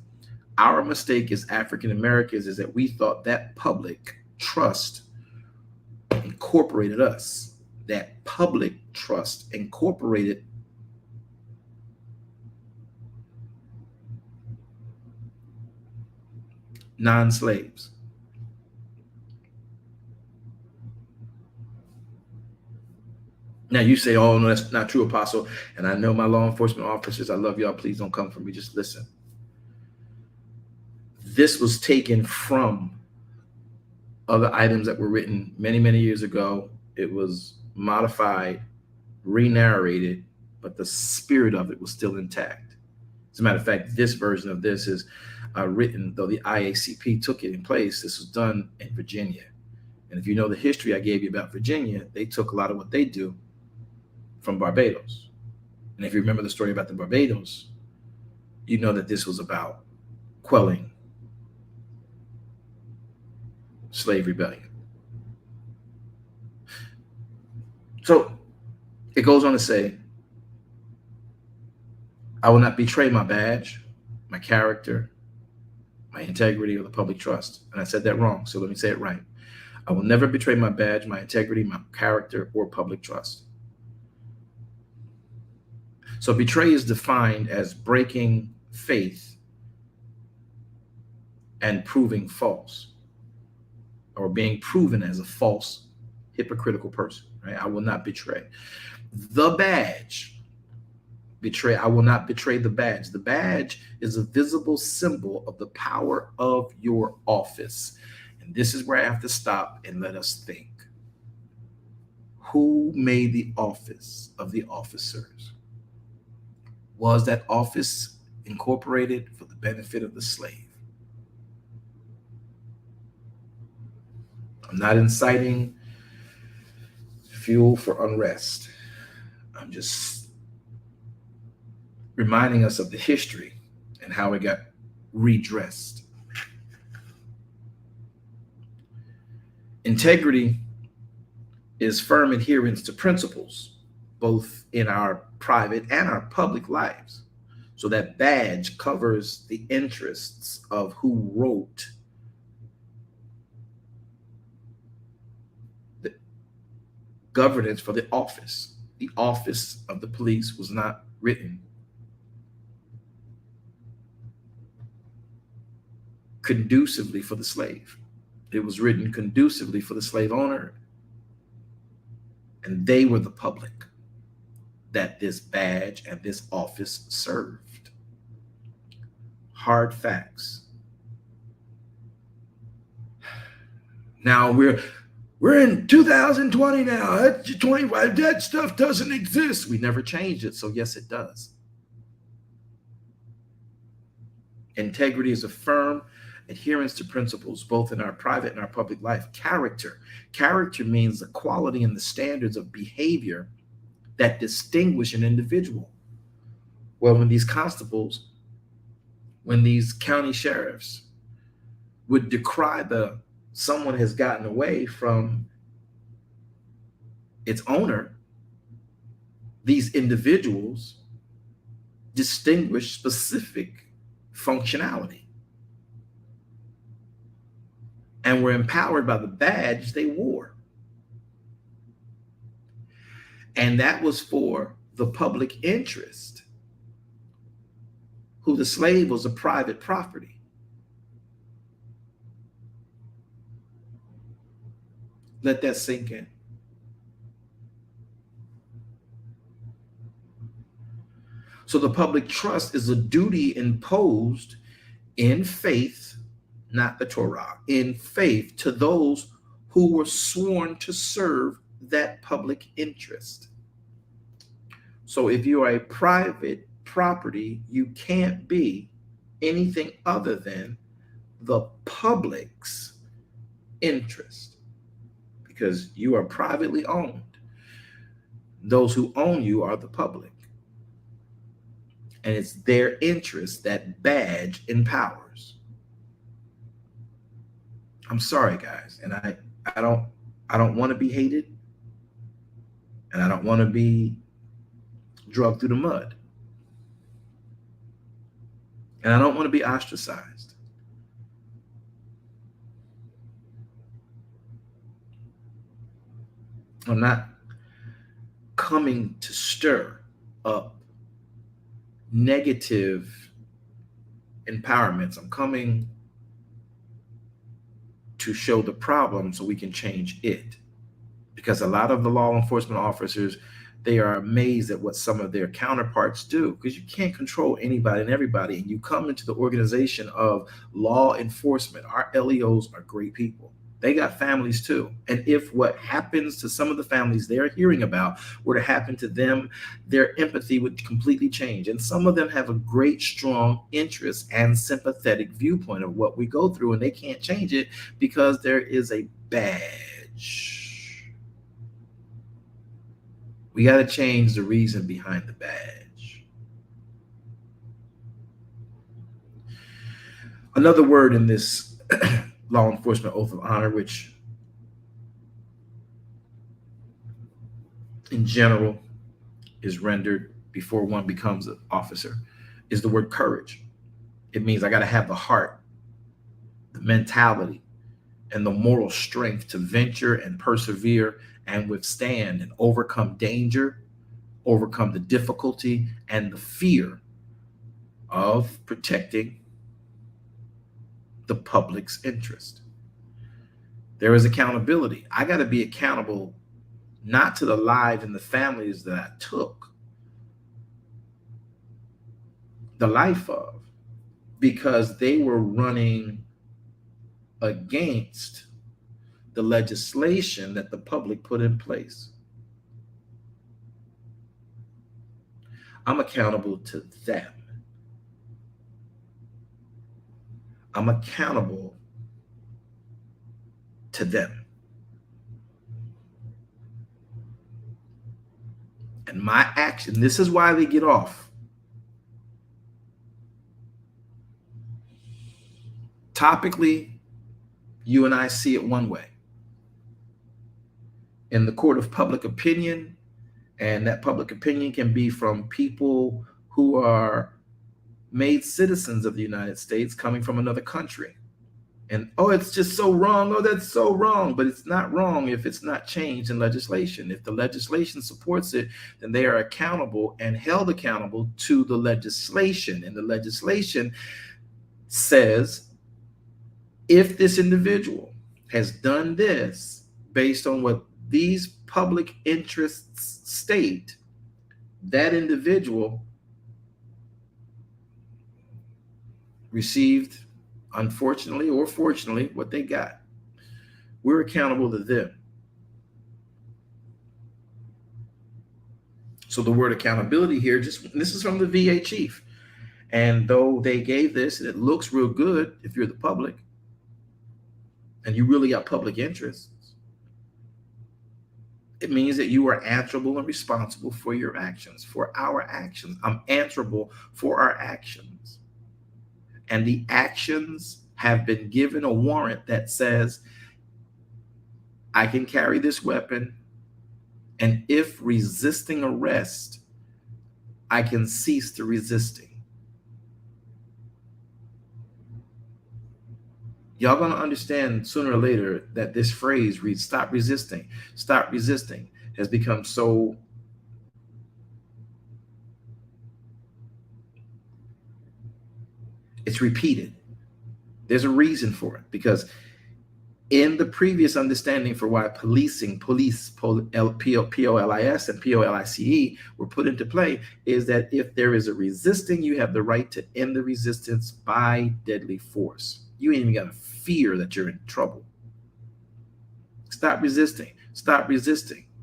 Our mistake as African Americans is that we thought that public trust incorporated us. That public trust incorporated non-slaves. Now you say, oh, no, that's not true, Apostle. And I know my law enforcement officers, I love y'all. Please don't come for me. Just listen. This was taken from other items that were written many, many years ago. It was modified, re-narrated, but the spirit of it was still intact. As a matter of fact, this version of this is written, though the IACP took it in place. This was done in Virginia. And if you know the history I gave you about Virginia, they took a lot of what they do from Barbados. And if you remember the story about the Barbados, you know that this was about quelling slave rebellion. So it goes on to say, I will not betray my badge, my character, my integrity, or the public trust. And I said that wrong, so let me say it right. I will never betray my badge, my integrity, my character, or public trust. So betray is defined as breaking faith and proving false, or being proven as a false, hypocritical person, right? I will not betray. The badge, I will not betray the badge. The badge is a visible symbol of the power of your office. And this is where I have to stop and let us think. Who made the office of the officers? Was that office incorporated for the benefit of the slave? I'm not inciting fuel for unrest. I'm just reminding us of the history and how it got redressed. Integrity is firm adherence to principles, both in our private and our public lives. So that badge covers the interests of who wrote the governance for the office. The office of the police was not written conducively for the slave. It was written conducively for the slave owner, and they were the public that this badge and this office served. Hard facts. Now we're in 2020 now. That stuff doesn't exist. We never changed it, so yes, it does. Integrity is a firm adherence to principles, both in our private and our public life. Character. Character means the quality and the standards of behavior that distinguish an individual. Well, when these constables, when these county sheriffs would decry someone has gotten away from its owner, these individuals distinguish specific functionality and were empowered by the badge they wore. And that was for the public interest, who the slave was a private property. Let that sink in. So the public trust is a duty imposed in faith, not the Torah, in faith to those who were sworn to serve that public interest. So if you are a private property, you can't be anything other than the public's interest, because you are privately owned. Those who own you are the public. And it's their interest that badge empowers. I'm sorry, guys, and I don't want to be hated, and I don't want to be drugged through the mud, and I don't want to be ostracized. I'm not coming to stir up negative empowerments. I'm coming to show the problem so we can change it. Because a lot of the law enforcement officers, they are amazed at what some of their counterparts do, because you can't control anybody and everybody. And you come into the organization of law enforcement. Our LEOs are great people. They got families too. And if what happens to some of the families they're hearing about were to happen to them, their empathy would completely change. And some of them have a great, strong interest and sympathetic viewpoint of what we go through, and they can't change it because there is a badge. We got to change the reason behind the badge. Another word in this law enforcement oath of honor, which in general is rendered before one becomes an officer, is the word courage. It means I got to have the heart the mentality, and the moral strength to venture and persevere and withstand and overcome danger, overcome the difficulty and the fear of protecting the public's interest. There is accountability. I got to be accountable not to the lives and the families that I took the life of because they were running against the legislation that the public put in place. I'm accountable to them. I'm accountable to them. And my action, this is why they get off. Topically, you and I see it one way. In the court of public opinion, and that public opinion can be from people who are made citizens of the United States coming from another country. And, oh, it's just so wrong. Oh, that's so wrong. But it's not wrong if it's not changed in legislation. If the legislation supports it, then they are accountable and held accountable to the legislation. And the legislation says, if this individual has done this based on what these public interests state, that individual received, unfortunately or fortunately, what they got. We're accountable to them. So the word accountability here, this is from the VA chief. And though they gave this, and it looks real good if you're the public, and you really got public interests, it means that you are answerable and responsible for your actions, for our actions. I'm answerable for our actions. And the actions have been given a warrant that says, I can carry this weapon, and if resisting arrest, I can cease the resisting. Y'all gonna understand sooner or later that this phrase reads stop resisting, has become so it's repeated. There's a reason for it, because in the previous understanding for why police, P-O-L-I-S and P-O-L-I-C-E were put into play is that if there is a resisting, you have the right to end the resistance by deadly force. You ain't even got to fear that you're in trouble. Stop resisting.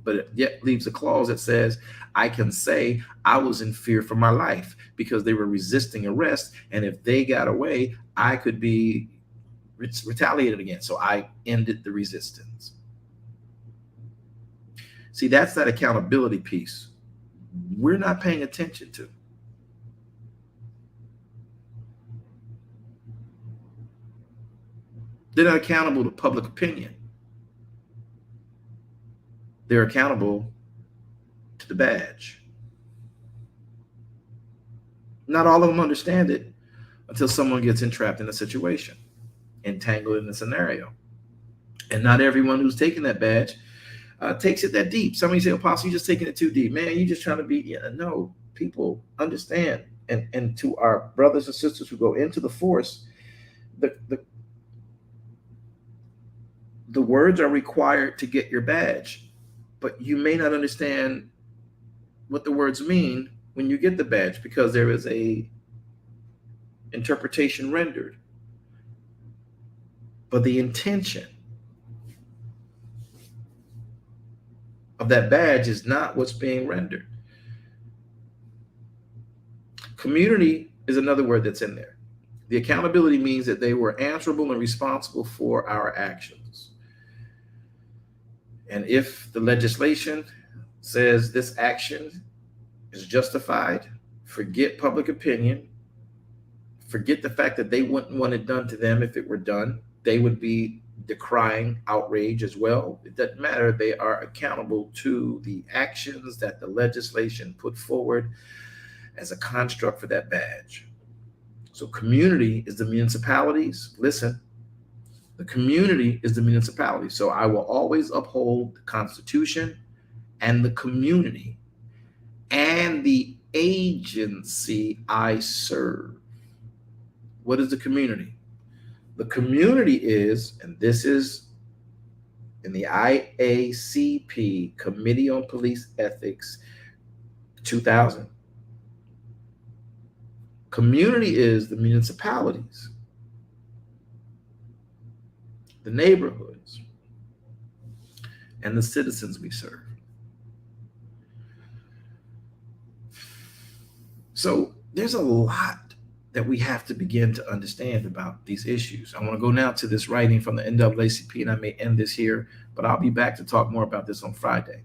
But it yet leaves a clause that says, I can say I was in fear for my life because they were resisting arrest. And if they got away, I could be retaliated against. So I ended the resistance. See, that's that accountability piece we're not paying attention to. They're not accountable to public opinion. They're accountable to the badge. Not all of them understand it until someone gets entrapped in a situation, entangled in a scenario. And not everyone who's taking that badge takes it that deep. Somebody say, Apostle, you're just taking it too deep. Man, you're just trying to be, no, people understand. And to our brothers and sisters who go into the force, the words are required to get your badge, but you may not understand what the words mean when you get the badge because there is a interpretation rendered. But the intention of that badge is not what's being rendered. Community is another word that's in there. The accountability means that they were answerable and responsible for our actions. And if the legislation says this action is justified, forget public opinion, forget the fact that they wouldn't want it done to them if it were done. They would be decrying outrage as well. It doesn't matter. They are accountable to the actions that the legislation put forward as a construct for that badge. So community is the municipalities. Listen, The community is the municipality. So I will always uphold the Constitution and the community and the agency I serve. What is the community? The community is, and this is in the IACP, Committee on Police Ethics 2000. Community is the municipalities, the neighborhoods, and the citizens we serve. So there's a lot that we have to begin to understand about these issues. I want to go now to this writing from the NAACP, and I may end this here, but I'll be back to talk more about this on Friday.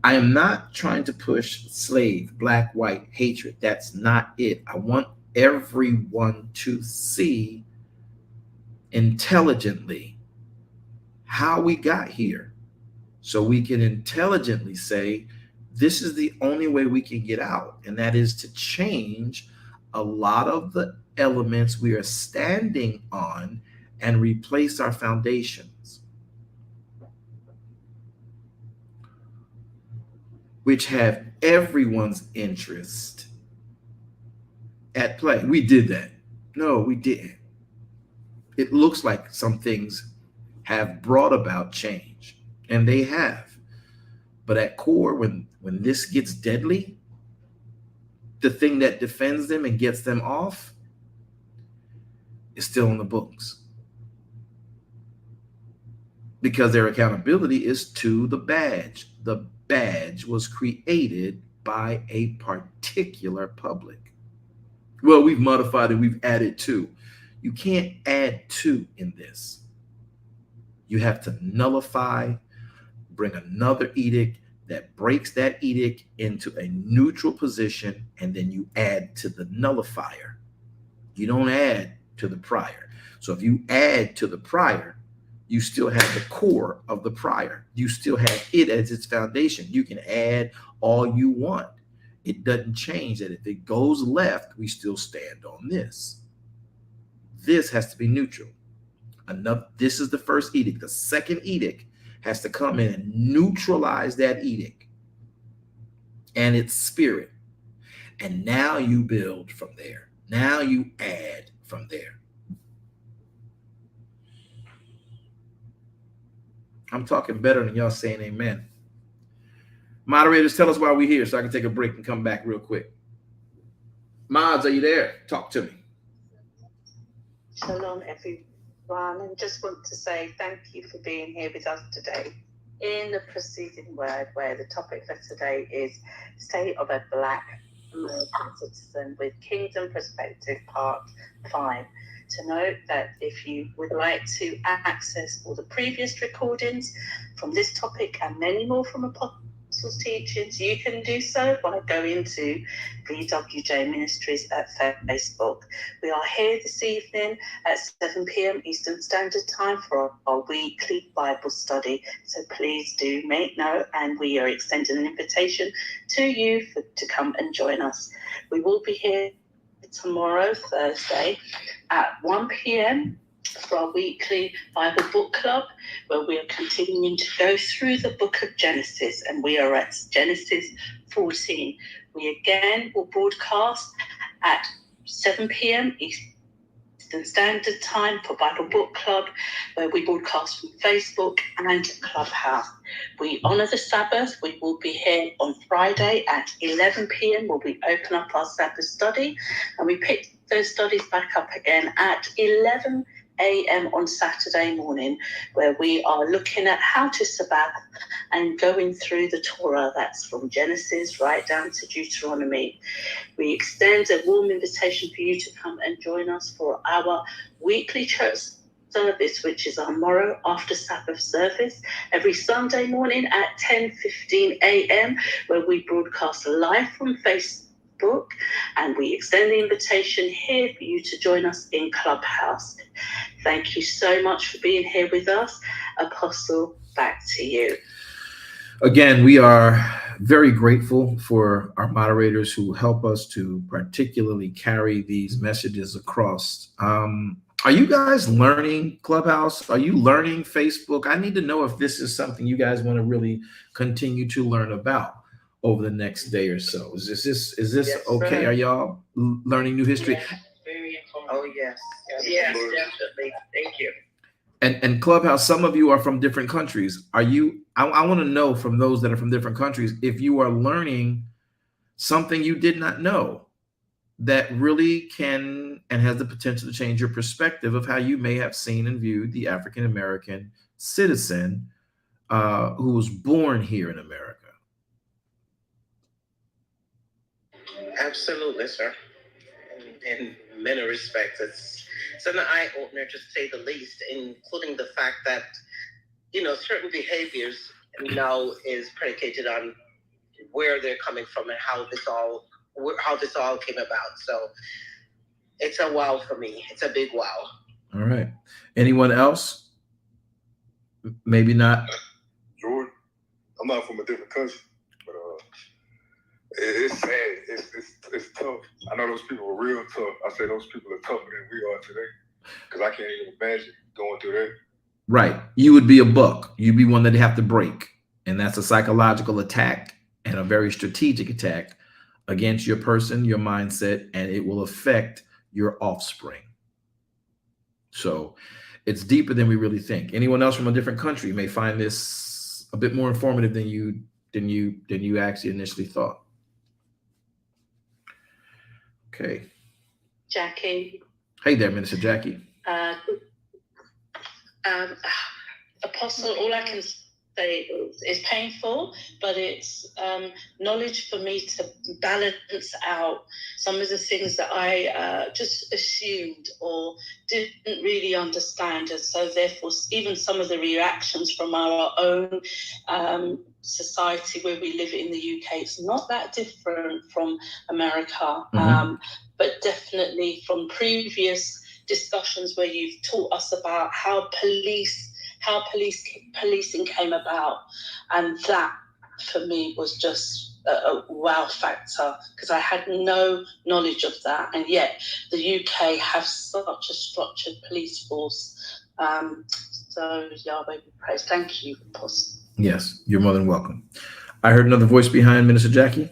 I am not trying to push slave, black, white hatred. That's not it. I want everyone to see intelligently how we got here, so we can intelligently say, this is the only way we can get out, and that is to change a lot of the elements we are standing on and replace our foundations, which have everyone's interest at play. We did that. No, we didn't. It looks like some things have brought about change, and they have. But at core, when this gets deadly, the thing that defends them and gets them off is still in the books. Because their accountability is to the badge. The badge was created by a particular public. Well, we've modified it, we've added to. You can't add to in this. You have to nullify, bring another edict that breaks that edict into a neutral position, and then you add to the nullifier. You don't add to the prior. So if you add to the prior, you still have the core of the prior. You still have it as its foundation. You can add all you want. It doesn't change that. If it goes left, we still stand on this. This has to be neutral. This is the first edict. The second edict has to come in and neutralize that edict and its spirit. And now you build from there. Now you add from there. I'm talking better than y'all saying amen. Moderators, tell us why we're here so I can take a break and come back real quick. Mods, are you there? Talk to me. Shalom, everyone, and just want to say thank you for being here with us today in the preceding word, where the topic for today is State of a Black American Citizen with Kingdom Perspective, Part 5. To note that if you would like to access all the previous recordings from this topic and many more from Apostles' teachings, you can do so by going to VWJ Ministries at Facebook. We are here this evening at 7 p.m. Eastern Standard Time for our weekly Bible study. So please do make note, and we are extending an invitation to you to come and join us. We will be here tomorrow, Thursday, at 1 p.m. for our weekly Bible book club, where we are continuing to go through the book of Genesis, and we are at Genesis 14. We again will broadcast at 7 p.m. Eastern Standard Time for Bible Book Club, where we broadcast from Facebook and Clubhouse. We honour the Sabbath. We will be here on Friday at 11 p.m. where we open up our Sabbath study, and we pick those studies back up again at 11 a.m. on Saturday morning, where we are looking at how to Sabbath and going through the Torah. That's from Genesis right down to Deuteronomy. We extend a warm invitation for you to come and join us for our weekly church service, which is our Morrow after Sabbath service, every Sunday morning at 10:15 a.m., where we broadcast live from Facebook, and we extend the invitation here for you to join us in Clubhouse. Thank you so much for being here with us. Apostle, back to you. Again, we are very grateful for our moderators who help us to particularly carry these messages across. Are you guys learning Clubhouse? Are you learning Facebook? I need to know if this is something you guys want to really continue to learn about over the next day or so. Is this Yes, okay? sir. Are y'all learning new history? Yes, very informative. Oh, yes. Yes, definitely. Thank you. And Clubhouse, some of you are from different countries. Are you? I want to know from those that are from different countries if you are learning something you did not know that really can and has the potential to change your perspective of how you may have seen and viewed the African American citizen who was born here in America. Absolutely, sir. In many respects, it's an eye opener to say the least, including the fact that certain behaviors now is predicated on where they're coming from and how this all came about. So it's a wow for me. It's a big wow. All right. Anyone else? Maybe not. Jordan, I'm not from a different country, but it's sad. It's tough. I know those people are real tough. I say those people are tougher than we are today, because I can't even imagine going through that. Right. You would be a buck. You'd be one that they have to break. And that's a psychological attack and a very strategic attack against your person, your mindset, and it will affect your offspring. So it's deeper than we really think. Anyone else from a different country may find this a bit more informative than you actually initially thought. Okay. Jackie. Hey there, Minister Jackie. Apostle, all I can say is painful, but it's knowledge for me to balance out some of the things that I just assumed or didn't really understand. And so therefore, even some of the reactions from our own society where we live in the UK, it's not that different from America, but definitely from previous discussions where you've taught us about how policing came about, and that for me was just a wow factor, because I had no knowledge of that, and yet the UK have such a structured police force. So Yahweh be praised. Thank you, Apostle. Yes, you're more than welcome. I heard another voice behind Minister Jackie.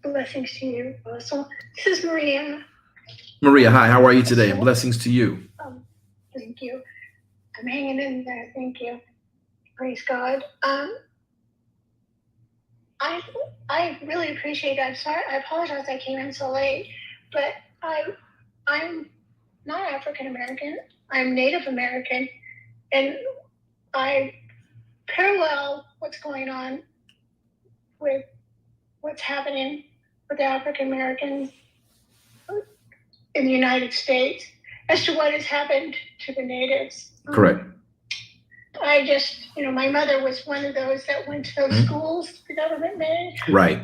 Blessings to you, Apostle. This is Maria. Maria, hi. How are you today? And blessings to you. Thank you. I'm hanging in there. Thank you. Praise God. I really appreciate it. I'm sorry. I apologize I came in so late, but I'm not African American. I'm Native American, and I parallel what's going on with what's happening with the African Americans in the United States as to what has happened to the natives. Correct. I just, my mother was one of those that went to those schools the government made. Right.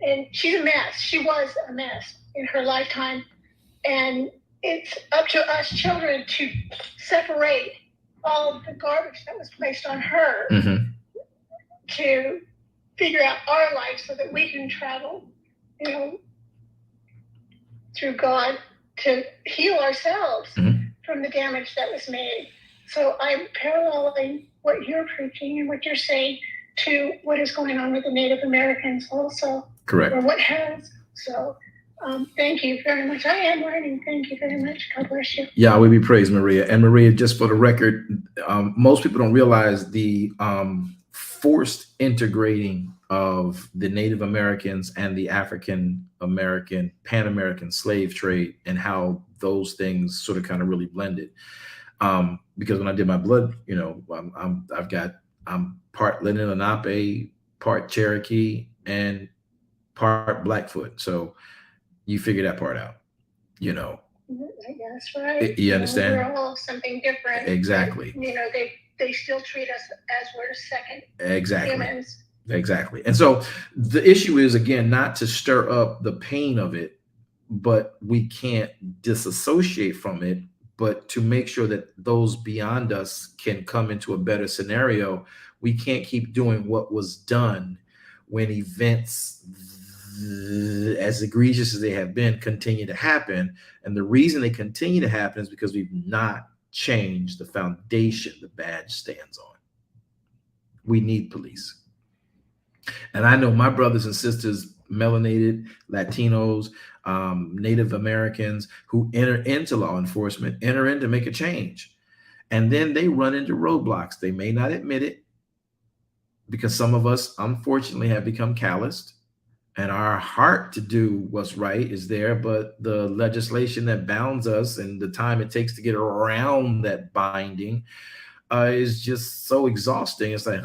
And she's a mess. She was a mess in her lifetime. And it's up to us children to separate all the garbage that was placed on her to figure out our life so that we can travel, through God to heal ourselves from the damage that was made. So I'm paralleling what you're preaching and what you're saying to what is going on with the Native Americans also. Correct. Or what has. So thank you very much. I am learning. Thank you very much. God bless you. Yeah, we be praised, Maria. And Maria, just for the record, most people don't realize the forced integrating of the Native Americans and the African American, Pan American slave trade, and how those things sort of kind of really blended. Because when I did my blood, I'm part Lenape, part Cherokee, and part Blackfoot. So you figure that part out, That's right. You understand? We're all something different. Exactly. But, they still treat us as we're second humans. Exactly. And so the issue is, again, not to stir up the pain of it, but we can't disassociate from it, but to make sure that those beyond us can come into a better scenario. We can't keep doing what was done when events as egregious as they have been, continue to happen. And the reason they continue to happen is because we've not changed the foundation the badge stands on. We need police. And I know my brothers and sisters, melanated, Latinos, Native Americans, who enter into law enforcement, enter in to make a change. And then they run into roadblocks. They may not admit it because some of us, unfortunately, have become calloused. And our heart to do what's right is there, but the legislation that bounds us and the time it takes to get around that binding is just so exhausting. It's like,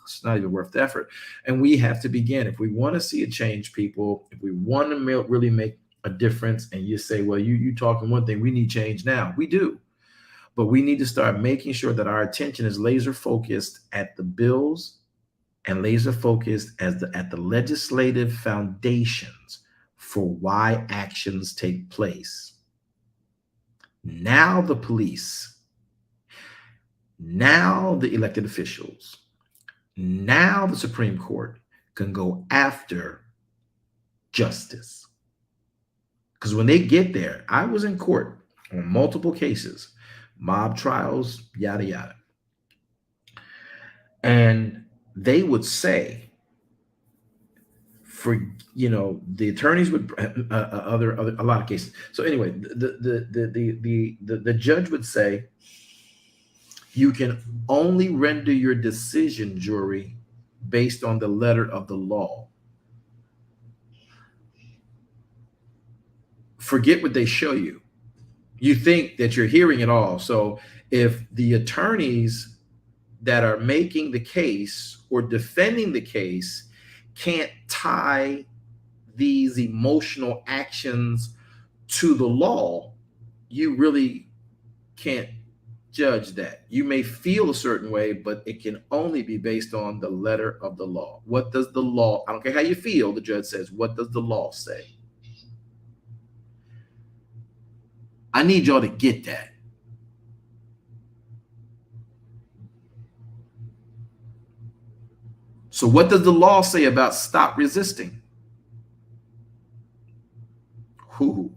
it's not even worth the effort. And we have to begin. If we want to see a change, people, if we want to really make a difference, and you say, well, you talking one thing, we need change now. We do. But we need to start making sure that our attention is laser focused at the bills and laser focused at the legislative foundations for why actions take place. Now the police, now the elected officials, now the Supreme Court can go after justice. Because when they get there, I was in court on multiple cases, mob trials, yada, yada. And they would say, the attorneys would a lot of cases. So anyway, the judge would say, you can only render your decision, jury, based on the letter of the law. Forget what they show you. You think that you're hearing it all. So if the attorneys that are making the case or defending the case can't tie these emotional actions to the law, you really can't judge that. You may feel a certain way, but it can only be based on the letter of the law. What does the law, I don't care how you feel, the judge says, what does the law say? I need y'all to get that. So what does the law say about stop resisting? Who?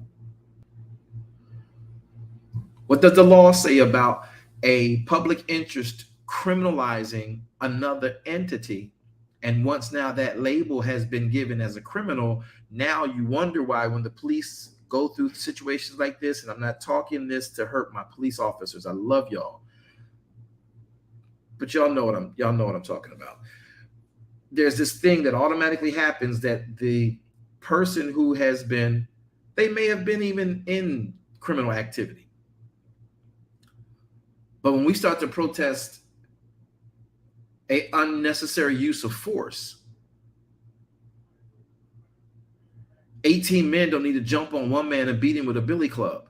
What does the law say about a public interest criminalizing another entity? And once now that label has been given as a criminal, now you wonder why when the police go through situations like this, and I'm not talking this to hurt my police officers. I love y'all. But y'all know what I'm talking about. There's this thing that automatically happens that the person who has been, they may have been even in criminal activity. But when we start to protest an unnecessary use of force, 18 men don't need to jump on one man and beat him with a billy club.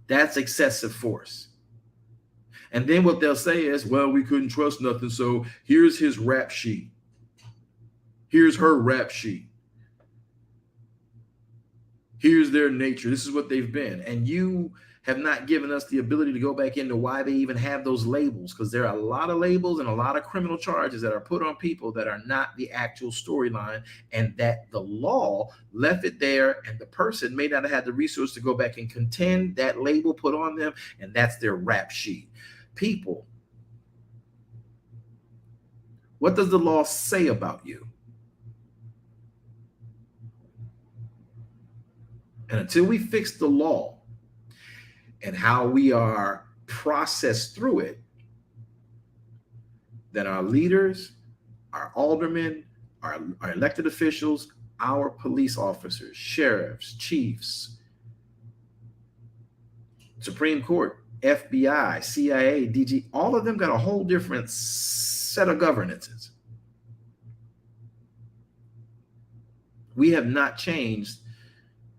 That's excessive force. And then what they'll say is, well, we couldn't trust nothing, so here's his rap sheet. Here's her rap sheet. Here's their nature. This is what they've been. And you have not given us the ability to go back into why they even have those labels, because there are a lot of labels and a lot of criminal charges that are put on people that are not the actual storyline, and that the law left it there, and the person may not have had the resource to go back and contend that label put on them, and that's their rap sheet. People, what does the law say about you? And until we fix the law and how we are processed through it, then our leaders, our aldermen, our elected officials, our police officers, sheriffs, chiefs, Supreme Court, FBI, CIA, DG, all of them got a whole different set of governances. We have not changed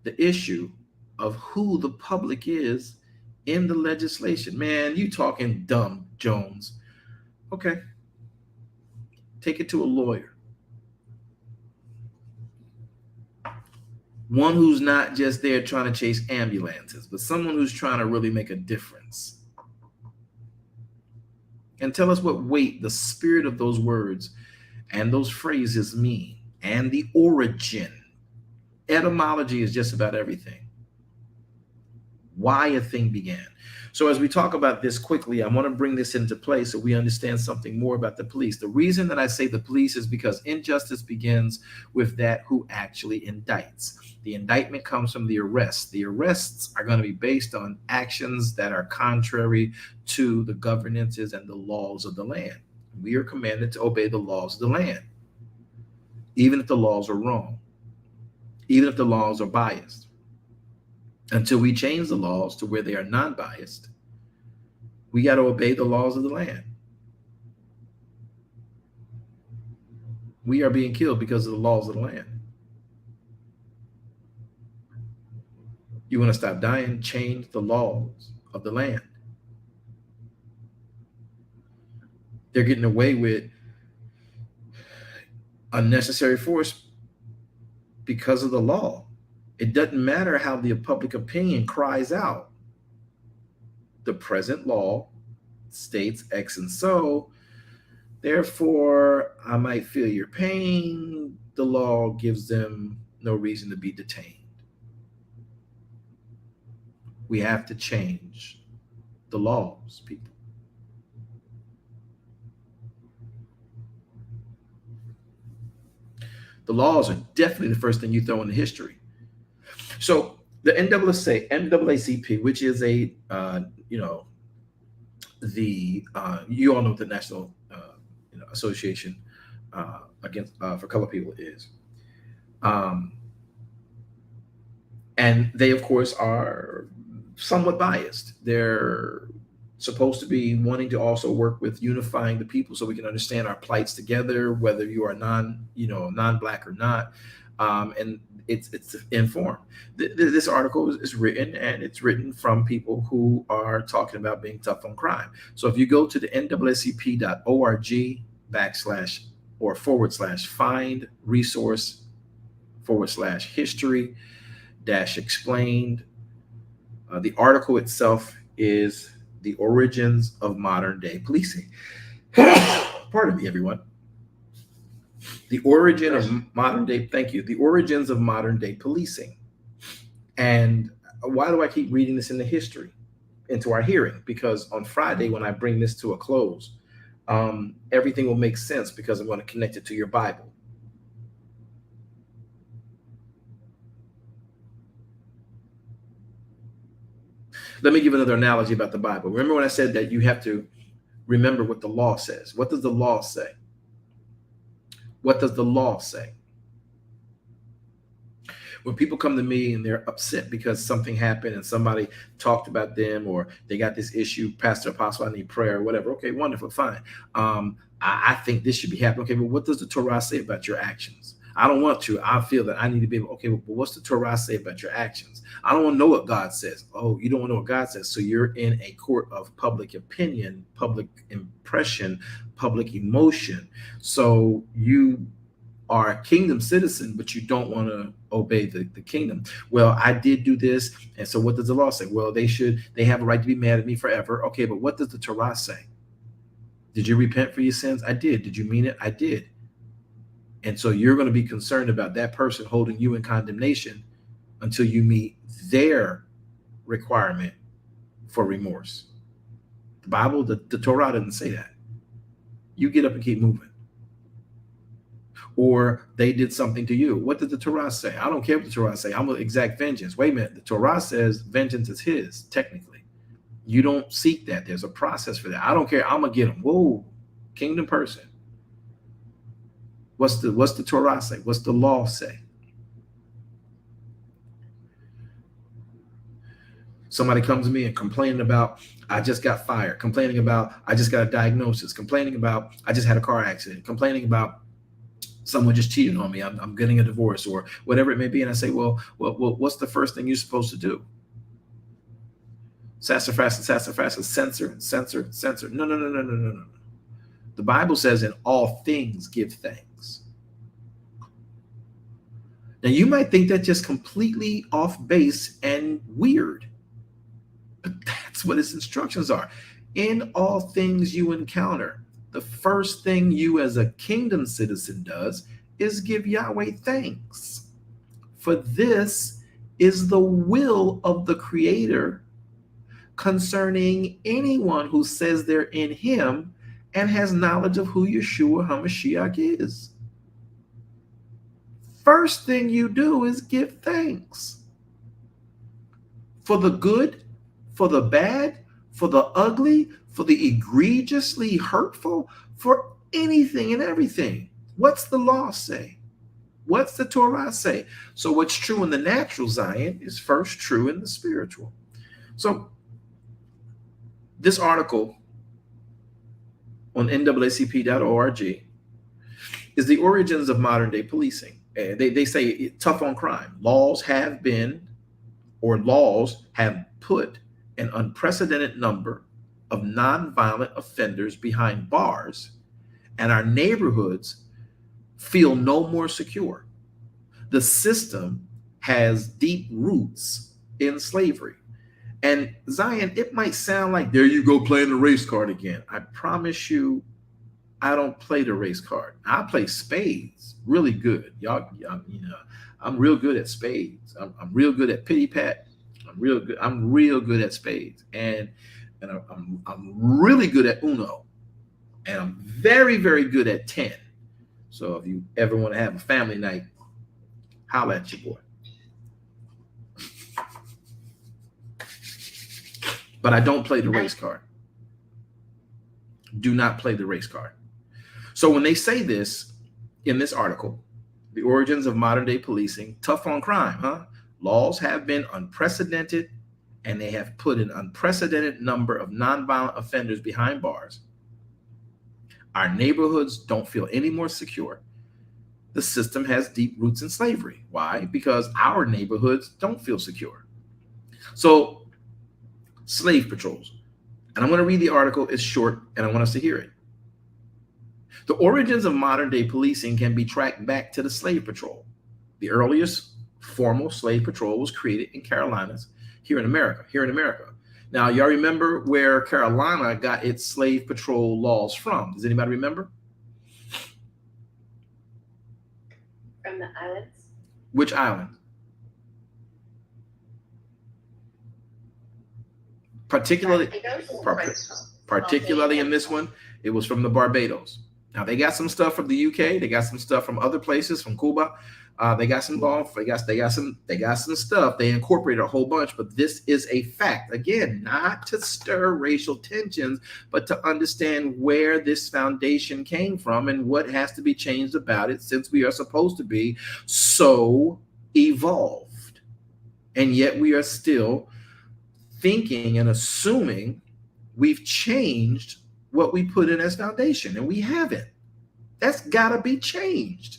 the issue of who the public is in the legislation. Man, you talking dumb, Jones. Okay. Take it to a lawyer. One who's not just there trying to chase ambulances, but someone who's trying to really make a difference. And tell us what weight the spirit of those words and those phrases mean. and the origin. Etymology is just about everything. Why a thing began. So as we talk about this quickly, I want to bring this into play so we understand something more about the police. The reason that I say the police is because injustice begins with that who actually indicts. The indictment comes from the arrests. The arrests are going to be based on actions that are contrary to the governances and the laws of the land. We are commanded to obey the laws of the land, even if the laws are wrong, even if the laws are biased. Until we change the laws to where they are non-biased, we got to obey the laws of the land. We are being killed because of the laws of the land. You want to stop dying? Change the laws of the land. They're getting away with unnecessary force because of the law. It doesn't matter how the public opinion cries out. The present law states X and so, therefore, I might feel your pain. The law gives them no reason to be detained. We have to change the laws, people. The laws are definitely the first thing you throw into history. So the NAACP, which is a, you all know what the National Association against for Colored People is. And they, of course, are somewhat biased. They're supposed to be wanting to also work with unifying the people so we can understand our plights together, whether you are non-Black or not. And it's informed. This article is written, and it's written from people who are talking about being tough on crime. So if you go to the NAACP.org/find resource /history -explained, the article itself is The Origins of Modern Day Policing. Pardon me, everyone. The origin of modern day, thank you, the origins of modern day policing. And why do I keep reading this into history, into our hearing? Because on Friday, when I bring this to a close, everything will make sense because I'm going to connect it to your Bible. Let me give another analogy about the Bible. Remember when I said that you have to remember what the law says? What does the law say? What does the law say? When people come to me and they're upset because something happened and somebody talked about them, or they got this issue, Pastor, Apostle, I need prayer, or whatever. Okay, wonderful, fine. I think this should be happening. Okay, but what does the Torah say about your actions? I don't want to. I feel that I need to be able, okay, but what's the Torah say about your actions? I don't want to know what God says. Oh, you don't want to know what God says. So you're in a court of public opinion, public impression, public emotion. So you are a kingdom citizen, but you don't want to obey the kingdom. Well, I did do this. And so what does the law say? Well, they have a right to be mad at me forever. Okay, but what does the Torah say? Did you repent for your sins? I did. Did you mean it? I did. And so you're going to be concerned about that person holding you in condemnation until you meet their requirement for remorse. The Bible, the Torah doesn't say that. You get up and keep moving. Or they did something to you. What did the Torah say? I don't care what the Torah say. I'm going to exact vengeance. Wait a minute. The Torah says vengeance is his, technically. You don't seek that. There's a process for that. I don't care. I'm going to get him. Whoa, kingdom person. What's the Torah say? What's the law say? Somebody comes to me and complaining about, I just got fired, complaining about, I just got a diagnosis, complaining about, I just had a car accident, complaining about someone just cheated on me, I'm getting a divorce, or whatever it may be. And I say, well, what's the first thing you're supposed to do? Sassafras, censor. No. The Bible says in all things give thanks. Now you might think that just completely off base and weird, but that's what its instructions are. In all things you encounter, the first thing you as a kingdom citizen does is give Yahweh thanks. For this is the will of the Creator concerning anyone who says they're in him and has knowledge of who Yeshua HaMashiach is. First thing you do is give thanks. For the good, for the bad, for the ugly, for the egregiously hurtful, for anything and everything. What's the law say? What's the Torah say? So what's true in the natural, Zion, is first true in the spiritual. So this article on NAACP.org is the origins of modern day policing. They say tough on crime. Laws have put an unprecedented number of nonviolent offenders behind bars, and our neighborhoods feel no more secure. The system has deep roots in slavery. And Zion, it might sound like, there you go playing the race card again. I promise you, I don't play the race card. I play spades really good. Y'all, I'm real good at spades. I'm real good at pity pat. I'm real good at spades. And I'm really good at Uno. And I'm very, very good at 10. So if you ever want to have a family night, holla at your boy. But I don't play the race card. Do not play the race card. So when they say this in this article, the origins of modern day policing, tough on crime, huh? Laws have been unprecedented, and they have put an unprecedented number of nonviolent offenders behind bars. Our neighborhoods don't feel any more secure. The system has deep roots in slavery. Why? Because our neighborhoods don't feel secure. So slave patrols. And I'm going to read the article. It's short, and I want us to hear it. The origins of modern day policing can be tracked back to the slave patrol. The earliest formal slave patrol was created in Carolinas, here in America. Now, y'all remember where Carolina got its slave patrol laws from? Does anybody remember? From the islands. Which island? Particularly in this one, it was from the Barbados. Now they got some stuff from the UK. They got some stuff from other places, from Cuba. They got some law. They got some stuff. They incorporated a whole bunch, but this is a fact. Again, not to stir racial tensions, but to understand where this foundation came from and what has to be changed about it, since we are supposed to be so evolved, and yet we are still thinking and assuming we've changed what we put in as foundation, and we haven't. That's got to be changed.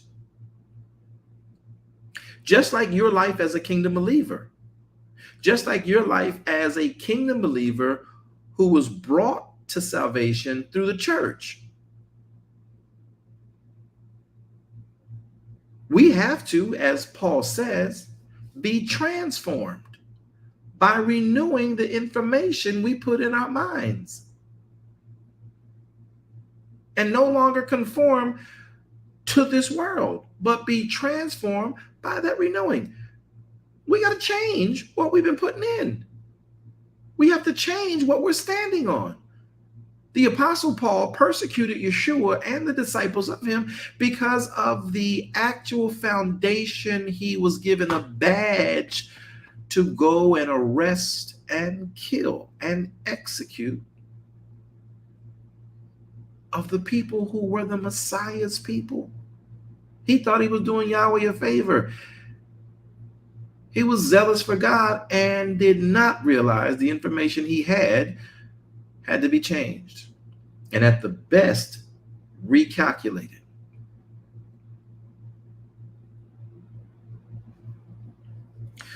Just like your life as a kingdom believer, just like your life as a kingdom believer who was brought to salvation through the church. We have to, as Paul says, be transformed by renewing the information we put in our minds, and no longer conform to this world, but be transformed by that renewing. We got to change what we've been putting in. We have to change what we're standing on. The Apostle Paul persecuted Yeshua and the disciples of him because of the actual foundation he was given, a badge to go and arrest and kill and execute of the people who were the Messiah's people. He thought he was doing Yahweh a favor. He was zealous for God and did not realize the information he had to be changed, and at the best, recalculated.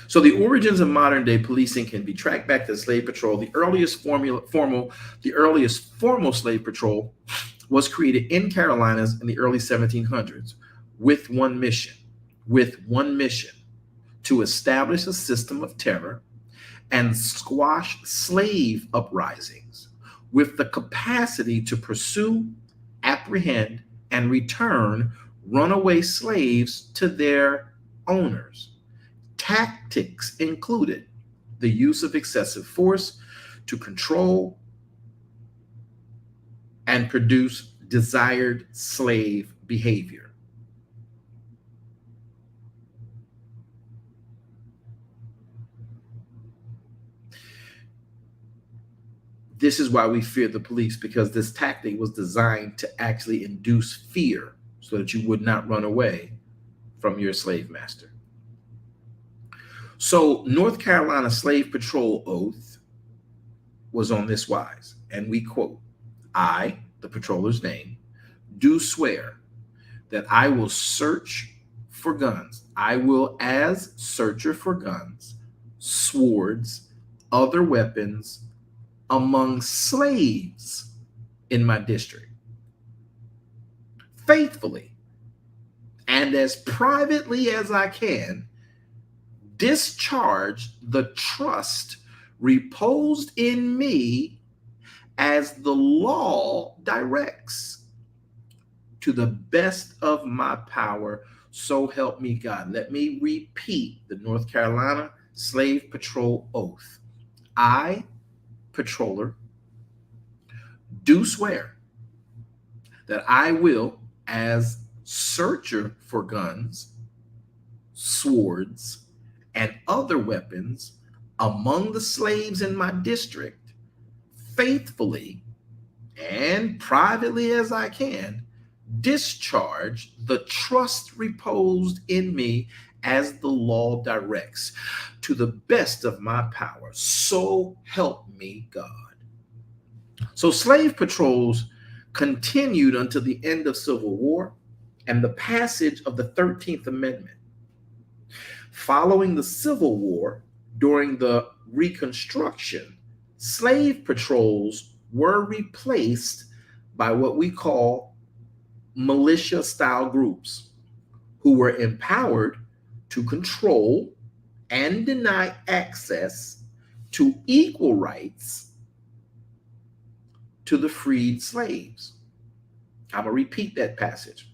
So the origins of modern day policing can be tracked back to the slave patrol. The earliest formal slave patrol was created in Carolinas in the early 1700s with one mission, to establish a system of terror and squash slave uprisings with the capacity to pursue, apprehend, and return runaway slaves to their owners. Tactics included the use of excessive force to control and produce desired slave behavior. This is why we fear the police, because this tactic was designed to actually induce fear so that you would not run away from your slave master. So North Carolina Slave Patrol oath was on this wise, and we quote, "I, the patroller's name, do swear that I will search for guns. I will, as searcher for guns, swords, other weapons among slaves in my district, faithfully and as privately as I can, discharge the trust reposed in me as the law directs, to the best of my power, so help me God." Let me repeat the North Carolina Slave Patrol oath. I, patroller, do swear that I will, as searcher for guns, swords, and other weapons among the slaves in my district, faithfully and privately as I can, discharge the trust reposed in me as the law directs, to the best of my power, so help me God. So slave patrols continued until the end of Civil War and the passage of the 13th Amendment. Following the Civil War, during the Reconstruction, slave patrols were replaced by what we call militia-style groups, who were empowered to control and deny access to equal rights to the freed slaves. I'm going to repeat that passage.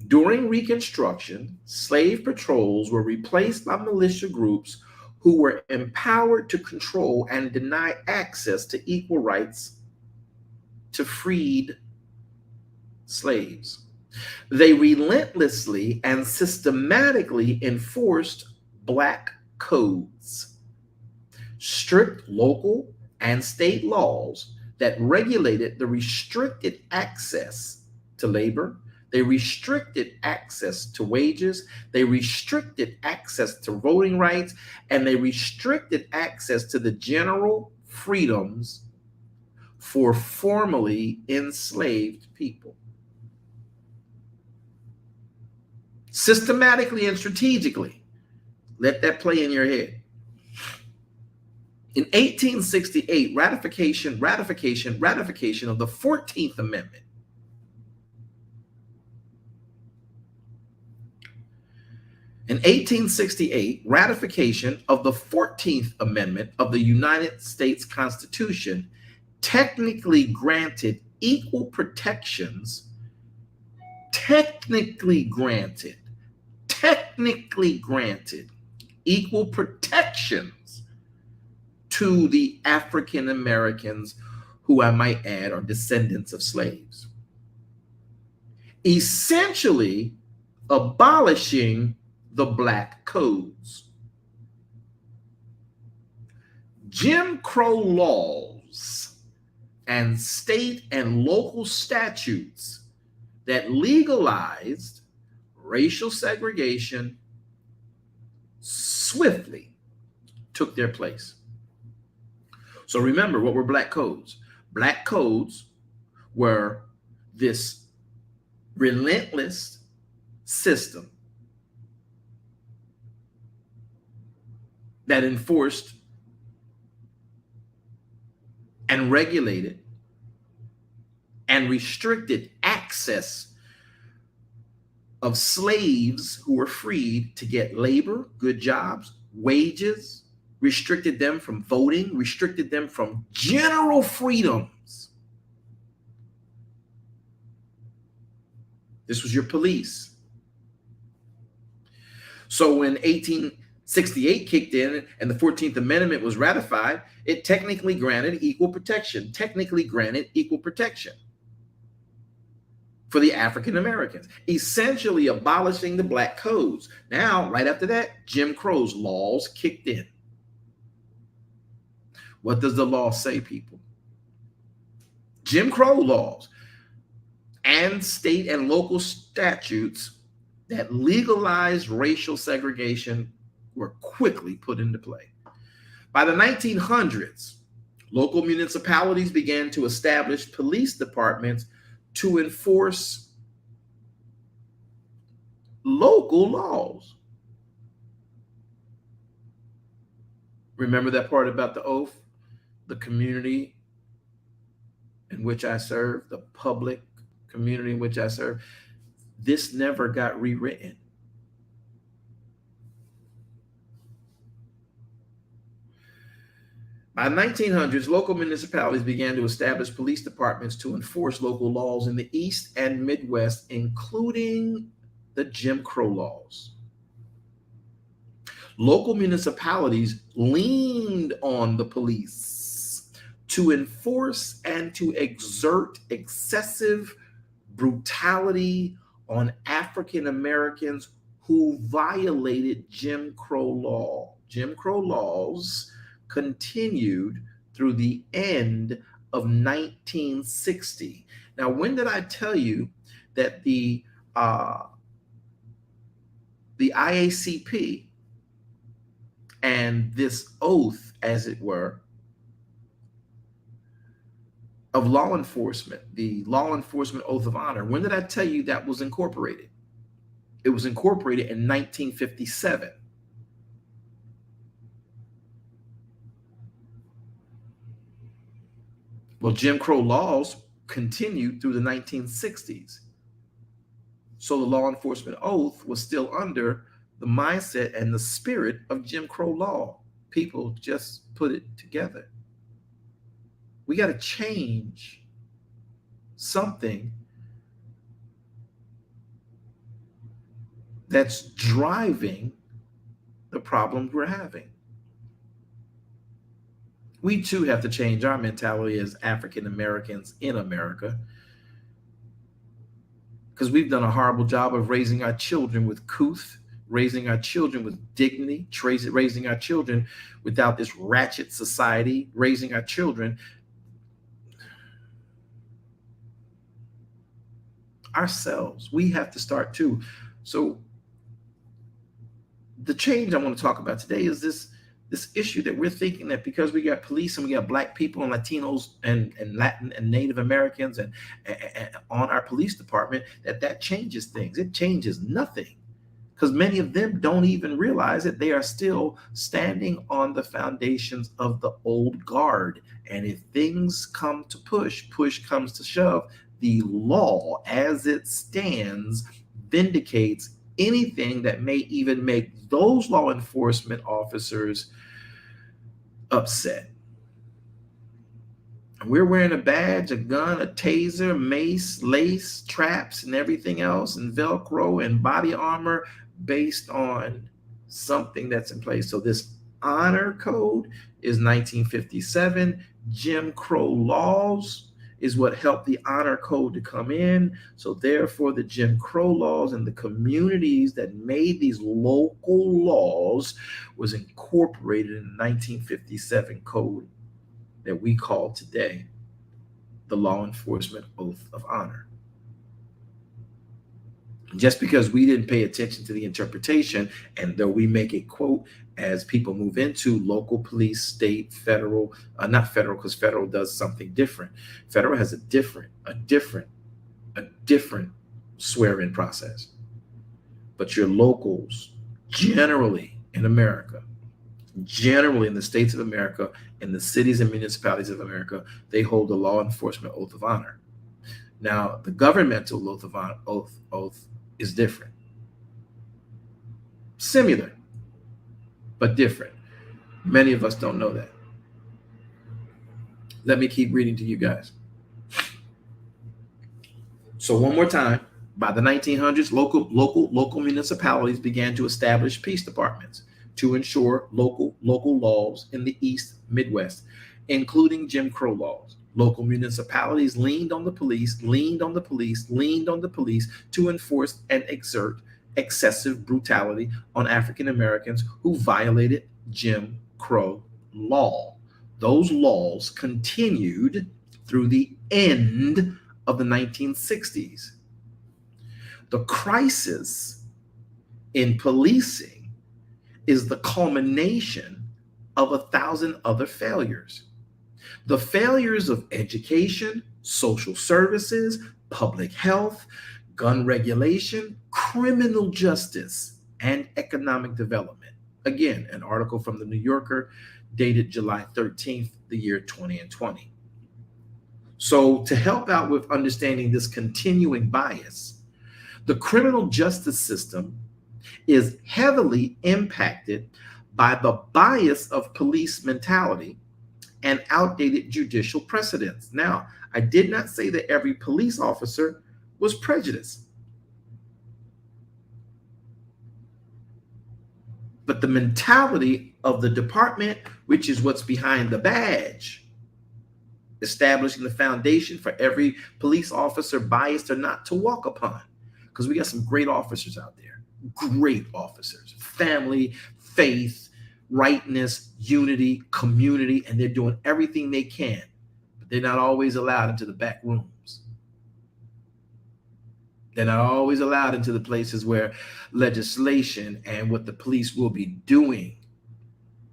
During Reconstruction, slave patrols were replaced by militia groups who were empowered to control and deny access to equal rights to freed slaves. They relentlessly and systematically enforced Black codes, strict local and state laws that regulated the restricted access to labor. They restricted access to wages. They restricted access to voting rights, and they restricted access to the general freedoms for formerly enslaved people. Systematically and strategically. Let that play in your head. In 1868, ratification of the 14th Amendment. In 1868, ratification of the 14th Amendment of the United States Constitution technically granted equal protections, equal protections to the African Americans, who I might add are descendants of slaves, essentially abolishing the Black codes. Jim Crow laws and state and local statutes that legalized racial segregation swiftly took their place. So remember, what were Black codes? Black codes were this relentless system that enforced and regulated and restricted access of slaves who were freed to get labor, good jobs, wages, restricted them from voting, restricted them from general freedoms. This was your police. So when 1868 kicked in and the 14th Amendment was ratified, it technically granted equal protection, for the African Americans, essentially abolishing the black codes. Now, right after that, Jim Crow's laws kicked in. What does the law say, people? Jim Crow laws and state and local statutes that legalized racial segregation were quickly put into play. By the 1900s, local municipalities began to establish police departments to enforce local laws. Remember that part about the oath? The community in which I serve, the public community in which I serve. This never got rewritten. By the 1900s, local municipalities began to establish police departments to enforce local laws in the East and Midwest, including the Jim Crow laws. Local municipalities leaned on the police to enforce and to exert excessive brutality on African Americans who violated Jim Crow law. Jim Crow laws continued through the end of 1960. Now, when did I tell you that the IACP and this oath, as it were, of law enforcement, the Law Enforcement Oath of Honor, when did I tell you that was incorporated? It was incorporated in 1957. Well, Jim Crow laws continued through the 1960s. So the Law Enforcement Oath was still under the mindset and the spirit of Jim Crow law. People just put it together. We got to change something that's driving the problems we're having. We too have to change our mentality as African Americans in America, because we've done a horrible job of raising our children with couth, raising our children with dignity, raising our children without this ratchet society, raising our children ourselves. We have to start too. So the change I want to talk about today is this issue that we're thinking that because we got police and we got black people and Latinos and Latin and Native Americans and on our police department, that changes things. It changes nothing, because many of them don't even realize that they are still standing on the foundations of the old guard. And if things come to push comes to shove, the law as it stands vindicates anything that may even make those law enforcement officers upset. We're wearing a badge, a gun, a taser, mace, lace, traps, and everything else, and Velcro and body armor based on something that's in place. So this honor code is 1957. Jim Crow laws is what helped the honor code to come in. So therefore, the Jim Crow laws and the communities that made these local laws was incorporated in the 1957 code that we call today the Law Enforcement Oath of Honor. Just because we didn't pay attention to the interpretation, and though we make a quote as people move into local police, state, federal, not federal, because federal does something different. Federal has a different swear-in process. But your locals, generally in America, generally in the states of America, in the cities and municipalities of America, they hold the Law Enforcement Oath of Honor. Now, the governmental oath of honor, oath is different. Similar, but different. Many of us don't know that. Let me keep reading to you guys. So one more time, By the 1900s, local municipalities began to establish peace departments to ensure local laws in the East Midwest, including Jim Crow laws. Local municipalities leaned on the police to enforce and exert excessive brutality on African Americans who violated Jim Crow law. Those laws continued through the end of the 1960s. The crisis in policing is the culmination of 1,000 other failures. The failures of education, social services, public health, gun regulation, criminal justice, and economic development. Again, an article from the New Yorker dated July 13th, the year 2020. So to help out with understanding this continuing bias, the criminal justice system is heavily impacted by the bias of police mentality and outdated judicial precedents. Now, I did not say that every police officer was prejudiced, but the mentality of the department, which is what's behind the badge, establishing the foundation for every police officer, biased or not, to walk upon. Because we got some great officers out there, great officers, family, faith, rightness, unity, community, and they're doing everything they can, but they're not always allowed into the back rooms. They're not always allowed into the places where legislation and what the police will be doing.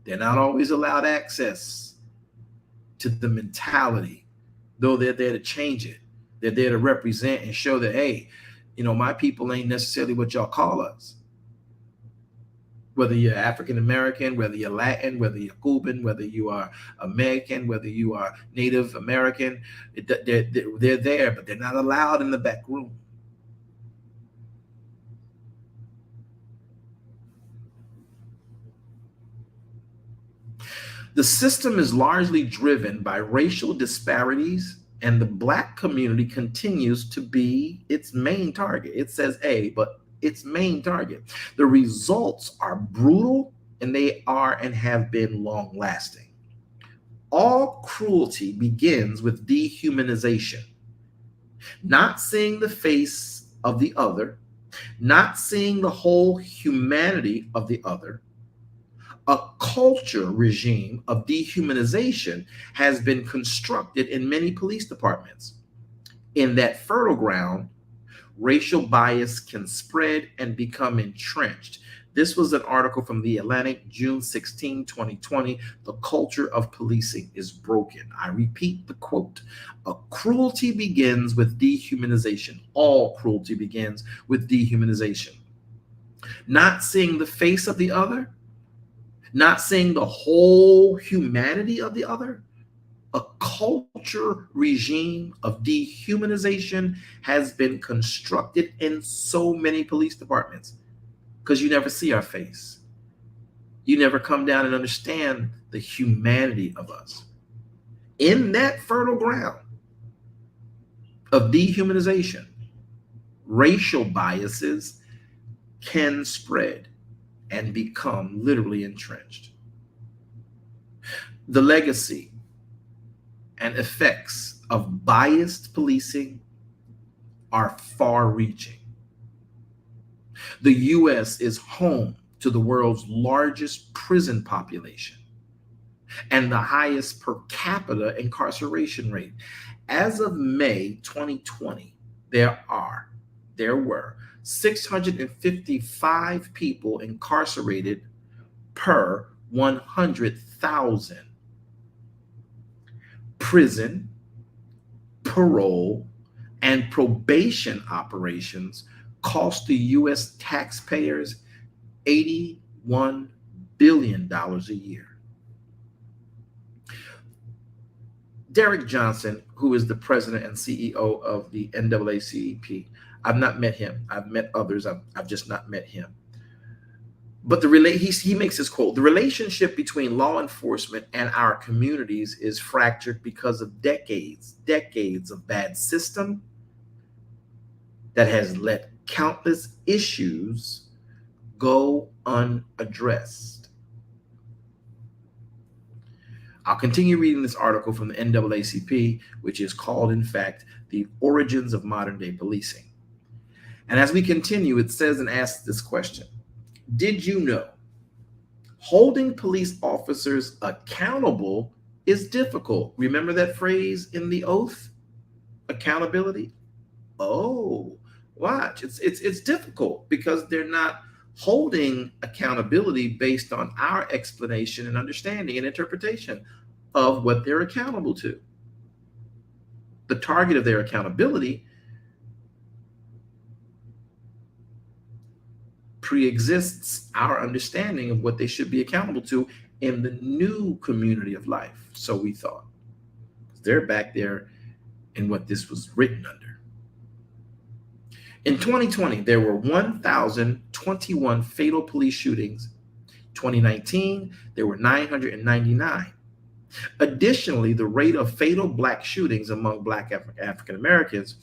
They're not always allowed access to the mentality, though they're there to change it. They're there to represent and show that, hey, my people ain't necessarily what y'all call us. Whether you're African American, whether you're Latin, whether you're Cuban, whether you are American, whether you are Native American, they're there, but they're not allowed in the back room. The system is largely driven by racial disparities, and the Black community continues to be its main target. It says A, but its main target. The results are brutal, and they are and have been long-lasting. All cruelty begins with dehumanization. Not seeing the face of the other, not seeing the whole humanity of the other. A culture regime of dehumanization has been constructed in many police departments. In that fertile ground, racial bias can spread and become entrenched. This was an article from The Atlantic, June 16, 2020. The culture of policing is broken. I repeat the quote. A cruelty begins with dehumanization. All cruelty begins with dehumanization. Not seeing the face of the other, not seeing the whole humanity of the other. A culture regime of dehumanization has been constructed in so many police departments because you never see our face. You never come down and understand the humanity of us. In that fertile ground of dehumanization, racial biases can spread and become literally entrenched. The legacy and effects of biased policing are far-reaching. The U.S. is home to the world's largest prison population and the highest per capita incarceration rate. As of May 2020, there were 655 people incarcerated per 100,000. Prison, parole, and probation operations cost the U.S. taxpayers $81 billion a year. Derek Johnson, who is the president and CEO of the NAACP, I've not met him. I've met others. I've just not met him. But he makes this quote: the relationship between law enforcement and our communities is fractured because of decades of bad system that has let countless issues go unaddressed. I'll continue reading this article from the NAACP, which is called, in fact, The Origins of Modern Day Policing. And as we continue, it says and asks this question: did you know holding police officers accountable is difficult? Remember that phrase in the oath? Accountability? Oh, watch. It's difficult because they're not holding accountability based on our explanation and understanding and interpretation of what they're accountable to. The target of their accountability pre-exists our understanding of what they should be accountable to in the new community of life. So we thought. They're back there in what this was written under. In 2020, there were 1,021 fatal police shootings. 2019, there were 999. Additionally, the rate of fatal Black shootings among Black African Americans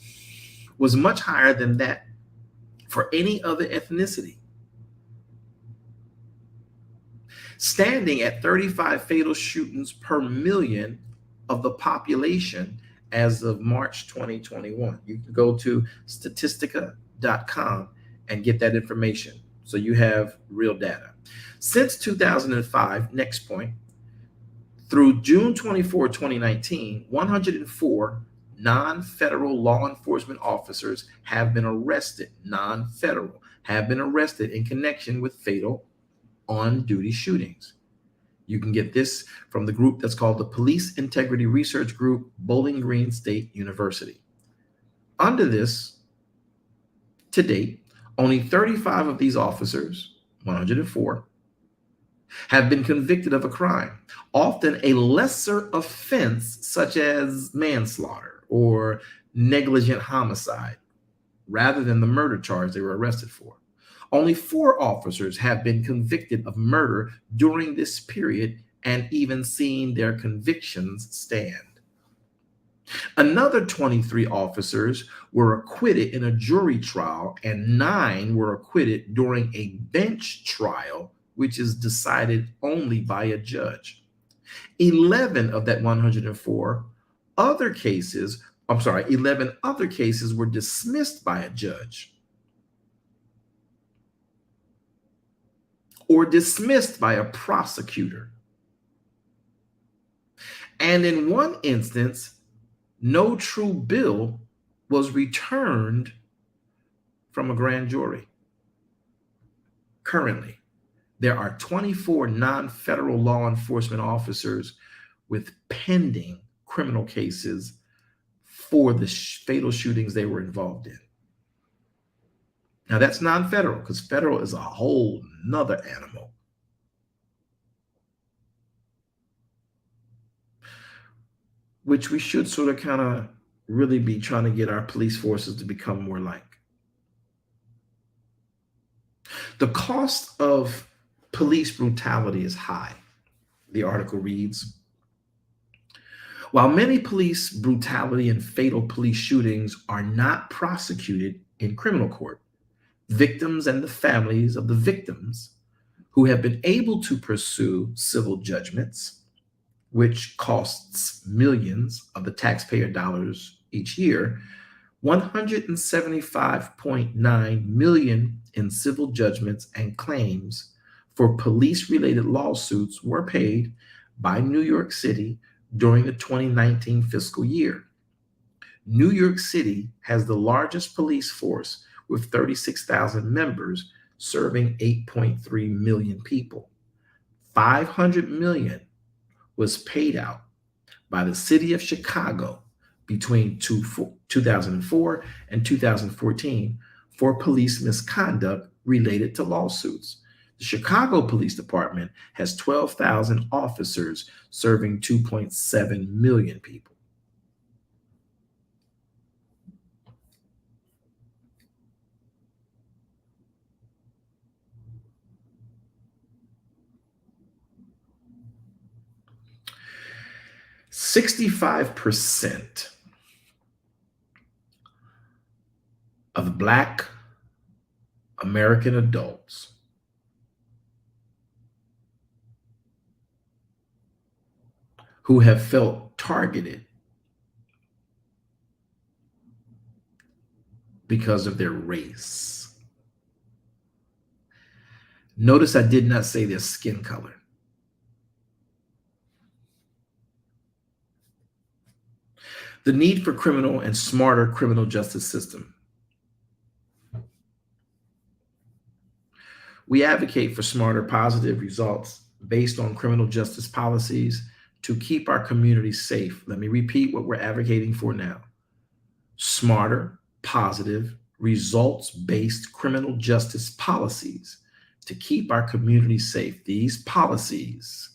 was much higher than that for any other ethnicity, standing at 35 fatal shootings per million of the population as of March 2021. You can go to statistica.com and get that information so you have real data. Since 2005, next point, through June 24, 2019, 104 non-federal law enforcement officers have been arrested, non-federal, have been arrested in connection with fatal on-duty shootings. You can get this from the group that's called the Police Integrity Research Group, Bowling Green State University. Under this, to date, only 35 of these officers, 104, have been convicted of a crime, often a lesser offense such as manslaughter or negligent homicide, rather than the murder charge they were arrested for. Only 4 officers have been convicted of murder during this period and even seen their convictions stand. Another 23 officers were acquitted in a jury trial, and 9 were acquitted during a bench trial, which is decided only by a judge. 11 of that 104 other cases, 11 other cases were dismissed by a judge or dismissed by a prosecutor. And in one instance, no true bill was returned from a grand jury. Currently, there are 24 non-federal law enforcement officers with pending criminal cases for the fatal shootings they were involved in. Now that's non-federal, because federal is a whole nother animal. Which we should sort of kind of really be trying to get our police forces to become more like. The cost of police brutality is high, the article reads. While many police brutality and fatal police shootings are not prosecuted in criminal court, victims and the families of the victims who have been able to pursue civil judgments, which costs millions of the taxpayer dollars each year, 175.9 million in civil judgments and claims for police-related lawsuits were paid by New York City during the 2019 fiscal year. New York City has the largest police force with 36,000 members serving 8.3 million people. 500 million was paid out by the city of Chicago between 2004 and 2014 for police misconduct related to lawsuits. The Chicago Police Department has 12,000 officers serving 2.7 million people. "65% of Black American adults who have felt targeted because of their race. Notice I did not say their skin color. The need for criminal and smarter criminal justice system. We advocate for smarter, positive results based on criminal justice policies to keep our communities safe. Let me repeat what we're advocating for now. Smarter, positive, results-based criminal justice policies to keep our communities safe. These policies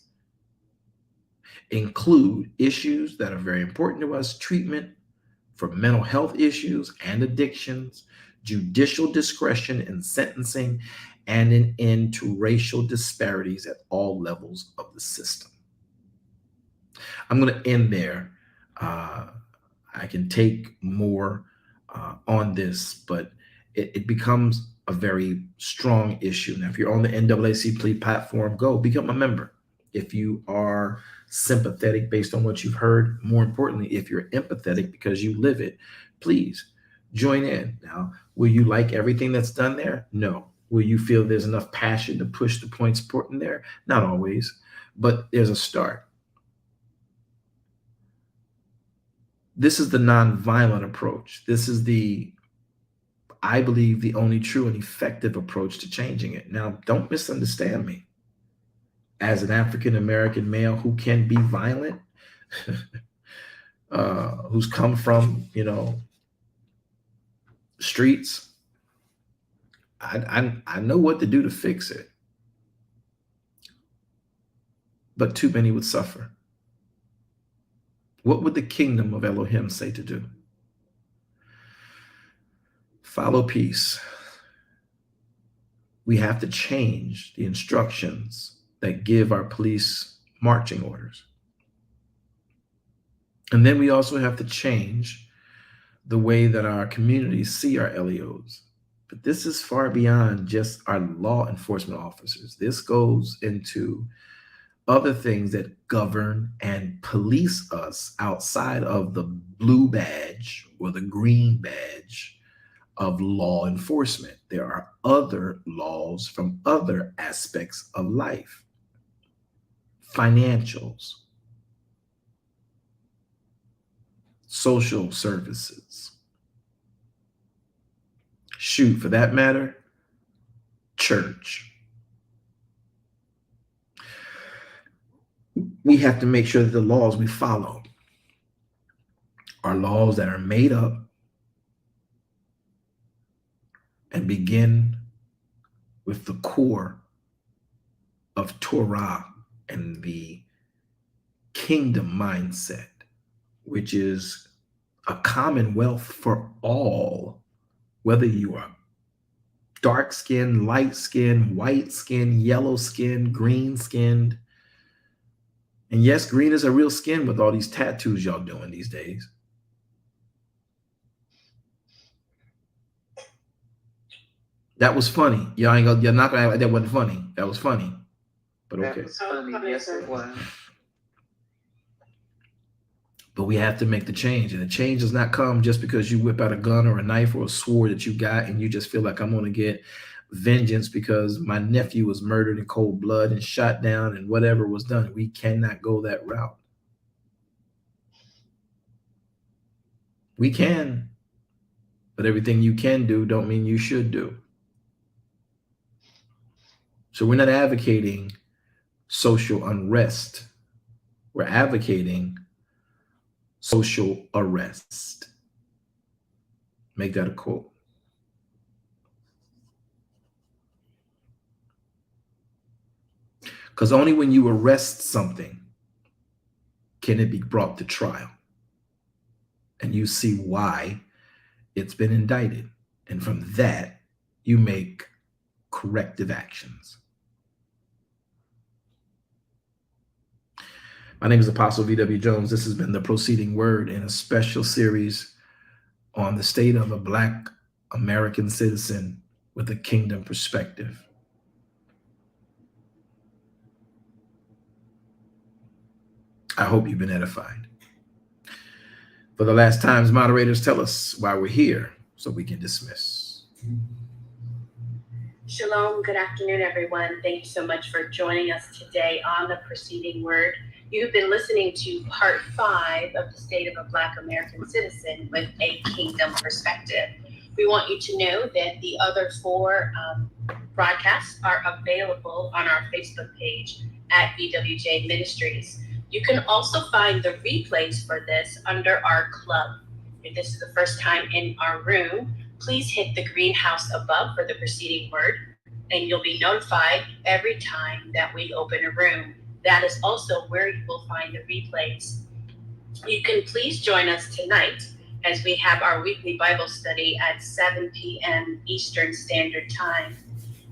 include issues that are very important to us: treatment for mental health issues and addictions, judicial discretion in sentencing, and an end to racial disparities at all levels of the system. I'm going to end there. I can take more on this, but it becomes a very strong issue. Now, if you're on the NAACP platform, go become a member. If you are sympathetic based on what you've heard, more importantly, if you're empathetic because you live it, please join in. Now, will you like everything that's done there? No. Will you feel there's enough passion to push the points important there? Not always, but there's a start. This is the nonviolent approach. This is I believe, the only true and effective approach to changing it. Now, don't misunderstand me. As an African-American male who can be violent, who's come from, streets, I know what to do to fix it. But too many would suffer. What would the kingdom of Elohim say to do? Follow peace. We have to change the instructions that give our police marching orders. And then we also have to change the way that our communities see our LEOs. But this is far beyond just our law enforcement officers. This goes into other things that govern and police us outside of the blue badge or the green badge of law enforcement. There are other laws from other aspects of life. Financials, social services, shoot, for that matter, church. We have to make sure that the laws we follow are laws that are made up and begin with the core of Torah and the kingdom mindset, which is a commonwealth for all, whether you are dark skinned, light skinned, white skinned, yellow skinned, green skinned. And yes, green is a real skin with all these tattoos y'all doing these days. That was funny. You're not gonna act like that wasn't funny. That was funny. But okay. That was funny. Yes, it was. But we have to make the change. And the change does not come just because you whip out a gun or a knife or a sword that you got and you just feel like, I'm going to get vengeance because my nephew was murdered in cold blood and shot down and whatever was done. We cannot go that route. We can, but everything you can do don't mean you should do. So we're not advocating social unrest. We're advocating social arrest. Make that a quote. Because only when you arrest something can it be brought to trial. And you see why it's been indicted. And from that, you make corrective actions. My name is Apostle V.W. Jones. This has been the Proceeding Word in a special series on the state of a Black American citizen with a kingdom perspective. I hope you've been edified. For the last times, moderators, tell us why we're here so we can dismiss. Shalom, good afternoon, everyone. Thank you so much for joining us today on the Preceding Word. You've been listening to part 5 of the State of a Black American Citizen with a Kingdom Perspective. We want you to know that the other 4 broadcasts are available on our Facebook page at BWJ Ministries. You can also find the replays for this under our club. If this is the first time in our room, please hit the green house above for the Preceding Word, and you'll be notified every time that we open a room. That is also where you will find the replays. You can please join us tonight as we have our weekly Bible study at 7 p.m. Eastern Standard Time,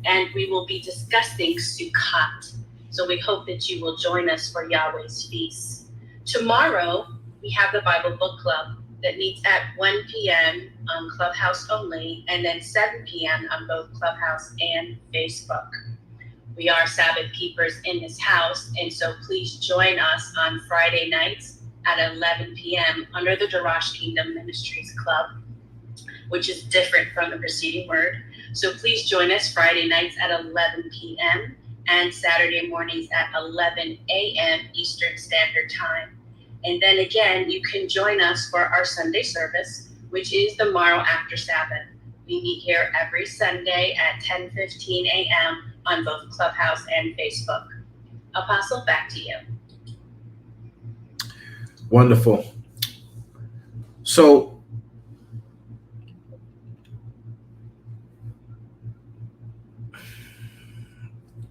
and we will be discussing Sukkot. So we hope that you will join us for Yahweh's feast. Tomorrow, we have the Bible Book Club that meets at 1 p.m. on Clubhouse only, and then 7 p.m. on both Clubhouse and Facebook. We are Sabbath keepers in this house, and so please join us on Friday nights at 11 p.m. under the Darash Kingdom Ministries Club, which is different from the Preceding Word. So please join us Friday nights at 11 p.m. and Saturday mornings at 11 a.m. Eastern Standard Time. And then again, you can join us for our Sunday service, which is the morrow after Sabbath. We meet here every Sunday at 10:15 a.m. on both Clubhouse and Facebook. Apostle, back to you. Wonderful. So,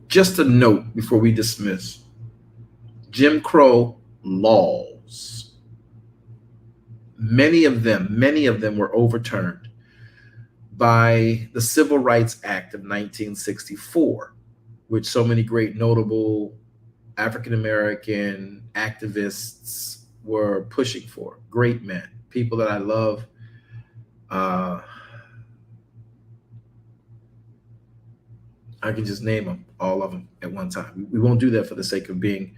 just a note before we dismiss. Jim Crow laws, many of them were overturned by the Civil Rights Act of 1964, which so many great notable African-American activists were pushing for. Great men, people that I love. I can just name them, all of them at one time. We won't do that for the sake of being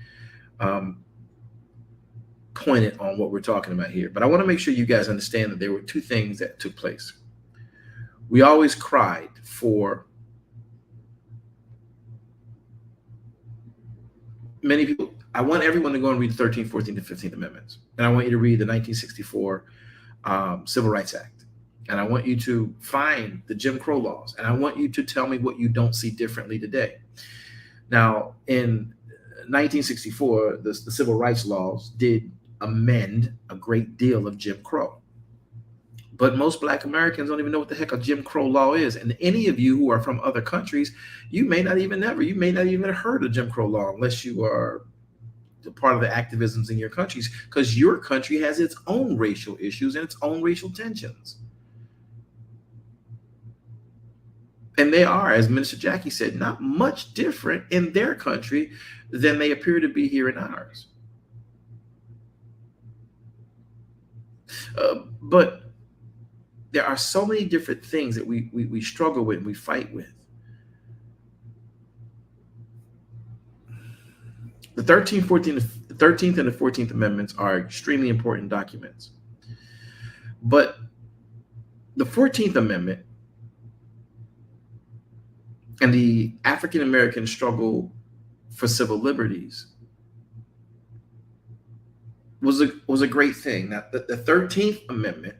pointed on what we're talking about here. But I want to make sure you guys understand that there were 2 things that took place. We always cried for many people. I want everyone to go and read the 13th, 14th, and 15th Amendments. And I want you to read the 1964 Civil Rights Act. And I want you to find the Jim Crow laws. And I want you to tell me what you don't see differently today. Now, in 1964, the civil rights laws did amend a great deal of Jim Crow. But most Black Americans don't even know what the heck a Jim Crow law is. And any of you who are from other countries, you may not even have heard of Jim Crow law unless you are part of the activisms in your countries, because your country has its own racial issues and its own racial tensions. And they are, as Minister Jackie said, not much different in their country than they appear to be here in ours. But there are so many different things that we struggle with and we fight with. The 13th and the 14th Amendments are extremely important documents. But the 14th Amendment and the African-American struggle for civil liberties was a great thing. Now, the 13th Amendment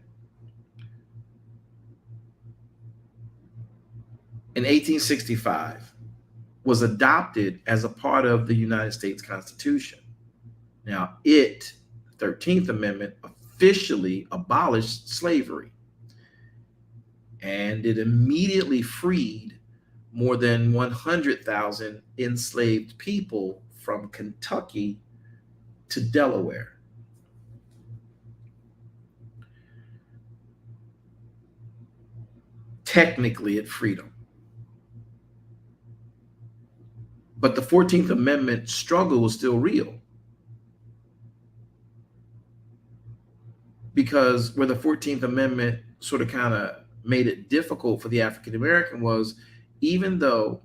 in 1865 was adopted as a part of the United States Constitution. Now, the 13th Amendment, officially abolished slavery, and it immediately freed more than 100,000 enslaved people from Kentucky to Delaware. Technically, it freed them. But the 14th Amendment struggle was still real. Because where the 14th Amendment sort of kind of made it difficult for the African American was, even though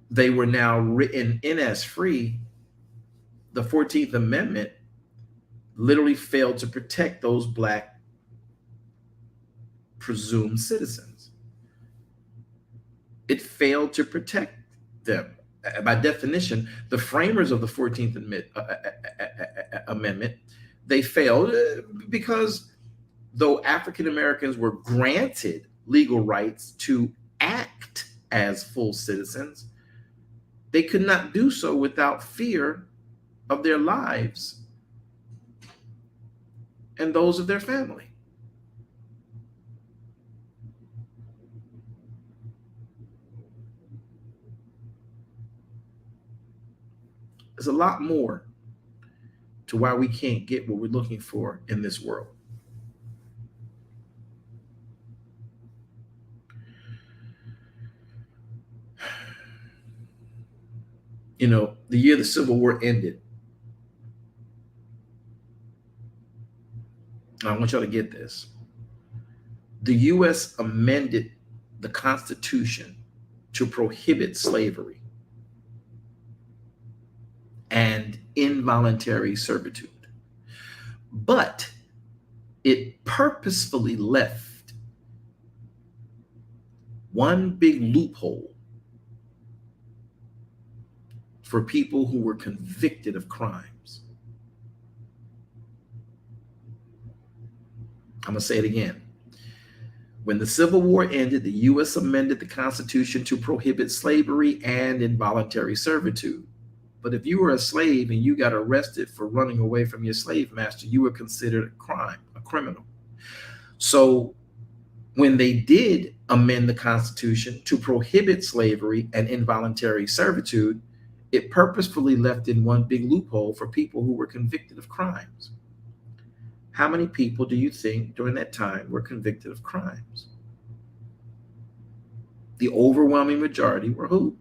they were now written in as free, the 14th Amendment literally failed to protect those Black presumed citizens. It failed to protect them. By definition, the framers of the 14th Amendment, they failed because though African Americans were granted legal rights to act as full citizens, they could not do so without fear of their lives and those of their family. There's a lot more to why we can't get what we're looking for in this world. You know, the year the Civil War ended, I want y'all to get this. The U.S. amended the Constitution to prohibit slavery and involuntary servitude. But it purposefully left one big loophole for people who were convicted of crimes. I'm going to say it again. When the Civil War ended, the U.S. amended the Constitution to prohibit slavery and involuntary servitude. But if you were a slave and you got arrested for running away from your slave master, you were considered a criminal. So when they did amend the Constitution to prohibit slavery and involuntary servitude, it purposefully left in one big loophole for people who were convicted of crimes. How many people do you think during that time were convicted of crimes? The overwhelming majority were who?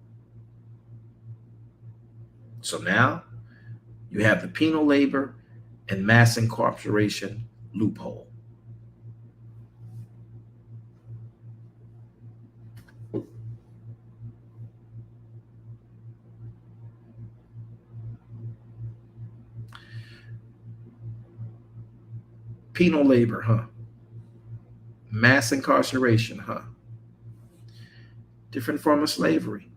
So now you have the penal labor and mass incarceration loophole. Penal labor, huh? Mass incarceration, huh? Different form of slavery.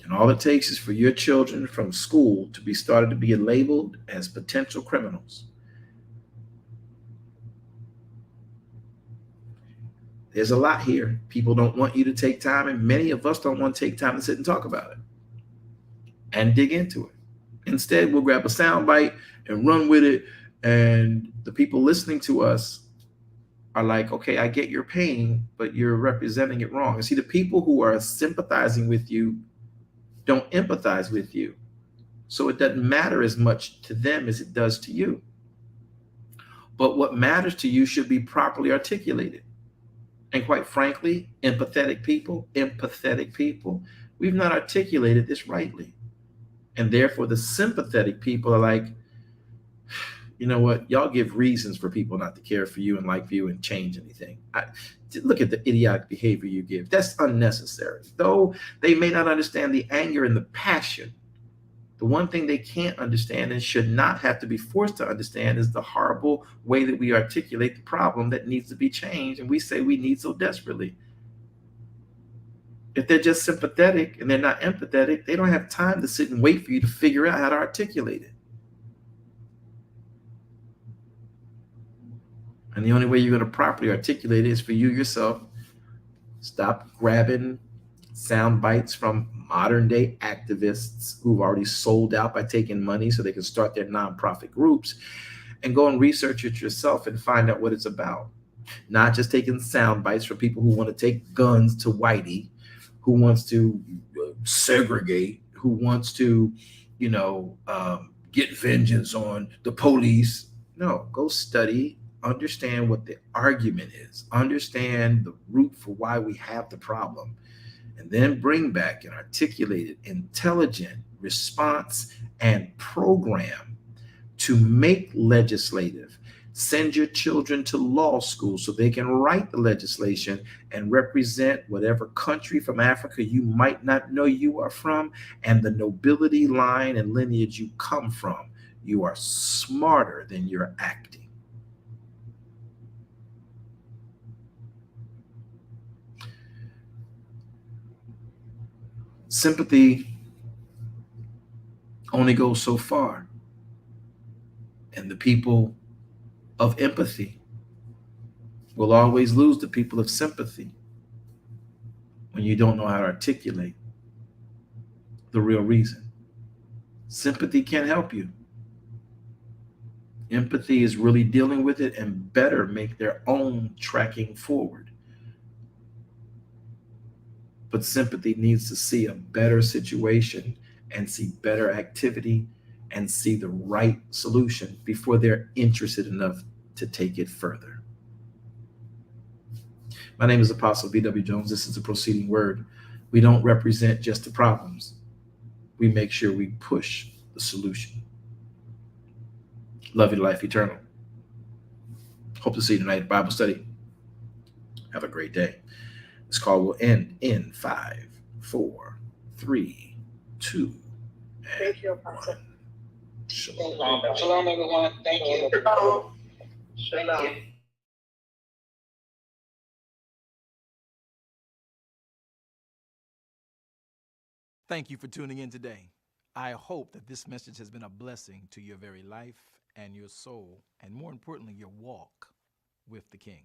And all it takes is for your children from school to be started to be labeled as potential criminals. There's a lot here. People don't want you to take time, and many of us don't want to take time to sit and talk about it and dig into it. Instead, we'll grab a soundbite and run with it, and the people listening to us are like, okay, I get your pain, but you're representing it wrong. And see, the people who are sympathizing with you don't empathize with you. So it doesn't matter as much to them as it does to you. But what matters to you should be properly articulated. And quite frankly, empathetic people, we've not articulated this rightly. And therefore the sympathetic people are like, you know what? Y'all give reasons for people not to care for you and like you and change anything. Look at the idiotic behavior you give. That's unnecessary. Though they may not understand the anger and the passion, the one thing they can't understand and should not have to be forced to understand is the horrible way that we articulate the problem that needs to be changed, and we say we need so desperately. If they're just sympathetic and they're not empathetic, they don't have time to sit and wait for you to figure out how to articulate it. And the only way you're going to properly articulate it is for you yourself. Stop grabbing sound bites from modern day activists who've already sold out by taking money so they can start their nonprofit groups, and go and research it yourself and find out what it's about. Not just taking sound bites from people who want to take guns to Whitey, who wants to segregate, who wants to, get vengeance on the police. No, go study. Understand what the argument is. Understand the root for why we have the problem. And then bring back an articulated, intelligent response and program to make legislative, Send your children to law school so they can write the legislation and represent whatever country from Africa you might not know you are from and the nobility line and lineage you come from. You are smarter than you're acting. Sympathy only goes so far. And the people of empathy will always lose the people of sympathy when you don't know how to articulate the real reason. Sympathy can't help you. Empathy is really dealing with it and better make their own tracking forward. But sympathy needs to see a better situation and see better activity and see the right solution before they're interested enough to take it further. My name is Apostle B.W. Jones. This is the Proceeding Word. We don't represent just the problems. We make sure we push the solution. Love you to life eternal. Hope to see you tonight at Bible study. Have a great day. This call will end in 5, 4, 3, 2, Thank you, Apostle. Shalom. Shalom, everyone. Thank you. Shalom. Thank you for tuning in today. I hope that this message has been a blessing to your very life and your soul, and more importantly, your walk with the King.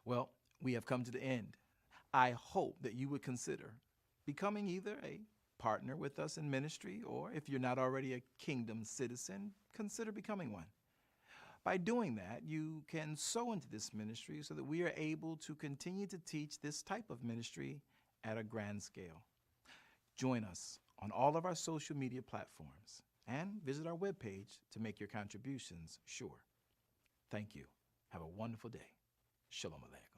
Well, we have come to the end. I hope that you would consider becoming either a partner with us in ministry, or if you're not already a kingdom citizen, consider becoming one. By doing that, you can sow into this ministry so that we are able to continue to teach this type of ministry at a grand scale. Join us on all of our social media platforms and visit our webpage to make your contributions sure. Thank you. Have a wonderful day. Shalom Aleichem.